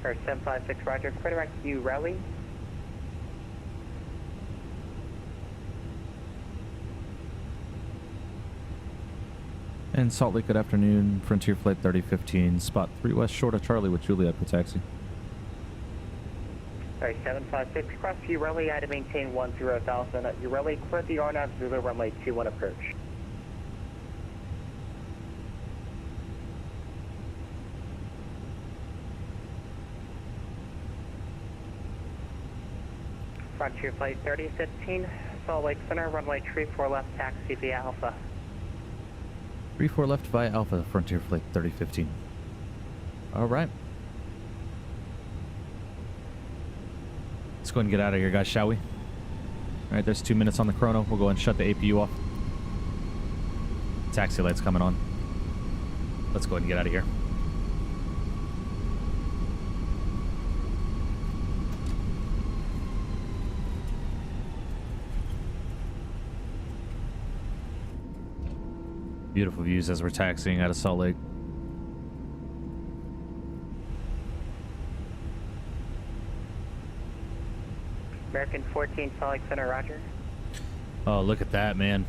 Or 756, roger. Correct, you rally. And Salt Lake, good afternoon. Frontier Flight 3015, spot 3 west, short of Charlie with Juliet for taxi. Sorry, 756, cross you rally, I to maintain 10,000. You rally, clear the RNAV Zulu runway 21 approach. Frontier Flight 3015, Salt Lake Center, runway 34 left, taxi via Alpha. 34 left via Alpha, Frontier Flight 3015. All right. Let's go ahead and get out of here, guys, shall we? All right, there's 2 minutes on the chrono. We'll go ahead and shut the APU off. Taxi light's coming on. Let's go ahead and get out of here. Beautiful views as we're taxiing out of Salt Lake. American 14, Salt Lake Center, roger. Oh, look at that, man.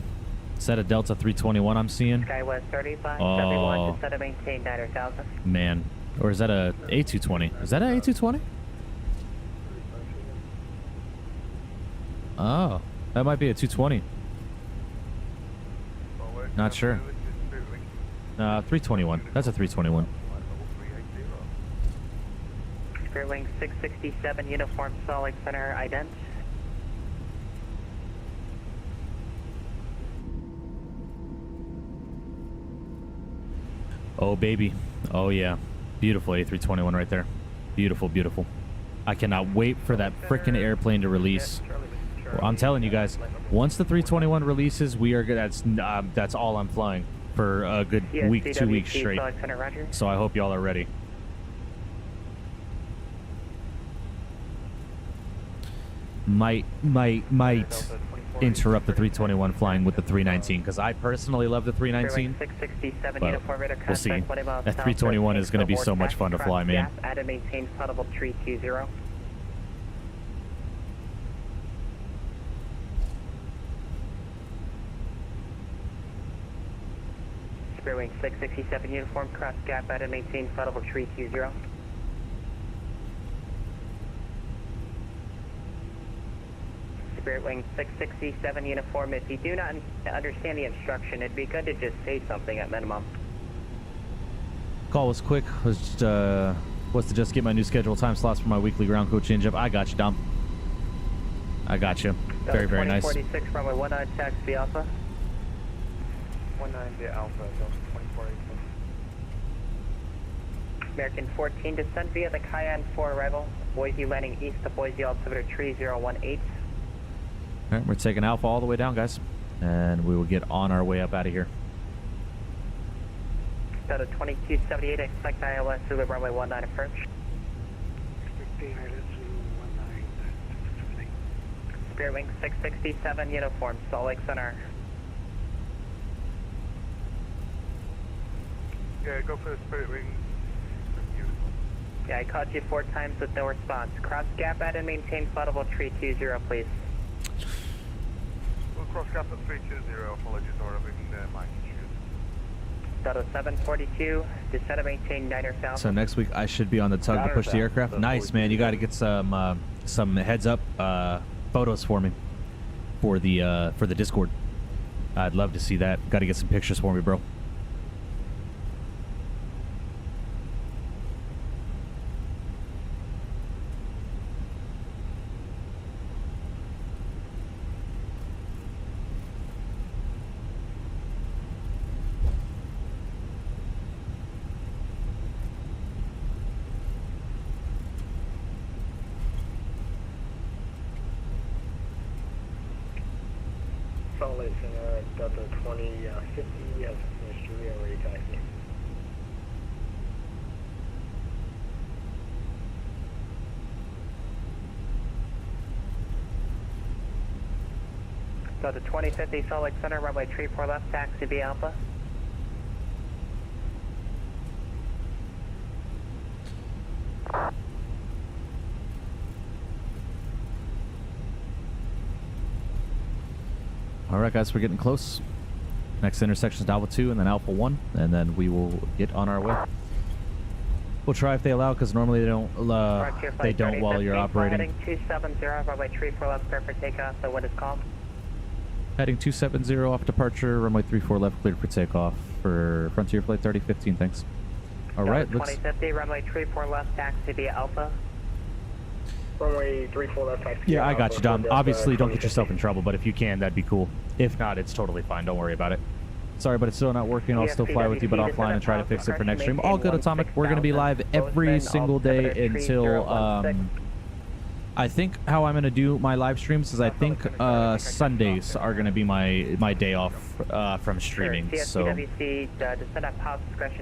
Is that a Delta 321 I'm seeing? SkyWest 3571, just set to maintain 9,000. Man. Or is that a A220? Is that an A220? Oh, that might be a 220. Not sure. 321. That's a 321. Spirit Wing 667, uniform Salt Lake Center, ident. Oh, baby. Oh, yeah. Beautiful A321 right there. Beautiful, beautiful. I cannot wait for that frickin' airplane to release. Well, I'm telling you guys, once the 321 releases, we are good. That's all I'm flying for a good week, 2 weeks straight. So I hope y'all are ready. Might interrupt the 321 flying with the 319 because I personally love the 319. But we'll see. That 321 is going to be so much fun to fly, man. Add and maintain flight 320. Spirit Wing 667 uniform, cross gap, add and maintain flight 320. Spirit Wing 667 uniform, if you do not understand the instruction, it'd be good to just say something at minimum. Call was quick. Was to just get my new scheduled time slots for my weekly ground code change-up. I got you, Dom. I got you. Very, very nice. 2046, runway 19, taxi Alpha. 19 Alpha, Delta 2486. American 14, descend via the Cayenne 4 arrival. Boise landing east to Boise, altimeter 3018. All right, we're taking Alpha all the way down, guys. And we will get on our way up out of here. Delta 2278, expect ILS to the runway 19 approach. 15 ILS to 19. Spirit Wing 667, uniform, Salt Lake Center. Yeah, go for the Spirit Wing. Yeah, I called you 4 times with no response. Cross gap at and maintain flight level 320, please. We'll cross gap at 320, apologies, or in my Delta 742, descend and maintain 9er south. So next week I should be on the tug to push the aircraft. Nice, man. You got to get some heads up photos for me for the Discord. I'd love to see that. Got to get some pictures for me, bro. Salt Lake Center, Delta 2050, yes, Mr. Rio, ready taxi. Delta 2050, Salt Lake Center, runway 34 left, taxi B Alpha. All right, guys, we're getting close. Next intersection is Alpha 2 and then Alpha 1, and then we will get on our way. We'll try if they allow, because normally they don't. They don't while you're operating. Heading 270, runway 34 left, clear for takeoff. The wind is calm. Heading 270 off departure, runway 34 left, cleared for takeoff for Frontier Flight 3015. Thanks. All right, looks. 2050, runway 34 left, taxi via Alpha. Runway 34 left, taxi. Yeah, I got you, Dom. Obviously, don't get yourself in trouble, but if you can, that'd be cool. If not, it's totally fine. Don't worry about it. Sorry, but it's still not working. I'll still fly with you, but offline and try to fix it for next stream. All good, Atomic. We're going to be live every single day until, I think how I'm going to do my live streams is I think Sundays are going to be my day off from streaming. So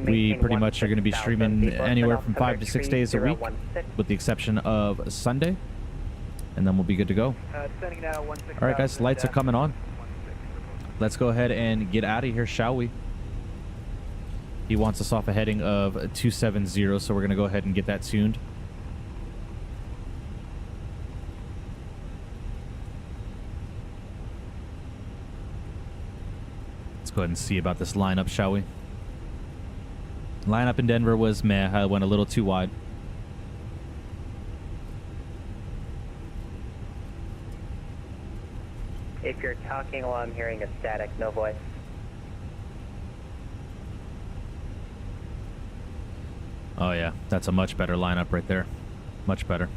we pretty much are going to be streaming anywhere from 5 to 6 days a week, with the exception of Sunday, and then we'll be good to go. All right, guys, lights are coming on. Let's go ahead and get out of here, shall we? He wants us off a heading of 270, so we're going to go ahead and get that tuned. Let's go ahead and see about this lineup, shall we? Lineup in Denver was meh. I went a little too wide. If you're talking, all I'm hearing is static, no voice. Oh yeah, that's a much better lineup right there. Much better.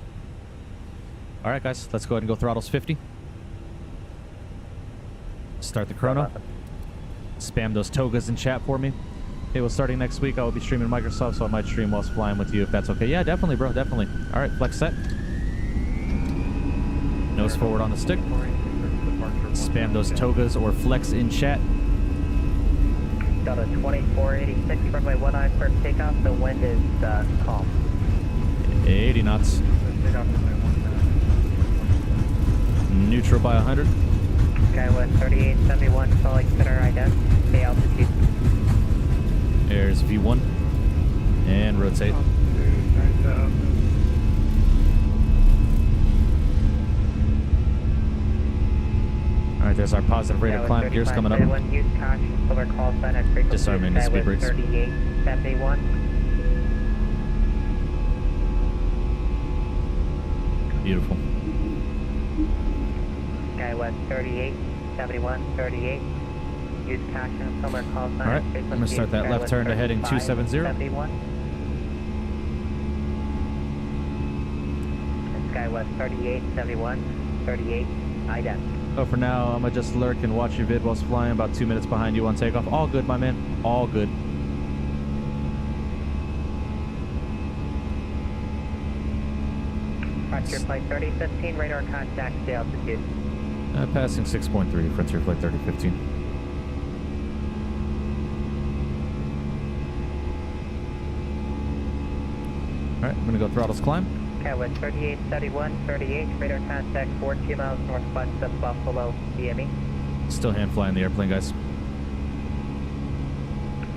All right, guys, let's go ahead and go throttles 50. Start the chrono. Spam those togas in chat for me. Hey, well, starting next week, I will be streaming Microsoft, so I might stream whilst flying with you if that's okay. Yeah, definitely, bro, definitely. All right, flex set. Nose forward on the stick. Spam those togas or flex in chat. Delta 2486, runway 19 for takeoff. The wind is calm. 80 knots. Neutral by 100. Skywest 3871, Salt Lake Center, ident. Stay altitude. There's V1. And rotate. Alright, there's our positive rate of climb. Gears coming up. Disarming the speed brakes. 3871. Beautiful. Skywest 3871, 38. Use caution, somewhere call sign. Alright, I'm going to start that left turn to heading 270. Skywest 3871, 38, ident. Oh, for now, I'm going to just lurk and watch your vid whilst flying, about 2 minutes behind you on takeoff. All good, my man. All good. Frontier Flight 3015, radar contact, stay altitude. Passing 6.3, Frontier Flight 3015. Alright, I'm going to go throttles climb. Skywest 3871, 38, radar contact 42 miles northwest of Buffalo, DME. Still hand flying the airplane, guys.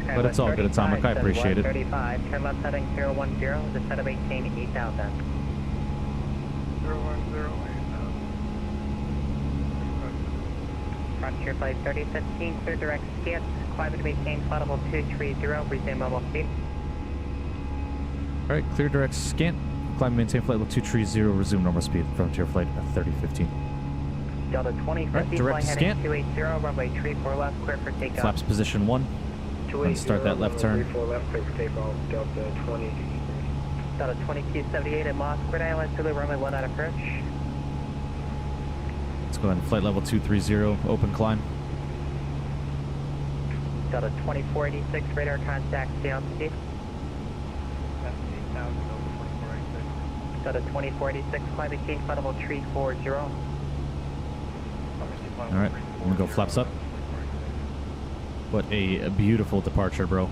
But it's all good, Atomic. I appreciate it. 35, turn left heading 010, descend of 18, 8000. 010, Frontier Flight 3015, clear direct scan, climb to maintain flight level 230, resume normal speed. Alright, clear direct scan. Climb and maintain flight level 230, resume normal speed. Frontier Flight 3015. Delta 2050, direct fly scan. heading 280, runway 34 left, clear for takeoff. Flaps position 1. Let's start that left turn. 34 left, clear for takeoff, Delta 20. Delta 2278 at Moss, Square Island, Zulu, runway 19 approach. Let's go ahead and flight level 230, open climb. Delta 2486, radar contact, stay altitude. Delta 2486, climb maintain flight level 340. Alright, I'm gonna go flaps up. What a beautiful departure, bro.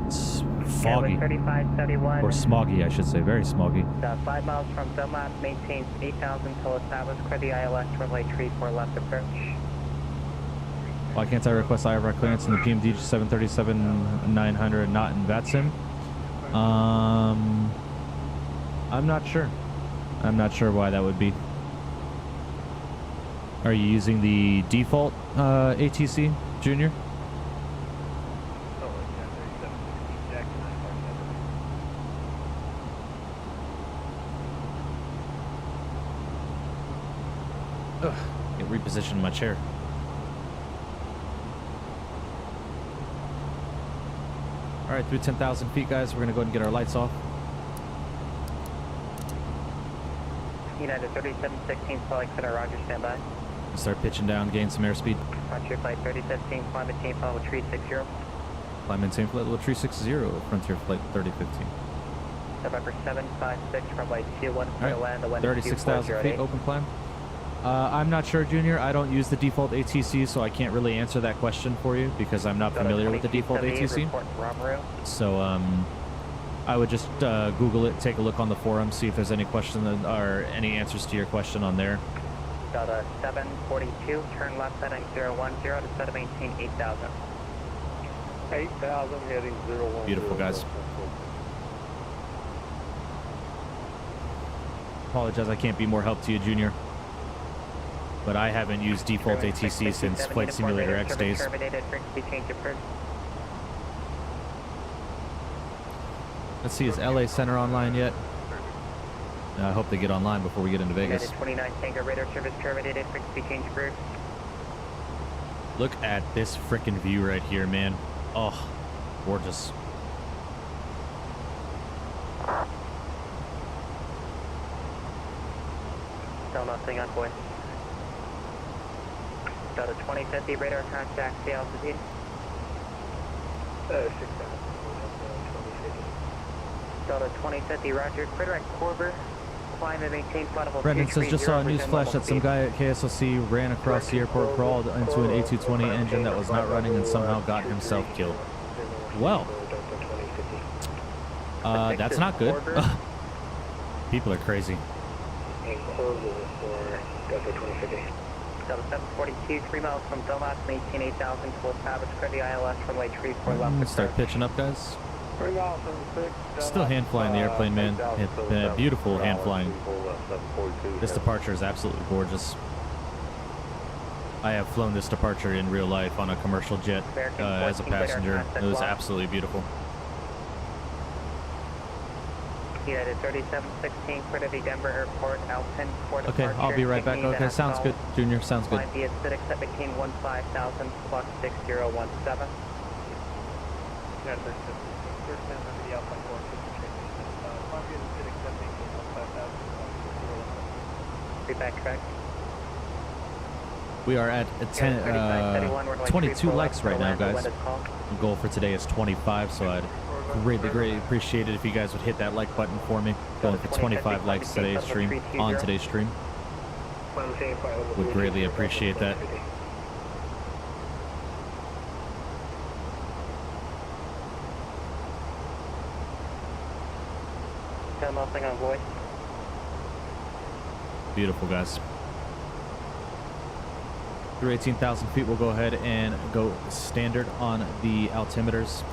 It's foggy. 3571. Or smoggy, I should say. Very smoggy. 5 miles from Belmont, maintains 8000 till established, clear the ILS, runway 34 left approach. Why can't I request IRR clearance in the PMDG 737-900 not in VATSIM? I'm not sure. I'm not sure why that would be. Are you using the default ATC, Junior? Ugh, get repositioned in my chair. All right, through 10,000 feet, guys, we're gonna go ahead and get our lights off. United 3716, Salt Lake Center, Roger, standby. Start pitching down, gain some airspeed. Frontier Flight 3015, climb maintain flight level 360. Climb maintain flight level 360, Frontier Flight 3015. November 756, runway 21, clear All land, the right, wind 36,000 feet, open climb. I'm not sure, Junior. I don't use the default ATC, so I can't really answer that question for you because I'm not familiar with the default ATC. So I would just Google it, take a look on the forum, see if there's any question or any answers to your question on there. Delta 742, turn left heading 010, descend to maintain 8000. 8,000 heading 010. Beautiful, guys. Apologize, I can't be more help to you, Junior. But I haven't used default ATC since Flight Simulator X days. Let's see, is LA Center online yet? I hope they get online before we get into Vegas. United 29 Tango radar service terminated. Frequency change approved. Look at this frickin' view right here, man. Oh, gorgeous. Still nothing on voice. Delta 2050 radar contact, the altitude. 6,000. Delta 2050, roger. Quadrant Corber. Climb and maintain flight level Brendan says, just saw a 230 news flash that some speed. guy at KSLC ran across the airport, crawled into an A320 engine that was not running, and somehow got himself killed. Well, that's not good. People are crazy. And Corber for Delta 2050. Delta 742, 3 miles from Domas, maintain 8,000 towards Pavis, clear the ILS, runway 34 left. Start pitching up, guys. 3 miles from 6. Still hand flying the airplane, man. Beautiful hand flying. This departure is absolutely gorgeous. I have flown this departure in real life on a commercial jet as a passenger. It was absolutely beautiful. United 3716, clear to the Denver Airport, Alpin, for Okay, departure. I'll be right back. Okay, sounds good, Junior. Sounds good. Climb via ShadeX at McCain 15,000 plus 6017. Feedback correct. We are at 22 likes right now, guys. The goal for today is 25, so I'd greatly appreciate it if you guys would hit that like button for me. Going for 25 likes today's stream, on today's stream. Would greatly appreciate that. Nothing on voice. Beautiful, guys. Through 18,000 feet, we'll go ahead and go standard on the altimeters.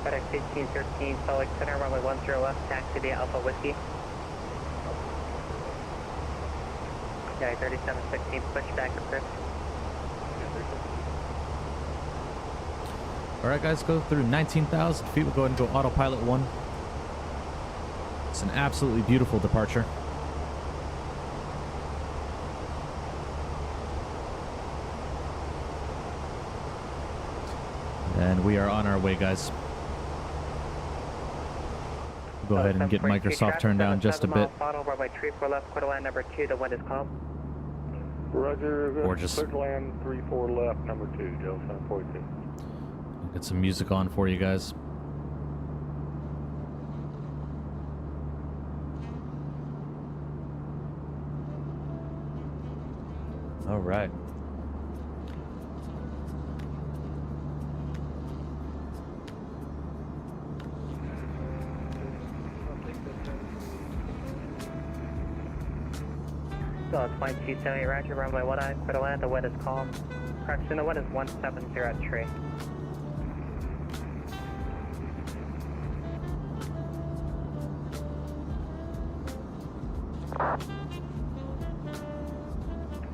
FedEx 1813, Salt Lake Center, runway 10 left, taxi via Alpha Whiskey. Yeah, 3716, push back approved. Alright, guys, go through 19,000 feet. We'll go ahead and go autopilot 1. It's an absolutely beautiful departure. And we are on our way, guys. Go ahead and get Microsoft turned down just a bit. Runway 34 left, quarter line number 2, the wind is calm. Roger, Gorgeous. clear to land 34 left, number 2, Delta 742. Get some music on for you guys. All right. So 2278, roger, runway 19, clear to land, the wind is calm. Correction, the wind is 170 at tree.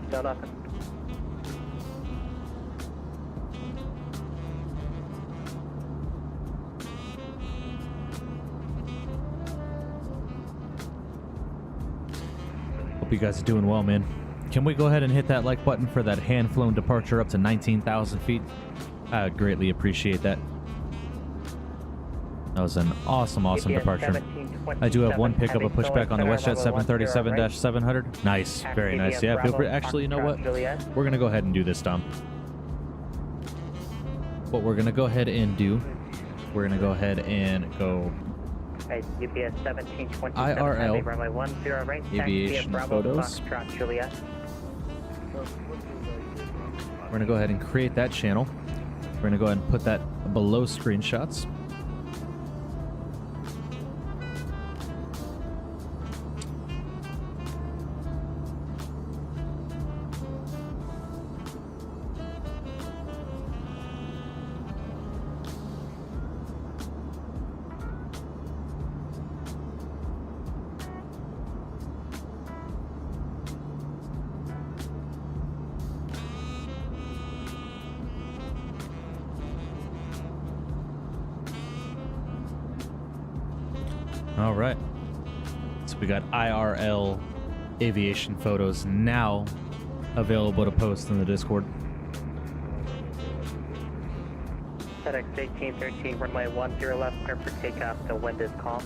Still nothing. Hope you guys are doing well, man. Can we go ahead and hit that like button for that hand-flown departure up to 19,000 feet? I would greatly appreciate that. That was an awesome departure. I do have one pickup, a pushback on the WestJet 737-700. Nice, very nice. Yeah, feel free. Actually, you know what? We're going to go ahead and do this, Dom. What we're going to go ahead and do, we're going to go ahead and go UPS 1727, IRL, runway 10 right, aviation photos. Juliet. We're going to go ahead and create that channel. We're going to go ahead and put that below screenshots. All right. So we got IRL aviation photos now available to post in the Discord. FedEx 1813, runway 10 left, clear for takeoff. The wind is calm.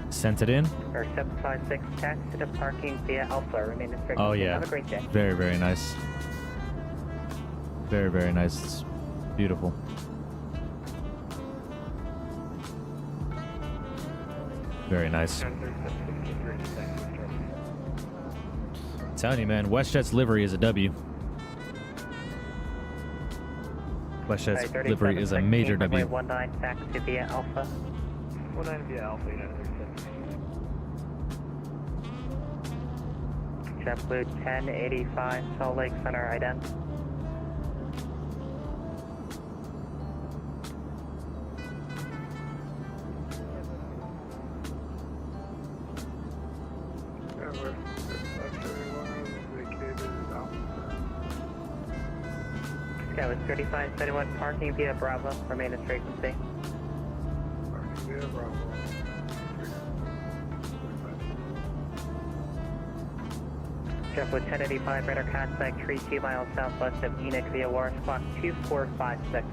Sent it in. Or 756, taxi to the parking via Alpha. Remain in frequency. Oh yeah. Have a great day. Very, very nice. Very, very nice. It's beautiful. Very nice. I'm telling you, man, WestJet's livery is a W. WestJet's livery is a major W. 19, taxi via Alpha. 19 via Alpha, United 37. JetBlue 1085, Salt Lake Center, ident. Skyway 3571, parking via Bravo, remain in frequency. Parking via Bravo. JetBlue 1085, radar contact, tree 2 miles southwest of Enoch via Warren, squawk 2456.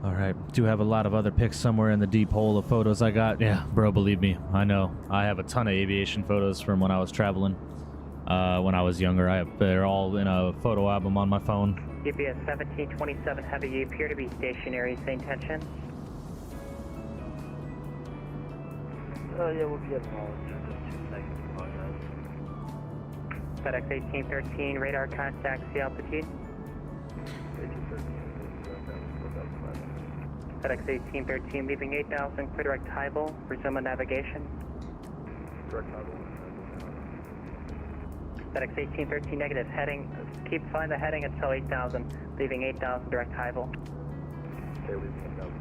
All right. Do have a lot of other pics somewhere in the deep hole of photos I got. Yeah, bro, believe me. I know. I have a ton of aviation photos from when I was traveling. When I was younger. They're all in a photo album on my phone. UPS 1727 Heavy, you appear to be stationary. Same tension. Yeah, we'll be getting all in just 2 seconds. FedEx 1813, radar contact, sea altitude. FedEx 1813, leaving 8000, clear direct Highbull, resume on navigation. Direct Highbull. FedEx 1813, negative, heading, keep flying the heading until 8000, leaving 8000, direct Highbull. Okay, leaving 8000.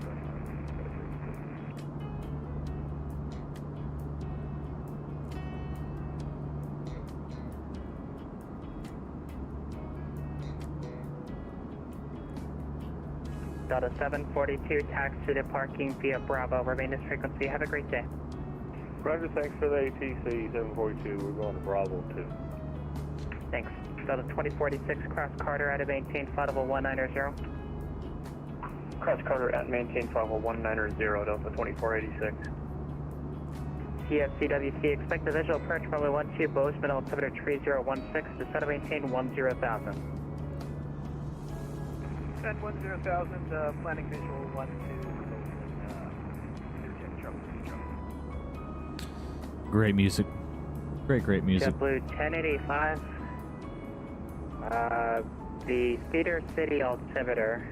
Delta 742, taxi to parking via Bravo, remain this frequency. Have a great day. Roger, thanks for the ATC 742. We're going to Bravo 2. Thanks. Delta 2046, cross Carter at maintain flight level 190. Cross Carter at maintain flight level 190, Delta 2486. TFCWT, expect the visual approach runway 12, Bozeman, altimeter 3016, descend to maintain 10,000. Descend 10,000, planning visual 12, Great music. Great music. JetBlue 1085. The Cedar City altimeter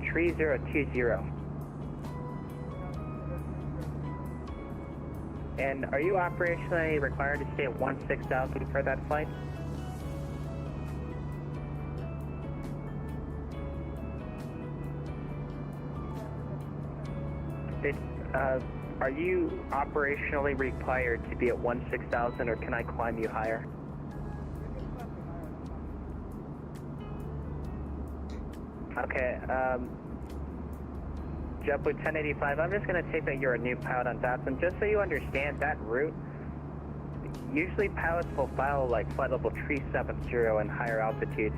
3020. And are you operationally required to stay at 16,000 for that flight? Are you operationally required to be at 16,000, or can I climb you higher? Okay, JetBlue 1085, I'm just going to take that you're a new pilot on Datsun. Just so you understand that route, usually pilots will follow like flight level 370 and higher altitudes.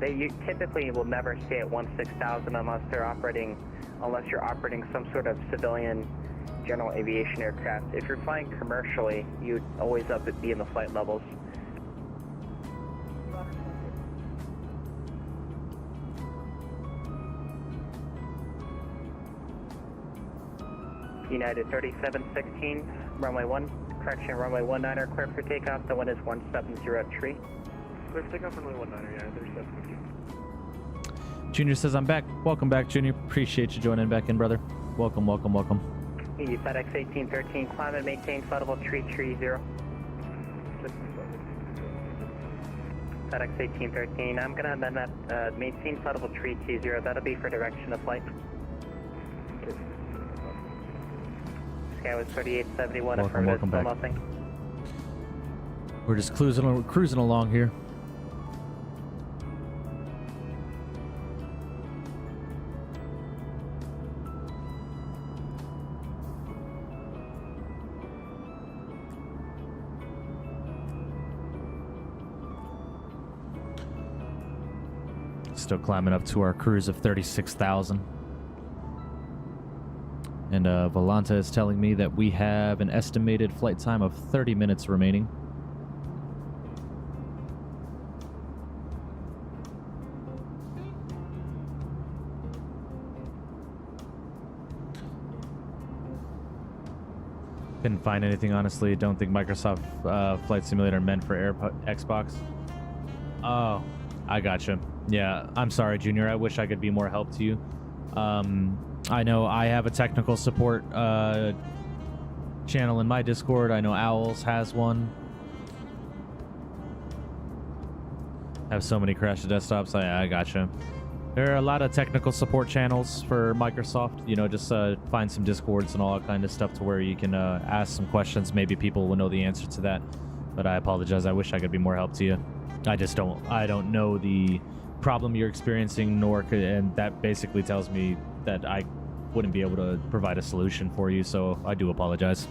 They typically will never stay at 16,000 unless you're operating some sort of civilian general aviation aircraft. If you're flying commercially, you'd always be in the flight levels. United 3716, runway 1, correction, runway 19, clear for takeoff, the wind is 170 tree. Clear for takeoff, runway 19, United 3716. Junior says I'm back. Welcome back, Junior. Appreciate you joining back in, brother. Welcome, welcome, welcome. FedEx 1813, climb and maintain flight level tree 0. FedEx 1813, I'm gonna amend that, maintain flight level tree 0. That'll be for direction of flight. Sky was 3871, affirmative, welcome still back. nothing. We're just cruising along here. Still climbing up to our cruise of 36,000. And Volanta is telling me that we have an estimated flight time of 30 minutes remaining. Couldn't find anything, honestly. Don't think Microsoft Flight Simulator meant for Xbox. Oh, I gotcha. Yeah, I'm sorry, Junior. I wish I could be more help to you. I know I have a technical support channel in my Discord. I know Owls has one. I have so many crashed desktops. I gotcha. There are a lot of technical support channels for Microsoft. You know, just find some Discords and all that kind of stuff to where you can ask some questions. Maybe people will know the answer to that. But I apologize. I wish I could be more help to you. I don't know the problem you're experiencing, and that basically tells me that I wouldn't be able to provide a solution for you, so I do apologize.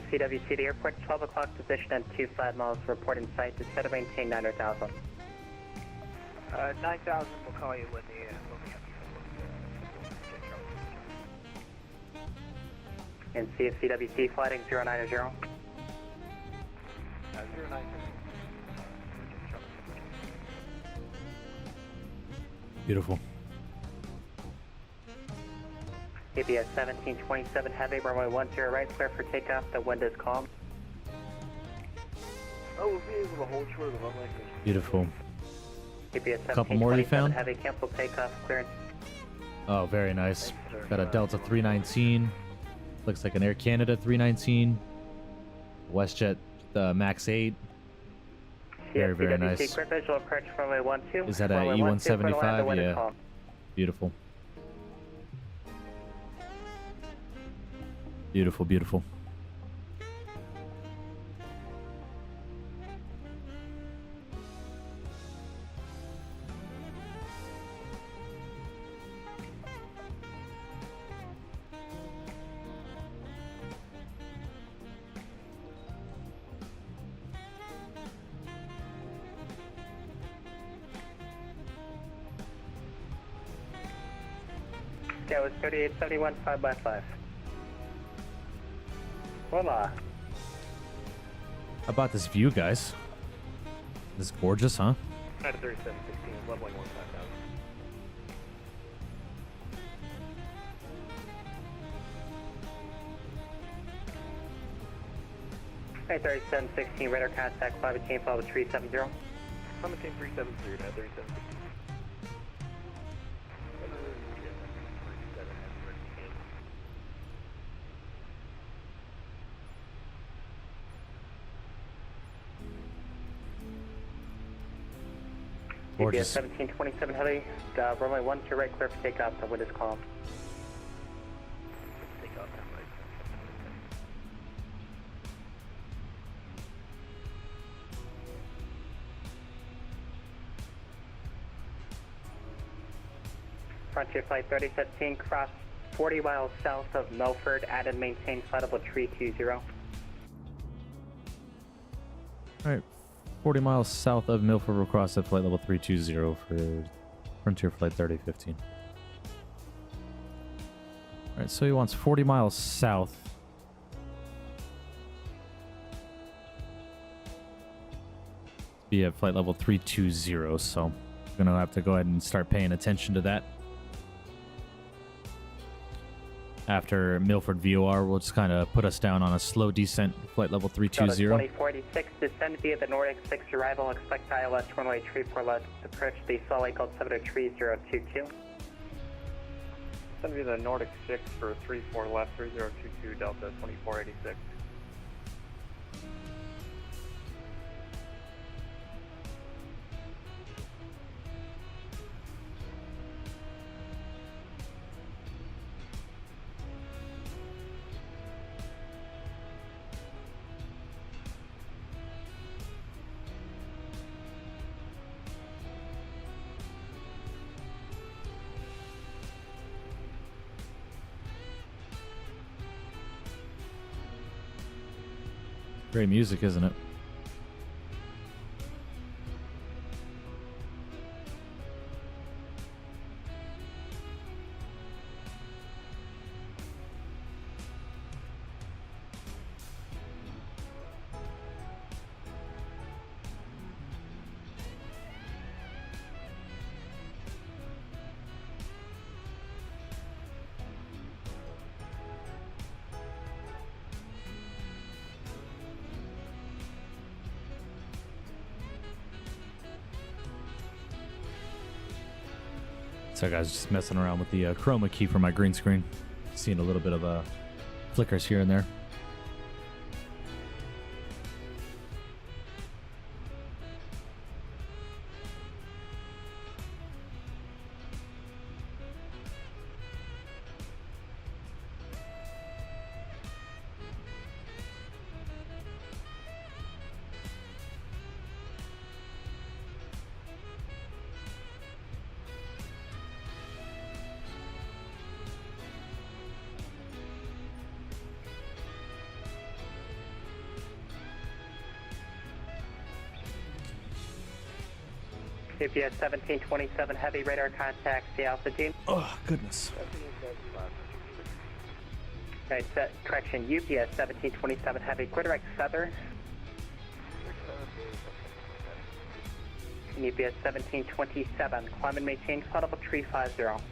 CWC, the airport, 12 o'clock position and 2 flat miles, report in sight to set to maintain 900,000. 9,000, we'll call you when the, And CWC, flighting 090. 090. Beautiful. ABS 1727 heavy, runway 10 right, clear for takeoff. The wind is calm. Oh, we'll be able to hold short of the runway. Beautiful. ABS Couple more you 1727 found? heavy, cancel takeoff, clearance. Oh, very nice. Got a Delta 319. Looks like an Air Canada 319. WestJet Max 8. Very, very nice. Quick visual approach, runway 12. Is that a E175? Yeah. Beautiful. Beautiful, beautiful. That was 3871, 5x5. Voila. How about this view, guys? This is gorgeous, huh? 3716, leveling 15,000. Hey, 3716, radar contact, climate change, level 370. Climate change 370, 3716. Gorgeous. 1727 heavy, runway 12 right, clear for takeoff. The wind is calm. Take off that right. Frontier Flight 3017, cross 40 miles south of Melford, add and maintain flight level 320. 40 miles south of Milford. Will cross at flight level 320 for Frontier Flight 3015. Alright, so he wants 40 miles south. Be at flight level 320, so we're gonna have to go ahead and start paying attention to that. After Milford VOR will just kind of put us down on a slow descent, flight level 320. 2046, descend via the Nordic 6 arrival, expect ILS runway 34 left, approach the Salt Lake 703-022. Descend via the Nordic 6 for 34 left, 3022, Delta 2486. Great music, isn't it? So guys, just messing around with the chroma key for my green screen. Seeing a little bit of flickers here and there. UPS 1727 heavy radar contact, the altitude. Oh, goodness. Right, correction, UPS 1727 heavy, Quadrant Southern. And UPS 1727, climb and maintain flight level 350.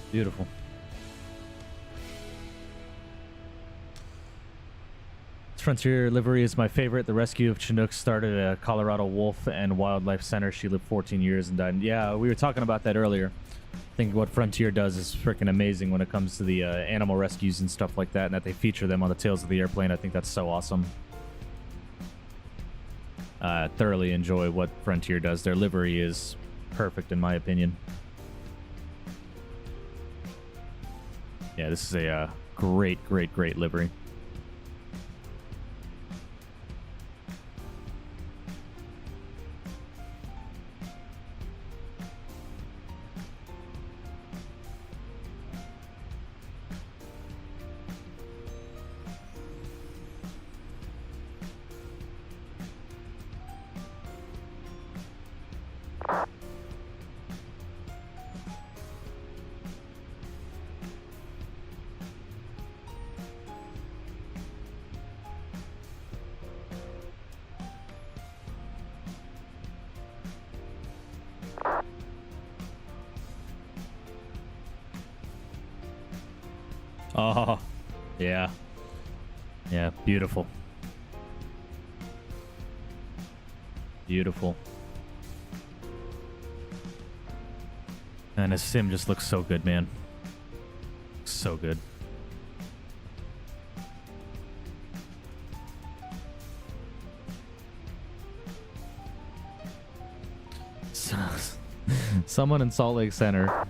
Beautiful. Frontier livery is my favorite. The rescue of Chinook started at Colorado Wolf and Wildlife Center. She lived 14 years and died. Yeah, we were talking about that earlier. I think what Frontier does is freaking amazing when it comes to the animal rescues and stuff like that, and that they feature them on the tails of the airplane. I think that's so awesome. Thoroughly enjoy what Frontier does. Their livery is perfect in my opinion. Yeah, this is a great livery. Oh, yeah. Yeah, beautiful. Beautiful. And his sim just looks so good, man. So good. Someone in Salt Lake Center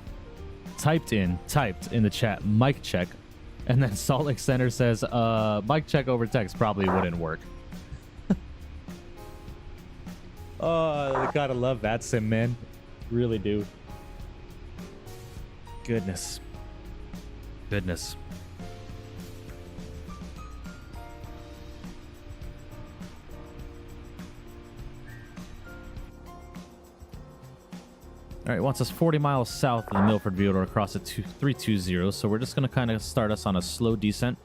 typed in the chat, mic check, and then Salt Lake Center says, mic check over text probably wouldn't work. Oh, I gotta love that sim, man. Really do. Goodness. Goodness. All right, wants us 40 miles south of the Milford View to cross at 320, so we're just going to kind of start us on a slow descent.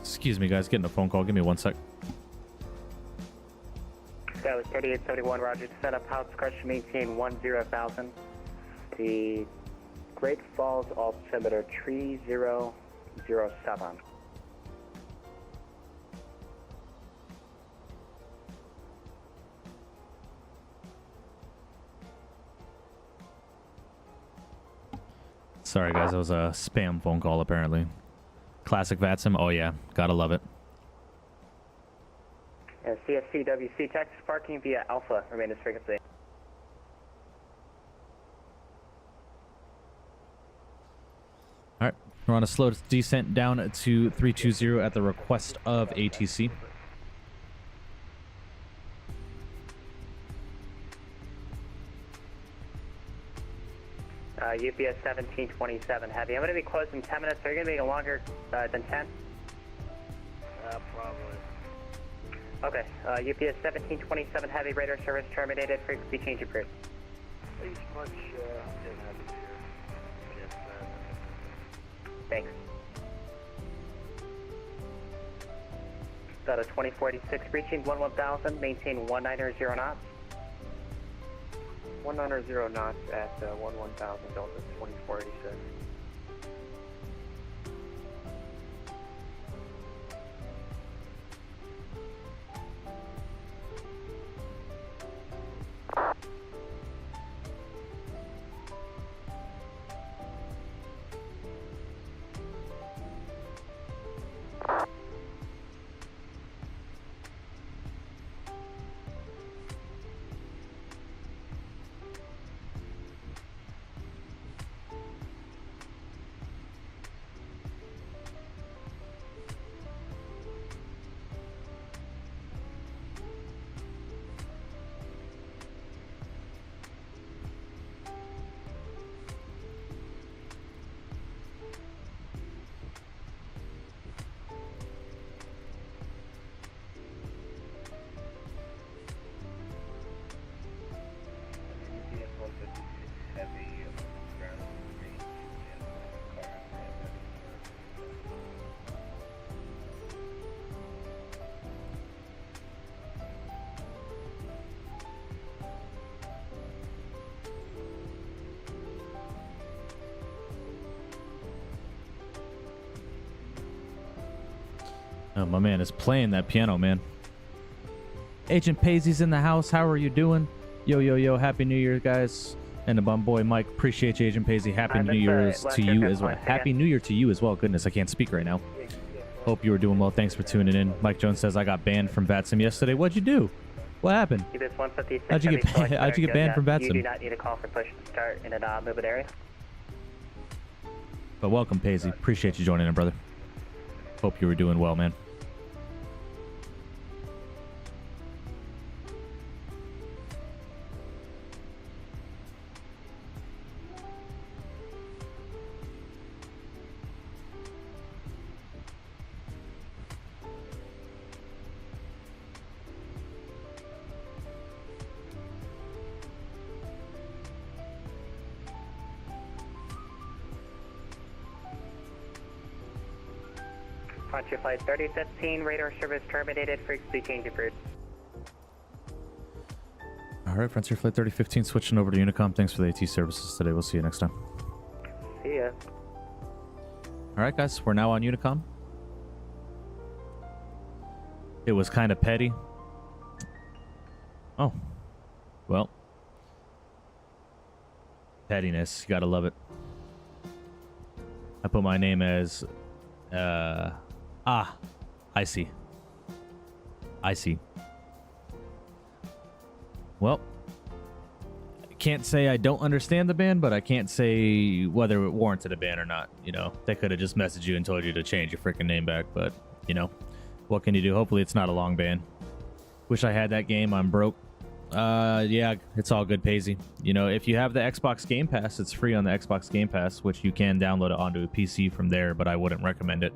Excuse me, guys, getting a phone call. Give me 1 sec. That was 3871, roger. Set up house crush, maintain 10,000. The Great Falls altimeter 3007. Sorry, guys, that was a spam phone call, apparently. Classic VATSIM. Oh, yeah. Gotta love it. CSCWC, Texas parking via Alpha, remain as frequency. All right. We're on a slow descent down to 320 at the request of ATC. UPS 1727 heavy. I'm going to be closed in 10 minutes. Are you going to be longer than 10? Probably. Okay. UPS 1727 heavy, radar service terminated. Frequency change approved. Thanks much. Didn't have it here. Thanks. Got a 2046 reaching 11,000. Maintain 190 knots. 190 knots at 11,000 Delta 2486. Oh, my man is playing that piano, man. Agent Paisley's in the house. How are you doing? Yo, yo, yo. Happy New Year, guys. And the bum boy, Mike. Appreciate you, Agent Paisley. Happy New Year to you as well. Happy New Year to you as well. Goodness, I can't speak right now. Hope you were doing well. Thanks for tuning in. Mike Jones says, I got banned from VATSIM yesterday. What'd you do? What happened? How'd you get banned from VATSIM? You do not need a call for push and start in a moving area. But welcome, Paisley. Appreciate you joining in, brother. Hope you were doing well, man. Frontier Flight 3015, radar service terminated, frequency change approved. All right, Frontier Flight 3015, switching over to Unicom. Thanks for the AT services today. We'll see you next time. See ya. All right, guys, we're now on Unicom. It was kind of petty. Oh, well. Pettiness, you gotta love it. I put my name as, I see. I see. well, can't say I don't understand the ban, but I can't say whether it warranted a ban or not. You know, they could have just messaged you and told you to change your freaking name back, but, you know, what can you do? Hopefully it's not a long ban. Wish I had that game. I'm broke. Yeah, it's all good, Paisy. You know, if you have the Xbox Game Pass, it's free on the Xbox Game Pass, which you can download it onto a PC from there, but I wouldn't recommend it.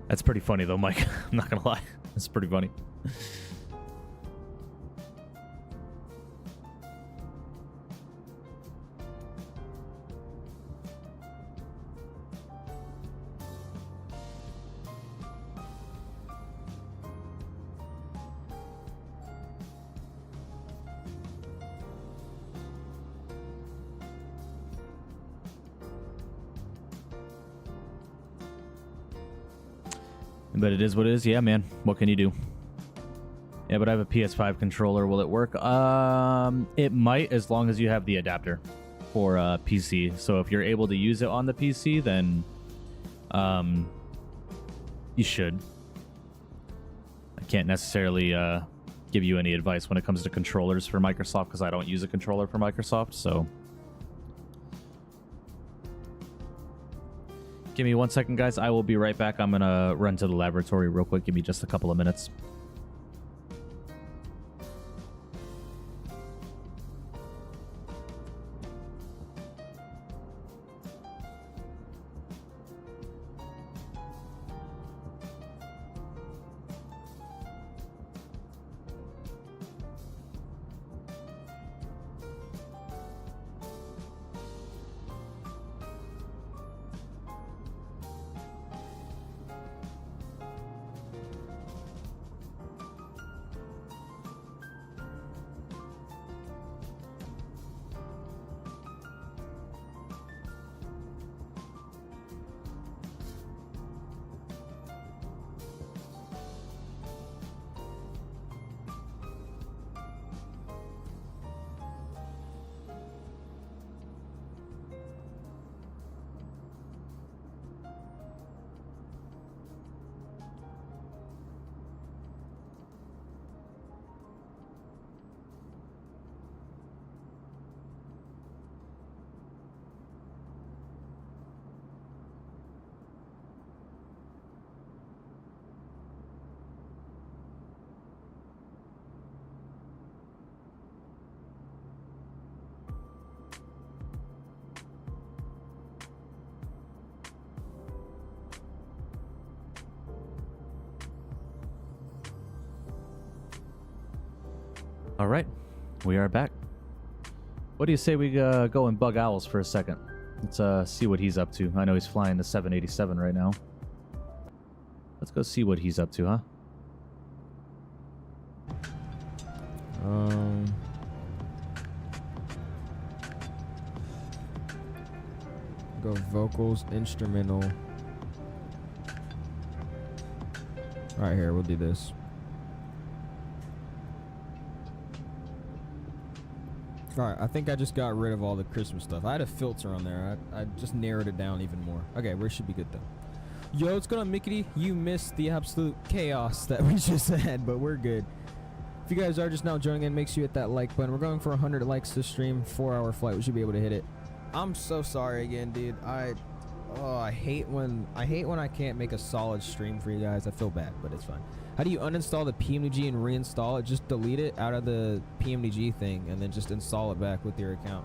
That's pretty funny though, Mike. I'm not gonna lie. That's pretty funny. But it is what it is. Yeah, man. What can you do? Yeah, but I have a PS5 controller. Will it work? It might, as long as you have the adapter for PC. So if you're able to use it on the PC, then you should. I can't necessarily give you any advice when it comes to controllers for Microsoft because I don't use a controller for Microsoft, so... Give me 1 second, guys. I will be right back. I'm going to run to the laboratory real quick. Give me just a couple of minutes. All right, we are back. What do you say we go and bug Owls for a second? Let's see what he's up to. I know he's flying the 787 right now. Let's go see what he's up to, huh? Go vocals, instrumental. Right here, we'll do this. Alright, I think I just got rid of all the Christmas stuff. I had a filter on there. I just narrowed it down even more. Okay, we should be good though. Yo, what's going on, Mickey? You missed the absolute chaos that we just had, but we're good. If you guys are just now joining in, make sure you hit that like button. We're going for 100 likes this stream. 4-hour flight. We should be able to hit it. I'm so sorry again, dude. I hate when I can't make a solid stream for you guys. I feel bad, but it's fine. How do you uninstall the PMDG and reinstall it? Just delete it out of the PMDG thing and then just install it back with your account.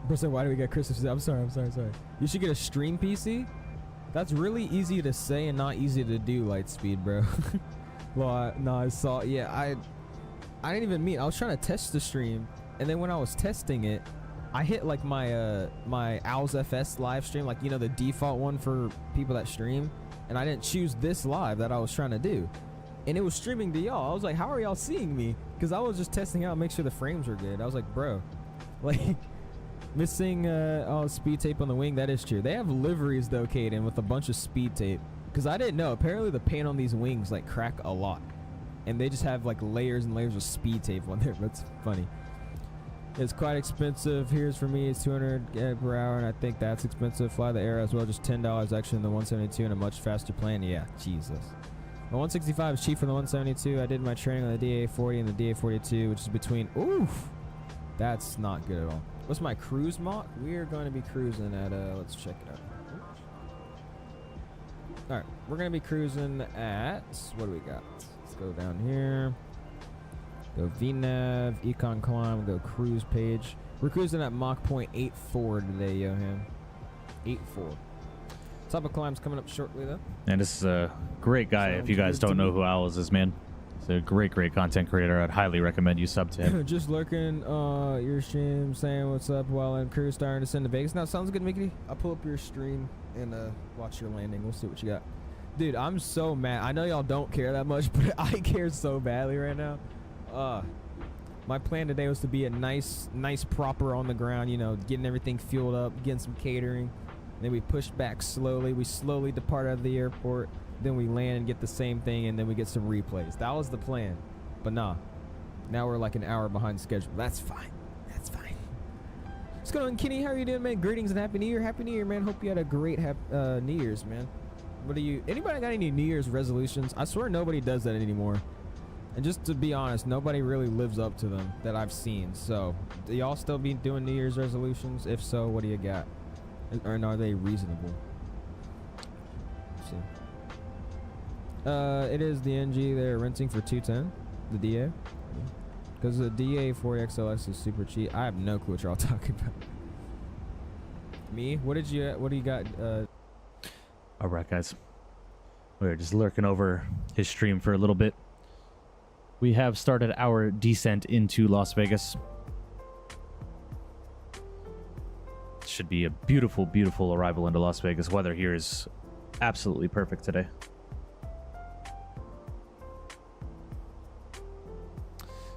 Bro, why do we get Christmas? I'm sorry. You should get a stream PC. That's really easy to say and not easy to do, Lightspeed, bro. Well, no, I saw. Yeah, I didn't even mean. I was trying to test the stream, and then when I was testing it, I hit like my my Owls FS live stream, like, you know, the default one for people that stream, and I didn't choose this live that I was trying to do, and it was streaming to y'all. I was like, how are y'all seeing me? Because I was just testing out, make sure the frames were good. I was like, bro, like, missing speed tape on the wing. That is true. They have liveries though, KDEN, with a bunch of speed tape. Because I didn't know. Apparently the paint on these wings like crack a lot. and they just have like layers and layers of speed tape on there. That's funny. It's quite expensive. Here's for me, it's 200 per hour, and I think that's expensive. Fly the Air as well, just $10 extra than the 172 and a much faster plane. Yeah, Jesus. The 165 is cheap for the 172. I did my training on the DA40 and the DA42, which is between. Oof, that's not good at all. What's my cruise Mach? We are going to be cruising at. Let's check it out. All right, we're going to be cruising at. What do we got? Let's go down here. Go VNav, Econ Climb, go cruise page. We're cruising at Mach 0.84 today, Johan. 8.4. Top of climb's coming up shortly, though. And this is a great guy. If you guys don't know who Owls is, man, he's a great content creator. I'd highly recommend you sub to him. Just lurking your stream, saying what's up while in cruise, starting to send to Vegas. Now, sounds good, Mickey. I'll pull up your stream and watch your landing. We'll see what you got. Dude, I'm so mad. I know y'all don't care that much, but I care so badly right now. My plan today was to be a nice proper on the ground, you know, getting everything fueled up, getting some catering. Then we pushed back slowly. We slowly depart out of the airport. Then we land and get the same thing, and then we get some replays. That was the plan. But nah. Now we're like an hour behind schedule. That's fine. That's fine. What's going on, Kenny? How are you doing, man? Greetings and Happy New Year. Happy New Year, man. Hope you had a great New Year's, man. Anybody got any New Year's resolutions? I swear nobody does that anymore. And just to be honest, nobody really lives up to them that I've seen. So, do y'all still be doing New Year's resolutions? If so, what do you got? Or are they reasonable? Let's see. It is the NG they're renting for 210, the DA. Because the DA4XLS is super cheap. I have no clue what you're all talking about. Me? What do you got? All right, guys. We're just lurking over his stream for a little bit. We have started our descent into Las Vegas. Should be a beautiful, beautiful arrival into Las Vegas. Weather here is absolutely perfect today.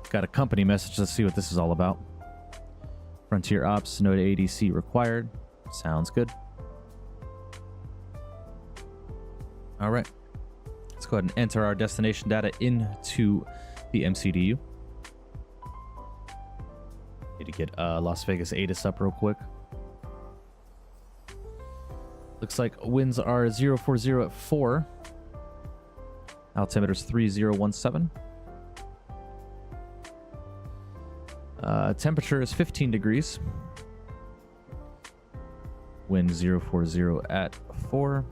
Got a company message. Let's see what this is all about. Frontier Ops, no ADC required. Sounds good. All right. Let's go ahead and enter our destination data into the MCDU. Need to get Las Vegas ATIS up real quick. Looks like winds are 040 at 4. Altimeter's 3017. Temperature is 15 degrees. Wind 040 at 4.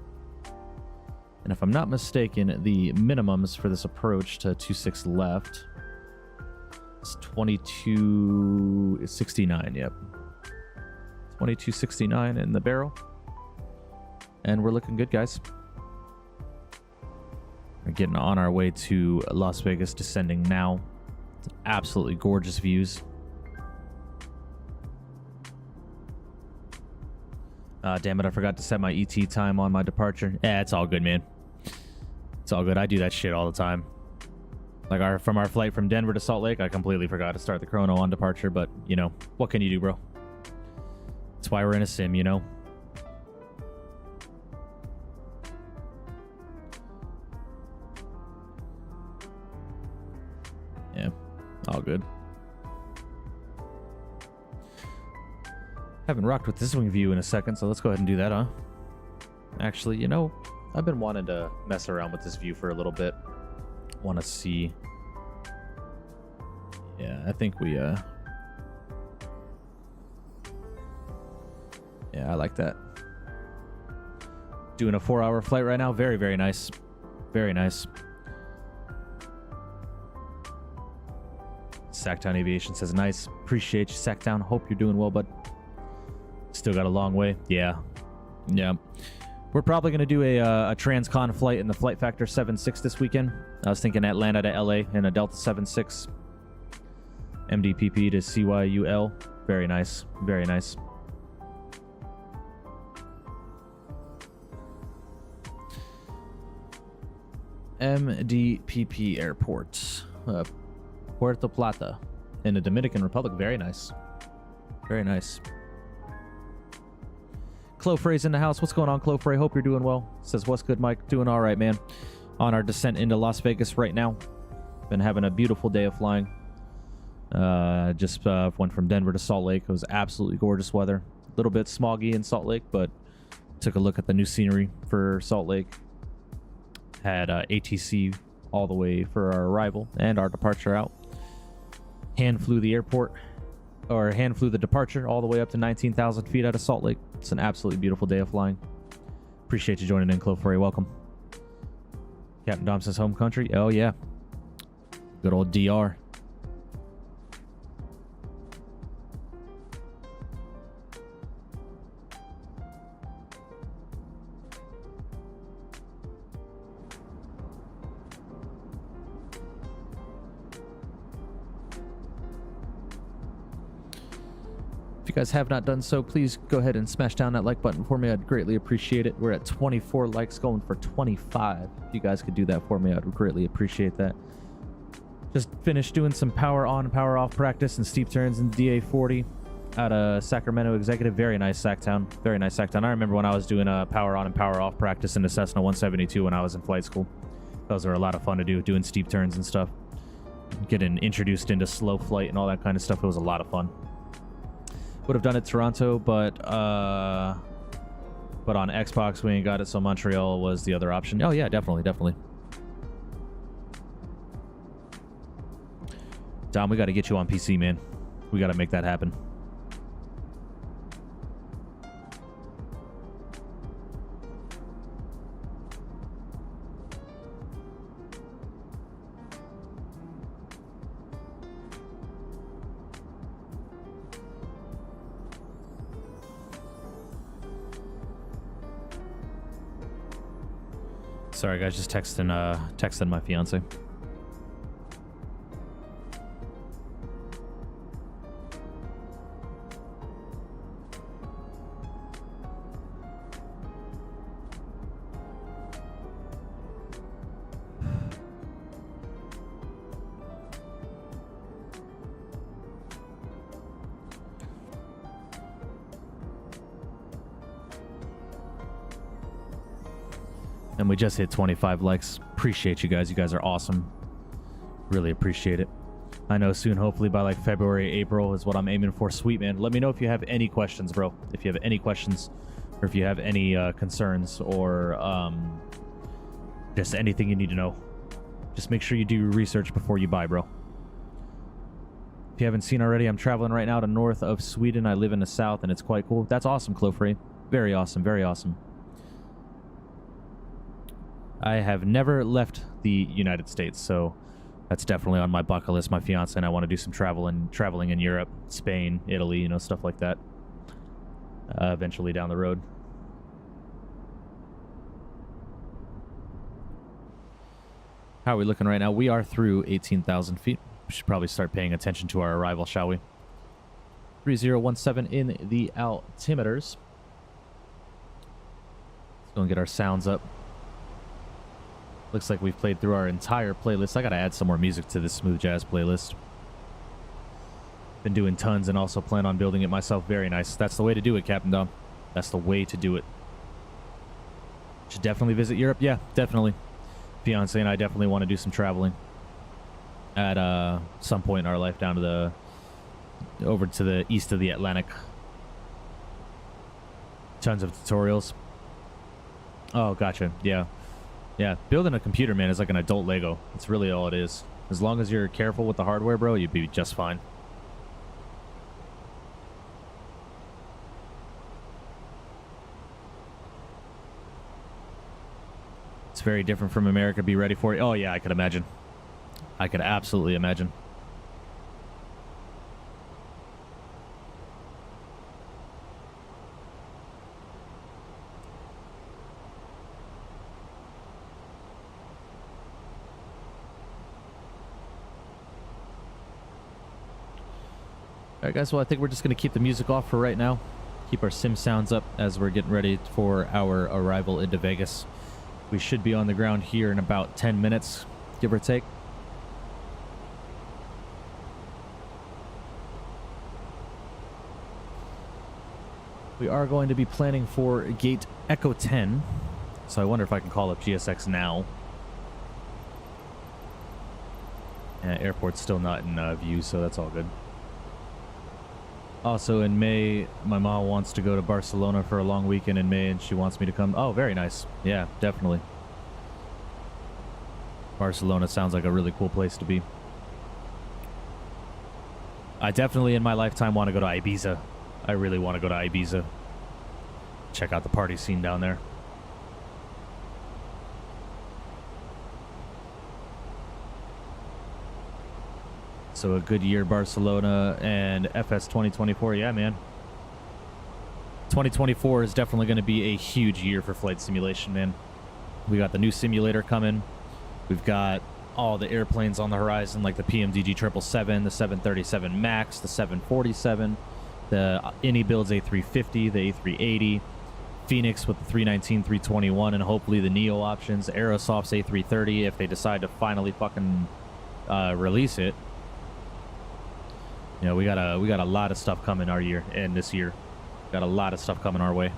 And if I'm not mistaken, the minimums for this approach to 26 left is 2269. Yep. 2269 in the barrel. And we're looking good, guys. We're getting on our way to Las Vegas, descending now. It's absolutely gorgeous views. Damn it, I forgot to set my ET time on my departure. Yeah, it's all good, man. It's all good. I do that shit all the time. Like from our flight from Denver to Salt Lake, I completely forgot to start the chrono on departure, but, you know, what can you do, bro? That's why we're in a sim, you know? Yeah, all good. Haven't rocked with this wing view in a second, so let's go ahead and do that, huh? Actually, you know, I've been wanting to mess around with this view for a little bit. Want to see. Yeah, I think we, yeah, I like that. Doing a 4-hour flight right now. Very, very nice. Very nice. Sacktown Aviation says, nice. Appreciate you, Sacktown. Hope you're doing well, bud. Still got a long way. Yeah. Yeah. We're probably going to do a transcon flight in the Flight Factor 7.6 this weekend. I was thinking Atlanta to LA in a Delta 7.6. MDPP to CYUL. Very nice. Very nice. MDPP Airport. Puerto Plata in the Dominican Republic. Very nice. Very nice. Clofrey's in the house. What's going on, Clofrey? Hope you're doing well. Says, what's good, Mike? Doing all right, man. On our descent into Las Vegas right now. Been having a beautiful day of flying. Just went from Denver to Salt Lake. It was absolutely gorgeous weather. A little bit smoggy in Salt Lake, but took a look at the new scenery for Salt Lake. Had ATC all the way for our arrival and our departure out. Hand flew the departure all the way up to 19,000 feet out of Salt Lake. It's an absolutely beautiful day of flying. Appreciate you joining in, Clofrey. Welcome. Captain Dom says home country. Oh, yeah. Good old DR. If you guys have not done so, please go ahead and smash down that like button for me. I'd greatly appreciate it. We're at 24 likes, going for 25. If you guys could do that for me, I'd greatly appreciate that. Just finished doing some power on, power off practice and steep turns in DA40 out of Sacramento Executive. Very nice Sacktown. Very nice Sacktown. I remember when I was doing a power on and power off practice in the Cessna 172 when I was in flight school. Those were a lot of fun to do, doing steep turns and stuff. Getting introduced into slow flight and all that kind of stuff. It was a lot of fun. Would have done it Toronto, but on Xbox we ain't got it, so Montreal was the other option. Oh yeah, definitely. Dom, we got to get you on PC, man. We got to make that happen. Sorry guys, just texting my fiance. And we just hit 25 likes. Appreciate you guys. You guys are awesome. Really appreciate it. I know soon, hopefully by like February, April is what I'm aiming for. Sweet, man. Let me know if you have any questions, bro. If you have any questions or if you have any concerns or just anything you need to know. Just make sure you do your research before you buy, bro. If you haven't seen already, I'm traveling right now to north of Sweden. I live in the south and it's quite cool. That's awesome, Clofrey. Very awesome. Very awesome. I have never left the United States, so that's definitely on my bucket list. My fiance and I want to do some traveling in Europe, Spain, Italy, you know, stuff like that. Eventually down the road. How are we looking right now? We are through 18,000 feet. We should probably start paying attention to our arrival, shall we? 3017 in the altimeters. Let's go and get our sounds up. Looks like we've played through our entire playlist. I gotta add some more music to this smooth jazz playlist. Been doing tons and also plan on building it myself. Very nice. That's the way to do it, Captain Dom. That's the way to do it. Should definitely visit Europe. Yeah, definitely. Fiance and I definitely want to do some traveling at some point in our life down to over to the east of the Atlantic. Tons of tutorials. Oh, gotcha. Yeah. Yeah, building a computer, man, is like an adult Lego. That's really all it is. As long as you're careful with the hardware, bro, you'd be just fine. It's very different from America. Be ready for it. Oh, yeah, I could imagine. I could absolutely imagine. Alright guys, well I think we're just going to keep the music off for right now. Keep our sim sounds up as we're getting ready for our arrival into Vegas. We should be on the ground here in about 10 minutes, give or take. We are going to be planning for gate Echo 10. So I wonder if I can call up GSX now. Yeah, airport's still not in view, so that's all good. Also in May, my mom wants to go to Barcelona for a long weekend in May, and she wants me to come. Oh, very nice. Yeah, definitely. Barcelona sounds like a really cool place to be. I definitely in my lifetime want to go to Ibiza. I really want to go to Ibiza. Check out the party scene down there. So a good year, Barcelona and FS 2024. Yeah, man. 2024 is definitely going to be a huge year for flight simulation, man. We got the new simulator coming. We've got all the airplanes on the horizon, like the PMDG 777, the 737 MAX, the 747, the any builds A350, the A380, Phoenix with the 319, 321, and hopefully the Neo options, Aerosoft's A330 if they decide to finally fucking release it. You know, we got a lot of stuff coming our year and this year. Got a lot of stuff coming our way.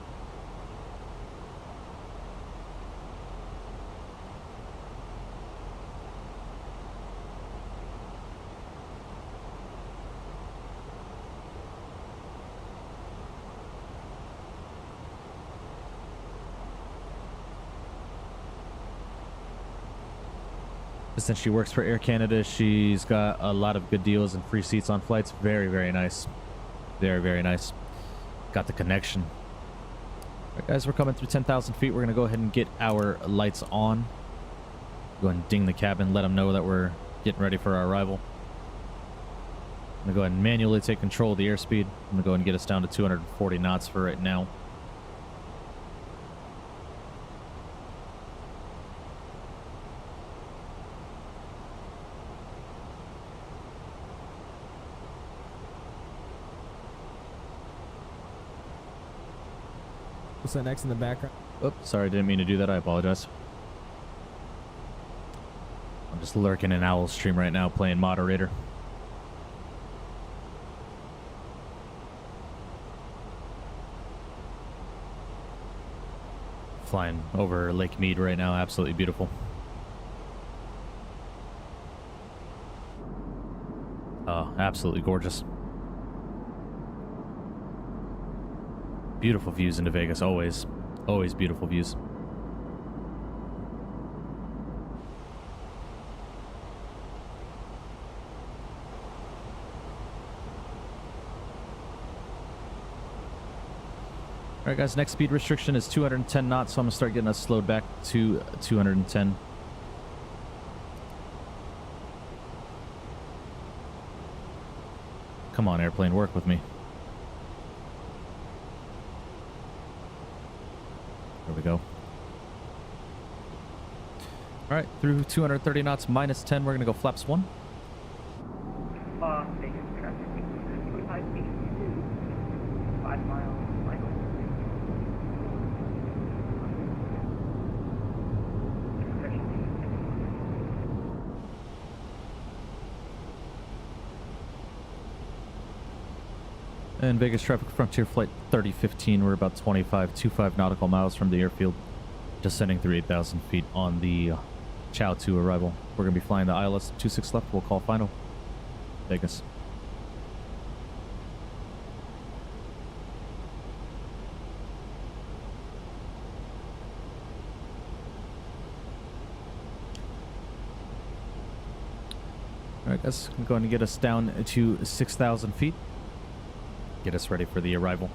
Since she works for Air Canada, she's got a lot of good deals and free seats on flights. Very, very nice. Very, very nice. Got the connection. All right, guys, we're coming through 10,000 feet. We're going to go ahead and get our lights on. Go ahead and ding the cabin. Let them know that we're getting ready for our arrival. I'm going to go ahead and manually take control of the airspeed. I'm going to go ahead and get us down to 240 knots for right now. What's that next in the background? Oops, sorry, didn't mean to do that. I apologize. I'm just lurking in Owl's stream right now, playing moderator. Flying over Lake Mead right now, absolutely beautiful. Oh, absolutely gorgeous. Beautiful views into Vegas, always. Always beautiful views. Alright guys, next speed restriction is 210 knots, so I'm going to start getting us slowed back to 210. Come on, airplane, work with me. There we go. All right, through 230 knots, minus 10. We're going to go flaps 1. Vegas traffic, 25 feet, 5 miles, Michael. And Vegas traffic, Frontier Flight 3015. We're about 25 nautical miles from the airfield, descending through 8,000 feet on the Chow 2 arrival. We're going to be flying the ILS 26 left. We'll call final. Vegas. All right, guys, I'm going to get us down to 6,000 feet. Get us ready for the arrival.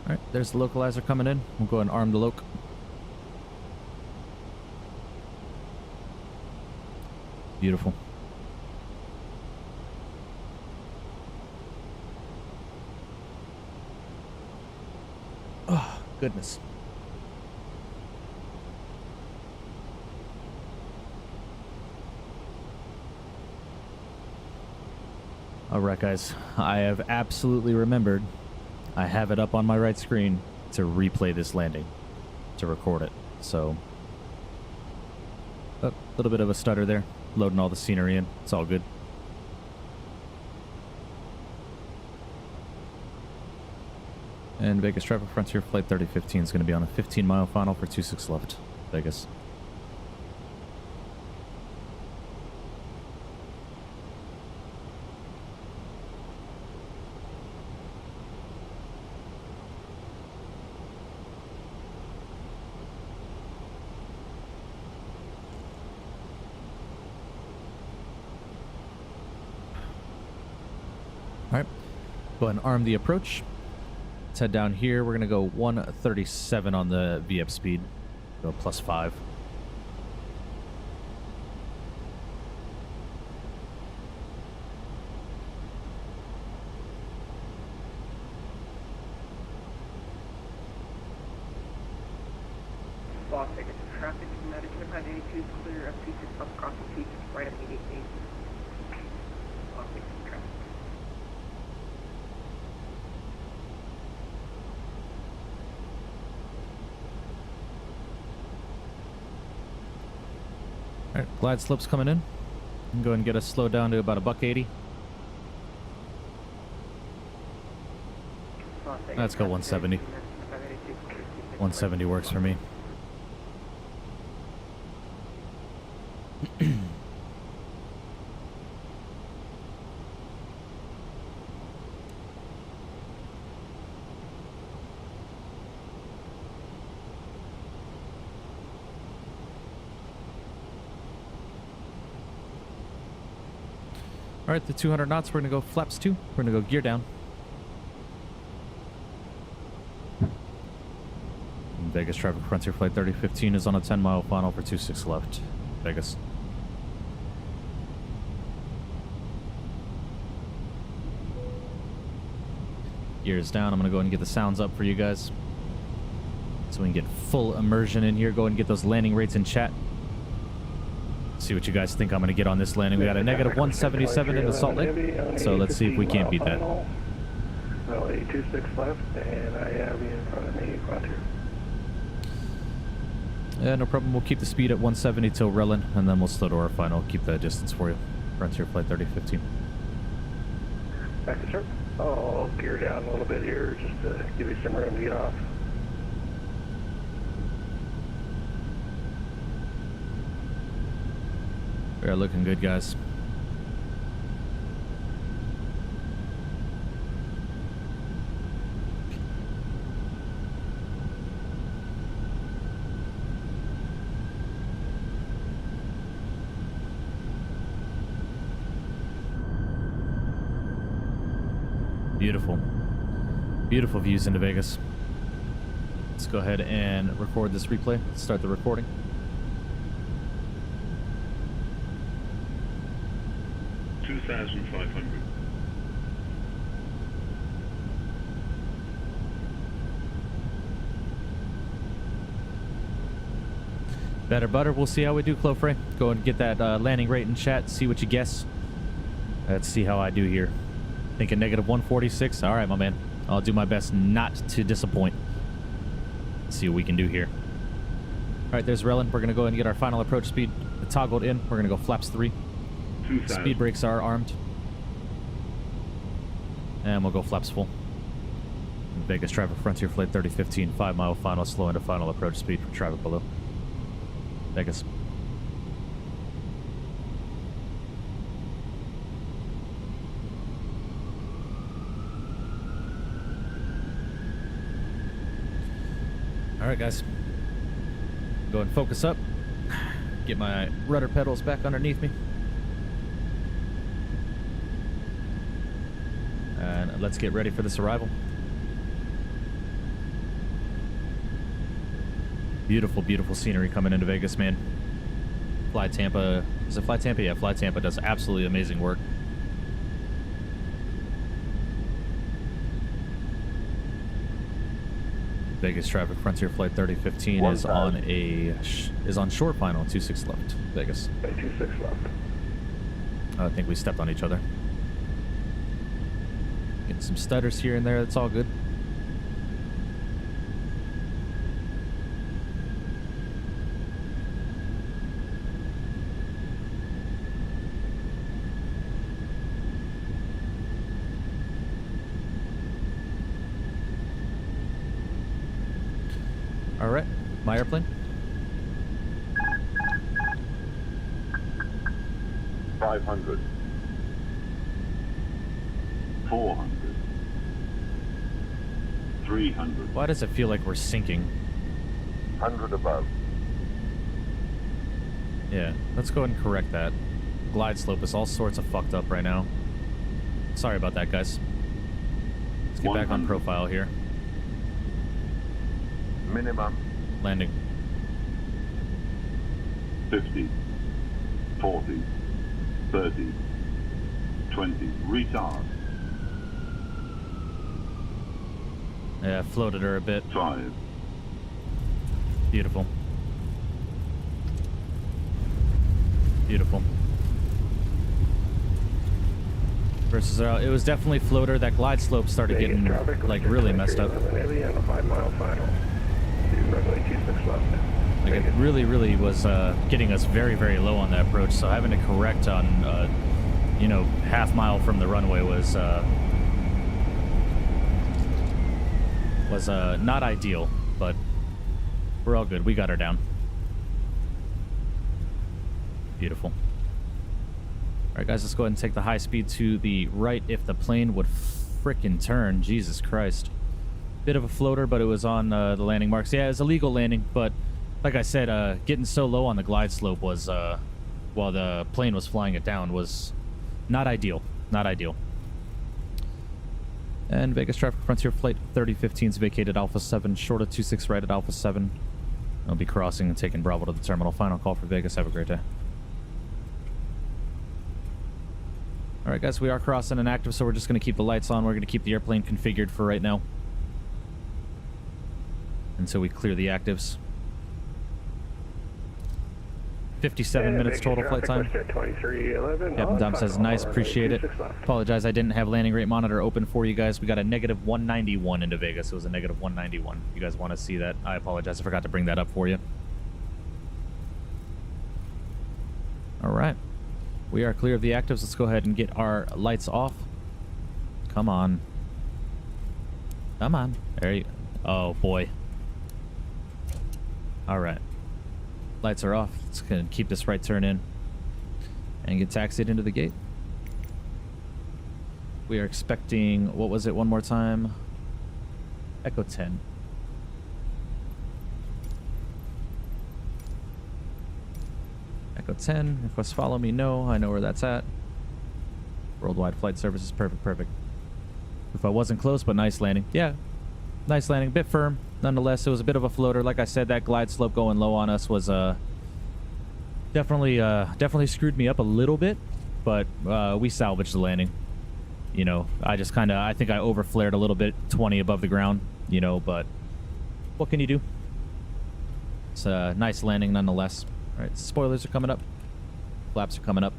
All right, there's the localizer coming in. We'll go and arm the loc. Beautiful. Oh, goodness. All right, guys. I have absolutely remembered. I have it up on my right screen to replay this landing, to record it. So, little bit of a stutter there, loading all the scenery in. It's all good. And Vegas traffic Frontier Flight 3015 is going to be on a 15-mile final for 26 left. Vegas. All right, go ahead and arm the approach. Let's head down here. We're going to go 137 on the VF speed. Go +5. Los Vegas traffic, United 582, clear of 26 up across the peak, right immediately. Los Vegas traffic. Alright, glide slope's coming in. Go ahead and get us slowed down to about a $180. Let's go 170. 170 works for me. All right, the 200 knots, we're going to go flaps 2. We're going to go gear down. Vegas traffic Frontier Flight 3015 is on a 10-mile final for 26 left. Vegas. Gears down. I'm going to go ahead and get the sounds up for you guys, so we can get full immersion in here. Go ahead and get those landing rates in chat. See what you guys think I'm going to get on this landing. We got a -177 into Salt Lake, so let's see if we can't beat that. Well, 826 left, and I have you in front of me, Frontier. Yeah, no problem. We'll keep the speed at 170 till Relin, and then we'll slow to our final. Keep that distance for you. Frontier Flight 3015. Back to sir. I'll gear down a little bit here just to give you some room to get off. We are looking good, guys. Beautiful. Beautiful views into Vegas. Let's go ahead and record this replay. Let's start the recording. $2,500. Better butter. We'll see how we do, Clofrey. Go and get that landing rate in chat. See what you guess. Let's see how I do here. Thinking -146. All right, my man. I'll do my best not to disappoint. Let's see what we can do here. All right, there's Relin. We're going to go ahead and get our final approach speed toggled in. We're going to go flaps 3. Speed brakes are armed. And we'll go flaps full. Vegas traffic Frontier Flight 3015, 5-mile final, slow into final approach speed for traffic below. Vegas. All right, guys. Go and focus up. Get my rudder pedals back underneath me. And let's get ready for this arrival. Beautiful, beautiful scenery coming into Vegas, man. Fly Tampa. Is it Fly Tampa? Yeah, Fly Tampa does absolutely amazing work. Vegas traffic Frontier Flight 3015 is on short final, 26 left. Vegas. 26 left. I think we stepped on each other. Getting some stutters here and there. That's all good. All right, my airplane. 500. 400. 300. Why does it feel like we're sinking? 100 above. Yeah, let's go ahead and correct that. Glide slope is all sorts of fucked up right now. Sorry about that, guys. Let's get back on profile here. Minimum. Landing. 50. 40. 30. 20. Retard. Yeah, floated her a bit. 5. Beautiful. Beautiful. Versus it was definitely floater. That glide slope started getting like really messed up. Heavy on a 5-mile final. Runway 26 left. Like it really was getting us very low on the approach. So having to correct on you know, half-mile from the runway was not ideal, but we're all good. We got her down. Beautiful. All right, guys, let's go ahead and take the high speed to the right if the plane would frickin' turn. Jesus Christ. Bit of a floater, but it was on the landing marks. Yeah, it was a legal landing, but like I said, getting so low on the glide slope was, while the plane was flying it down, was not ideal. Not ideal. And Vegas traffic Frontier Flight 3015 is vacated Alpha 7, short of 26 right at Alpha 7. I'll be crossing and taking Bravo to the terminal. Final call for Vegas. Have a great day. All right, guys, we are crossing and active, so we're just going to keep the lights on. We're going to keep the airplane configured for right now until we clear the actives. 57 minutes total flight time. Captain Dom says, nice, appreciate it. Apologize, I didn't have landing rate monitor open for you guys. We got a negative 191 into Vegas. It was a negative 191. You guys want to see that? I apologize, I forgot to bring that up for you. All right. We are clear of the actives. Let's go ahead and get our lights off. Come on. Come on. There you go. Oh, boy. All right. Lights are off. Let's go and keep this right turn in and get taxied into the gate. We are expecting, what was it one more time? Echo 10. Echo 10. Request follow me. No, I know where that's at. Worldwide flight services. Perfect. If I wasn't close, but nice landing. Yeah, nice landing. Bit firm. Nonetheless, it was a bit of a floater. Like I said, that glide slope going low on us was definitely screwed me up a little bit, but we salvaged the landing. You know, I think I overflared a little bit, 20 above the ground, you know, but what can you do? It's a nice landing nonetheless. All right, spoilers are coming up. Flaps are coming up.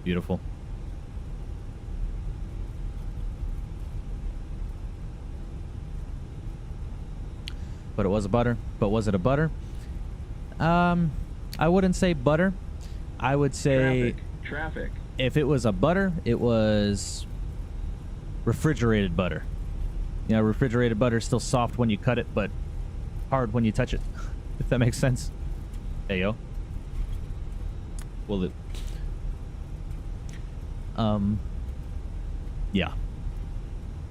Beautiful. But it was a butter. But was it a butter? I wouldn't say butter. I would say Traffic. If it was a butter, it was refrigerated butter. You know, refrigerated butter is still soft when you cut it, but hard when you touch it. If that makes sense. Hey, yo. Will it? Yeah.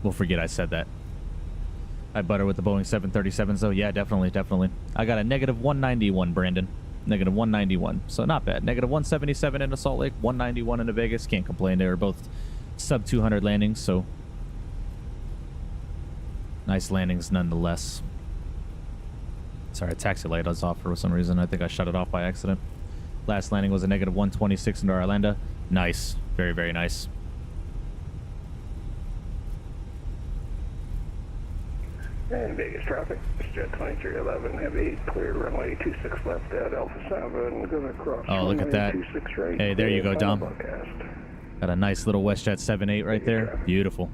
We'll forget I said that. I butter with the Boeing 737s, though. Yeah, definitely. I got a negative 191, Brandon. Negative 191. So not bad. Negative 177 into Salt Lake, 191 into Vegas. Can't complain. They were both sub 200 landings, so nice landings nonetheless. Sorry, taxi light was off for some reason. I think I shut it off by accident. Last landing was a negative 126 into Orlando. Nice. Very nice. And Vegas traffic, Jet 2311, heavy, clear runway 26 left at Alpha 7, gonna cross. Oh, look at that. Right, hey, there you go, Dom. Broadcast. Got a nice little WestJet 78 right there. Beautiful.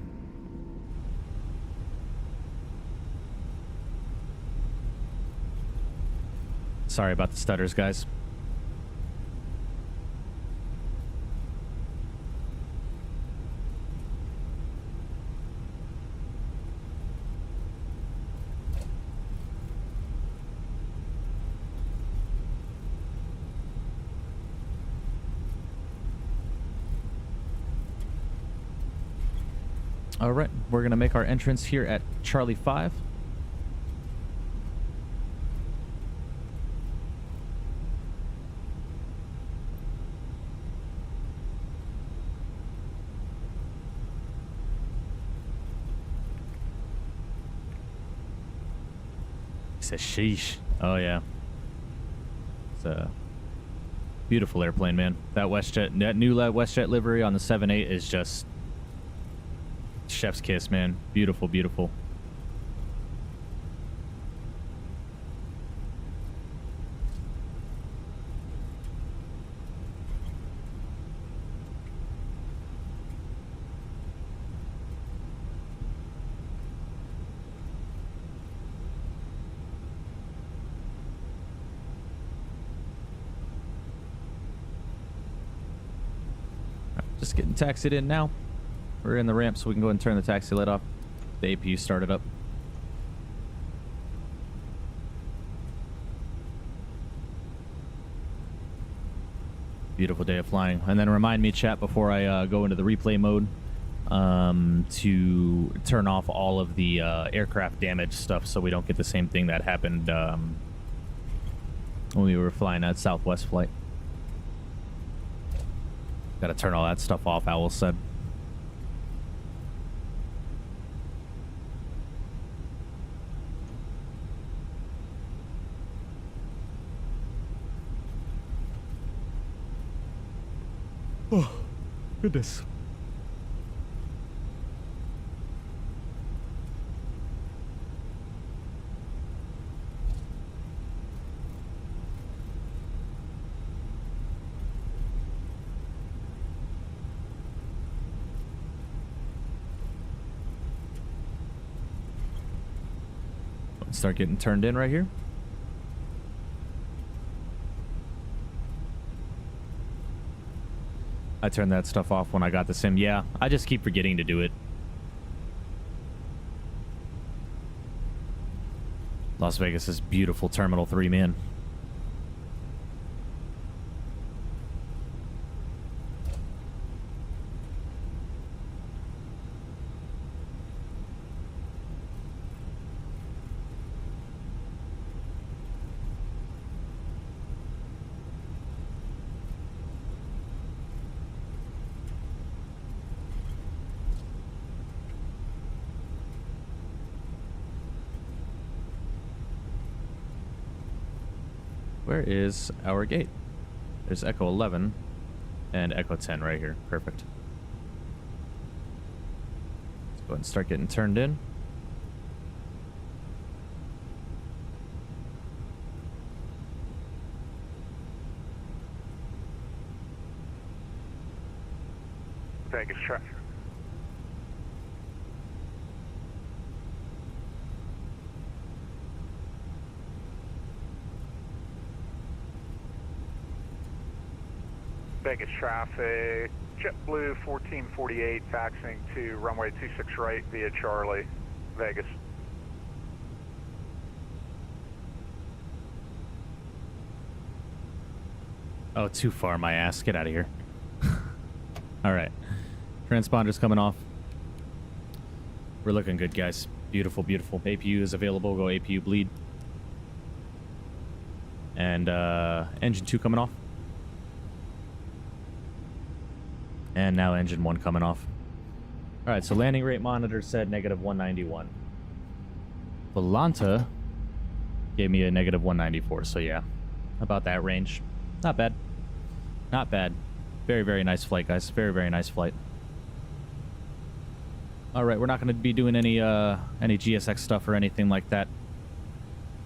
Sorry about the stutters, guys. All right, we're going to make our entrance here at Charlie 5. He says, sheesh. Oh, yeah. It's a beautiful airplane, man. That WestJet, that new WestJet livery on the 7.8 is just chef's kiss, man. Beautiful, beautiful. Just getting taxied in now. We're in the ramp, so we can go and turn the taxi light off. The APU started up. Beautiful day of flying. And then remind me, chat, before I go into the replay mode, to turn off all of the aircraft damage stuff so we don't get the same thing that happened when we were flying that Southwest flight. Gotta turn all that stuff off, Owl said. Oh, goodness. Start getting turned in right here. I turned that stuff off when I got the sim. Yeah, I just keep forgetting to do it. Las Vegas is beautiful. Terminal 3, man. Where is our gate? There's Echo 11 and Echo 10 right here. Perfect. Let's go ahead and start getting turned in. Vegas traffic. Vegas traffic, JetBlue 1448 faxing to runway 26 right via Charlie, Vegas. Oh, too far, my ass. Get out of here. All right. Transponder's coming off. We're looking good, guys. Beautiful, beautiful. APU is available. Go APU bleed. And engine 2 coming off. And now engine 1 coming off. All right, so landing rate monitor said -191. Volanta gave me a -194, so yeah, about that range. Not bad. Not bad. Very, very nice flight, guys. Very, very nice flight. All right, we're not going to be doing any GSX stuff or anything like that.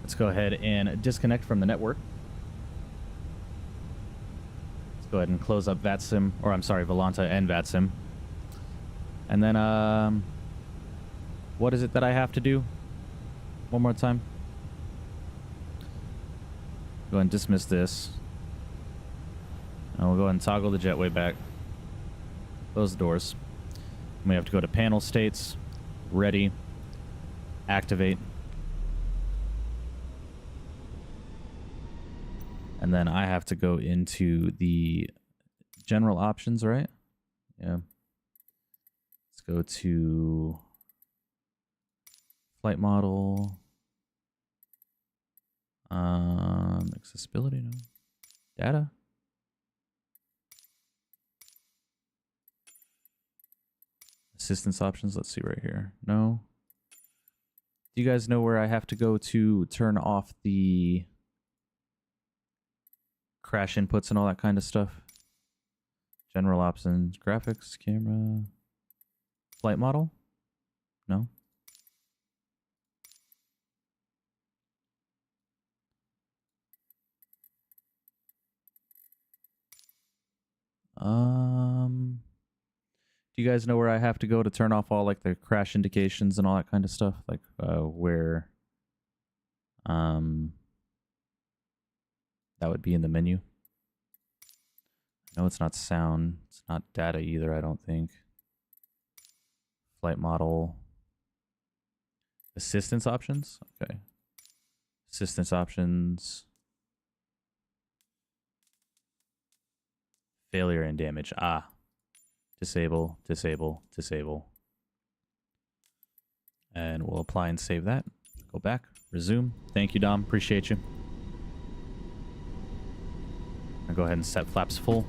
Let's go ahead and disconnect from the network. Go ahead and close up VATSIM, or I'm sorry, Volanta and VATSIM. And then, what is it that I have to do? One more time. Go ahead and dismiss this. And we'll go ahead and toggle the jetway back. Close the doors. And we have to go to panel states, ready, activate. And then I have to go into the general options, right? Yeah. Let's go to flight model. Accessibility, no. Data. Assistance options, let's see right here. No. Do you guys know where I have to go to turn off the crash inputs and all that kind of stuff? General options, graphics, camera, flight model? No. Do you guys know where I have to go to turn off all like the crash indications and all that kind of stuff? Like where that would be in the menu. No, it's not sound. It's not data either, I don't think. Flight model. Assistance options? Okay. Assistance options. Failure and damage. Ah. Disable, disable, disable. And we'll apply and save that. Go back. Resume. Thank you, Dom. Appreciate you. I'll go ahead and set flaps full.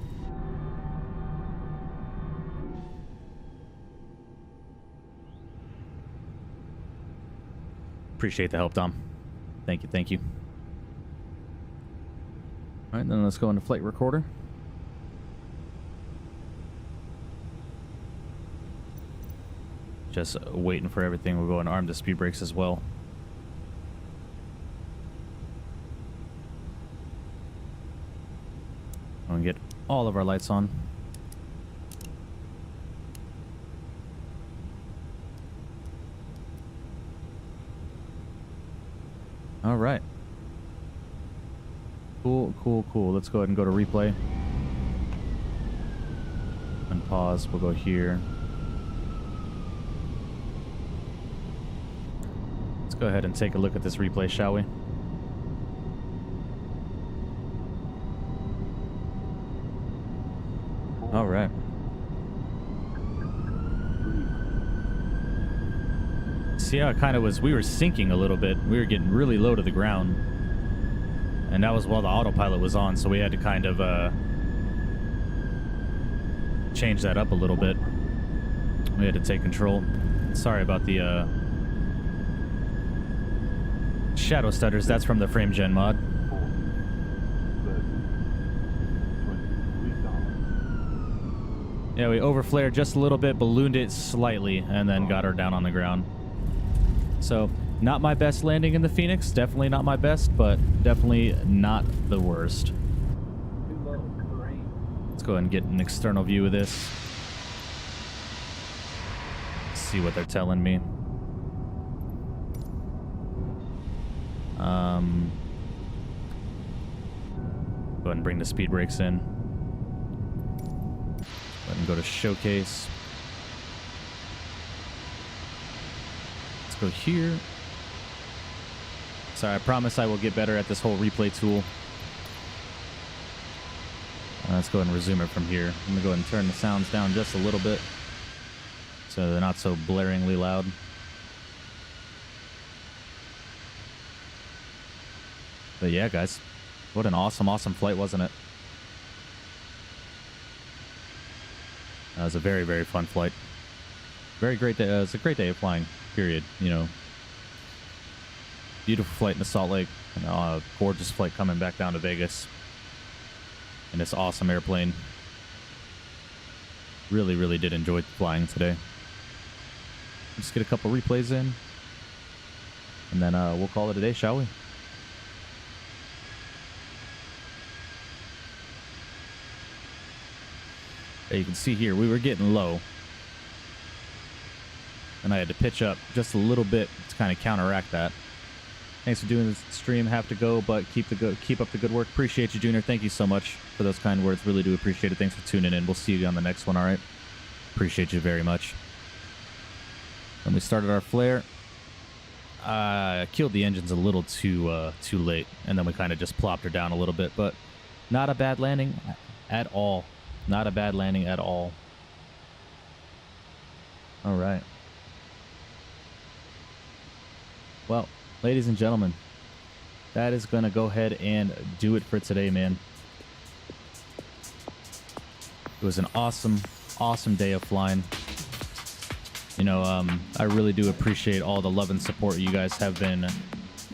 Appreciate the help, Dom. Thank you, thank you. All right, then let's go into flight recorder. Just waiting for everything. We'll go and arm the speed brakes as well. And get all of our lights on. All right. Cool, cool, cool. Let's go ahead and go to replay. And pause. We'll go here. Let's go ahead and take a look at this replay, shall we? All right. See how it kind of was, we were sinking a little bit. We were getting really low to the ground. And that was while the autopilot was on, so we had to kind of change that up a little bit. We had to take control. Sorry about the shadow stutters. That's from the frame gen mod. Yeah, we overflared just a little bit, ballooned it slightly, and then got her down on the ground. So, not my best landing in the Phoenix. Definitely not my best, but definitely not the worst. Let's go ahead and get an external view of this. See what they're telling me. Go ahead and bring the speed brakes in. Go ahead and go to showcase. Let's go here. Sorry, I promise I will get better at this whole replay tool. Let's go ahead and resume it from here. I'm gonna go ahead and turn the sounds down just a little bit so they're not so blaringly loud. But yeah, guys, what an awesome, awesome flight, wasn't it? That was a very, very fun flight. Very great day. It was a great day of flying, period. You know, beautiful flight into Salt Lake, and a gorgeous flight coming back down to Vegas. And this awesome airplane. Really, really did enjoy flying today. Let's get a couple replays in, and then we'll call it a day, shall we? You can see here, we were getting low. And I had to pitch up just a little bit to kind of counteract that. Thanks for doing this stream. Have to go, but keep up the good work. Appreciate you, Junior. Thank you so much for those kind words. Really do appreciate it. Thanks for tuning in. We'll see you on the next one, all right? Appreciate you very much. When we started our flare, I killed the engines a little too late, and then we kind of just plopped her down a little bit, but not a bad landing at all. Not a bad landing at all. All right. Well, ladies and gentlemen, that is going to go ahead and do it for today, man. It was an awesome, awesome day of flying. You know, I really do appreciate all the love and support you guys have been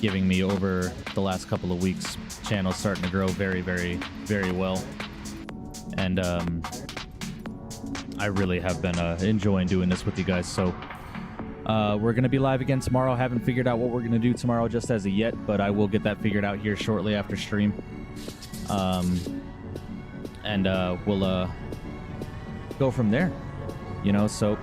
giving me over the last couple of weeks. Channel's starting to grow very, very, very well. And I really have been enjoying doing this with you guys. So we're going to be live again tomorrow. Haven't figured out what we're going to do tomorrow just as of yet, but I will get that figured out here shortly after stream. And we'll go from there, you know. So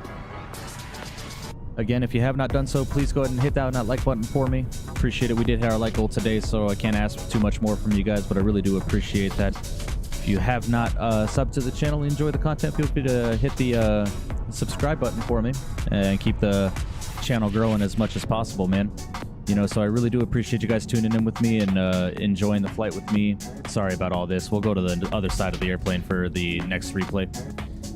again, if you have not done so, please go ahead and hit that like button for me. Appreciate it. We did hit our like goal today, so I can't ask for too much more from you guys, but I really do appreciate that. If you have not subbed to the channel and enjoy the content, feel free to hit the subscribe button for me and keep the channel growing as much as possible, man. You know, so I really do appreciate you guys tuning in with me and enjoying the flight with me. Sorry about all this. We'll go to the other side of the airplane for the next replay.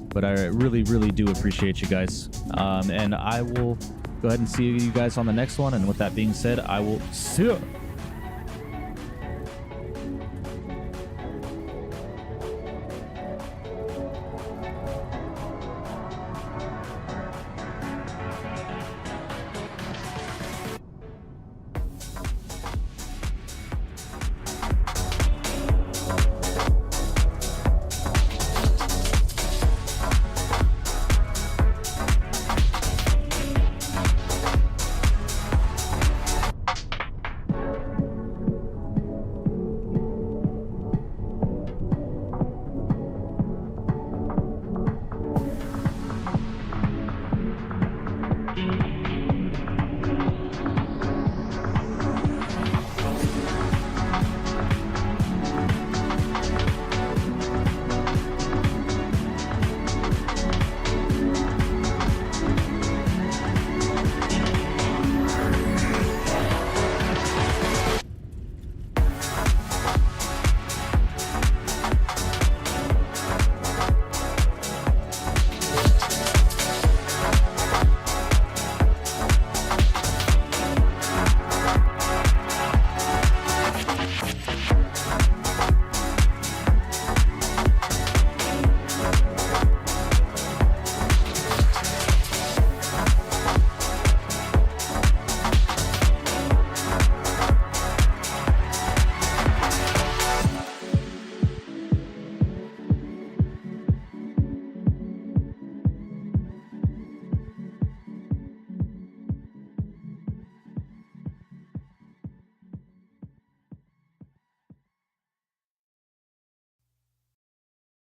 But I really, really do appreciate you guys. And I will go ahead and see you guys on the next one. And with that being said, I will see you.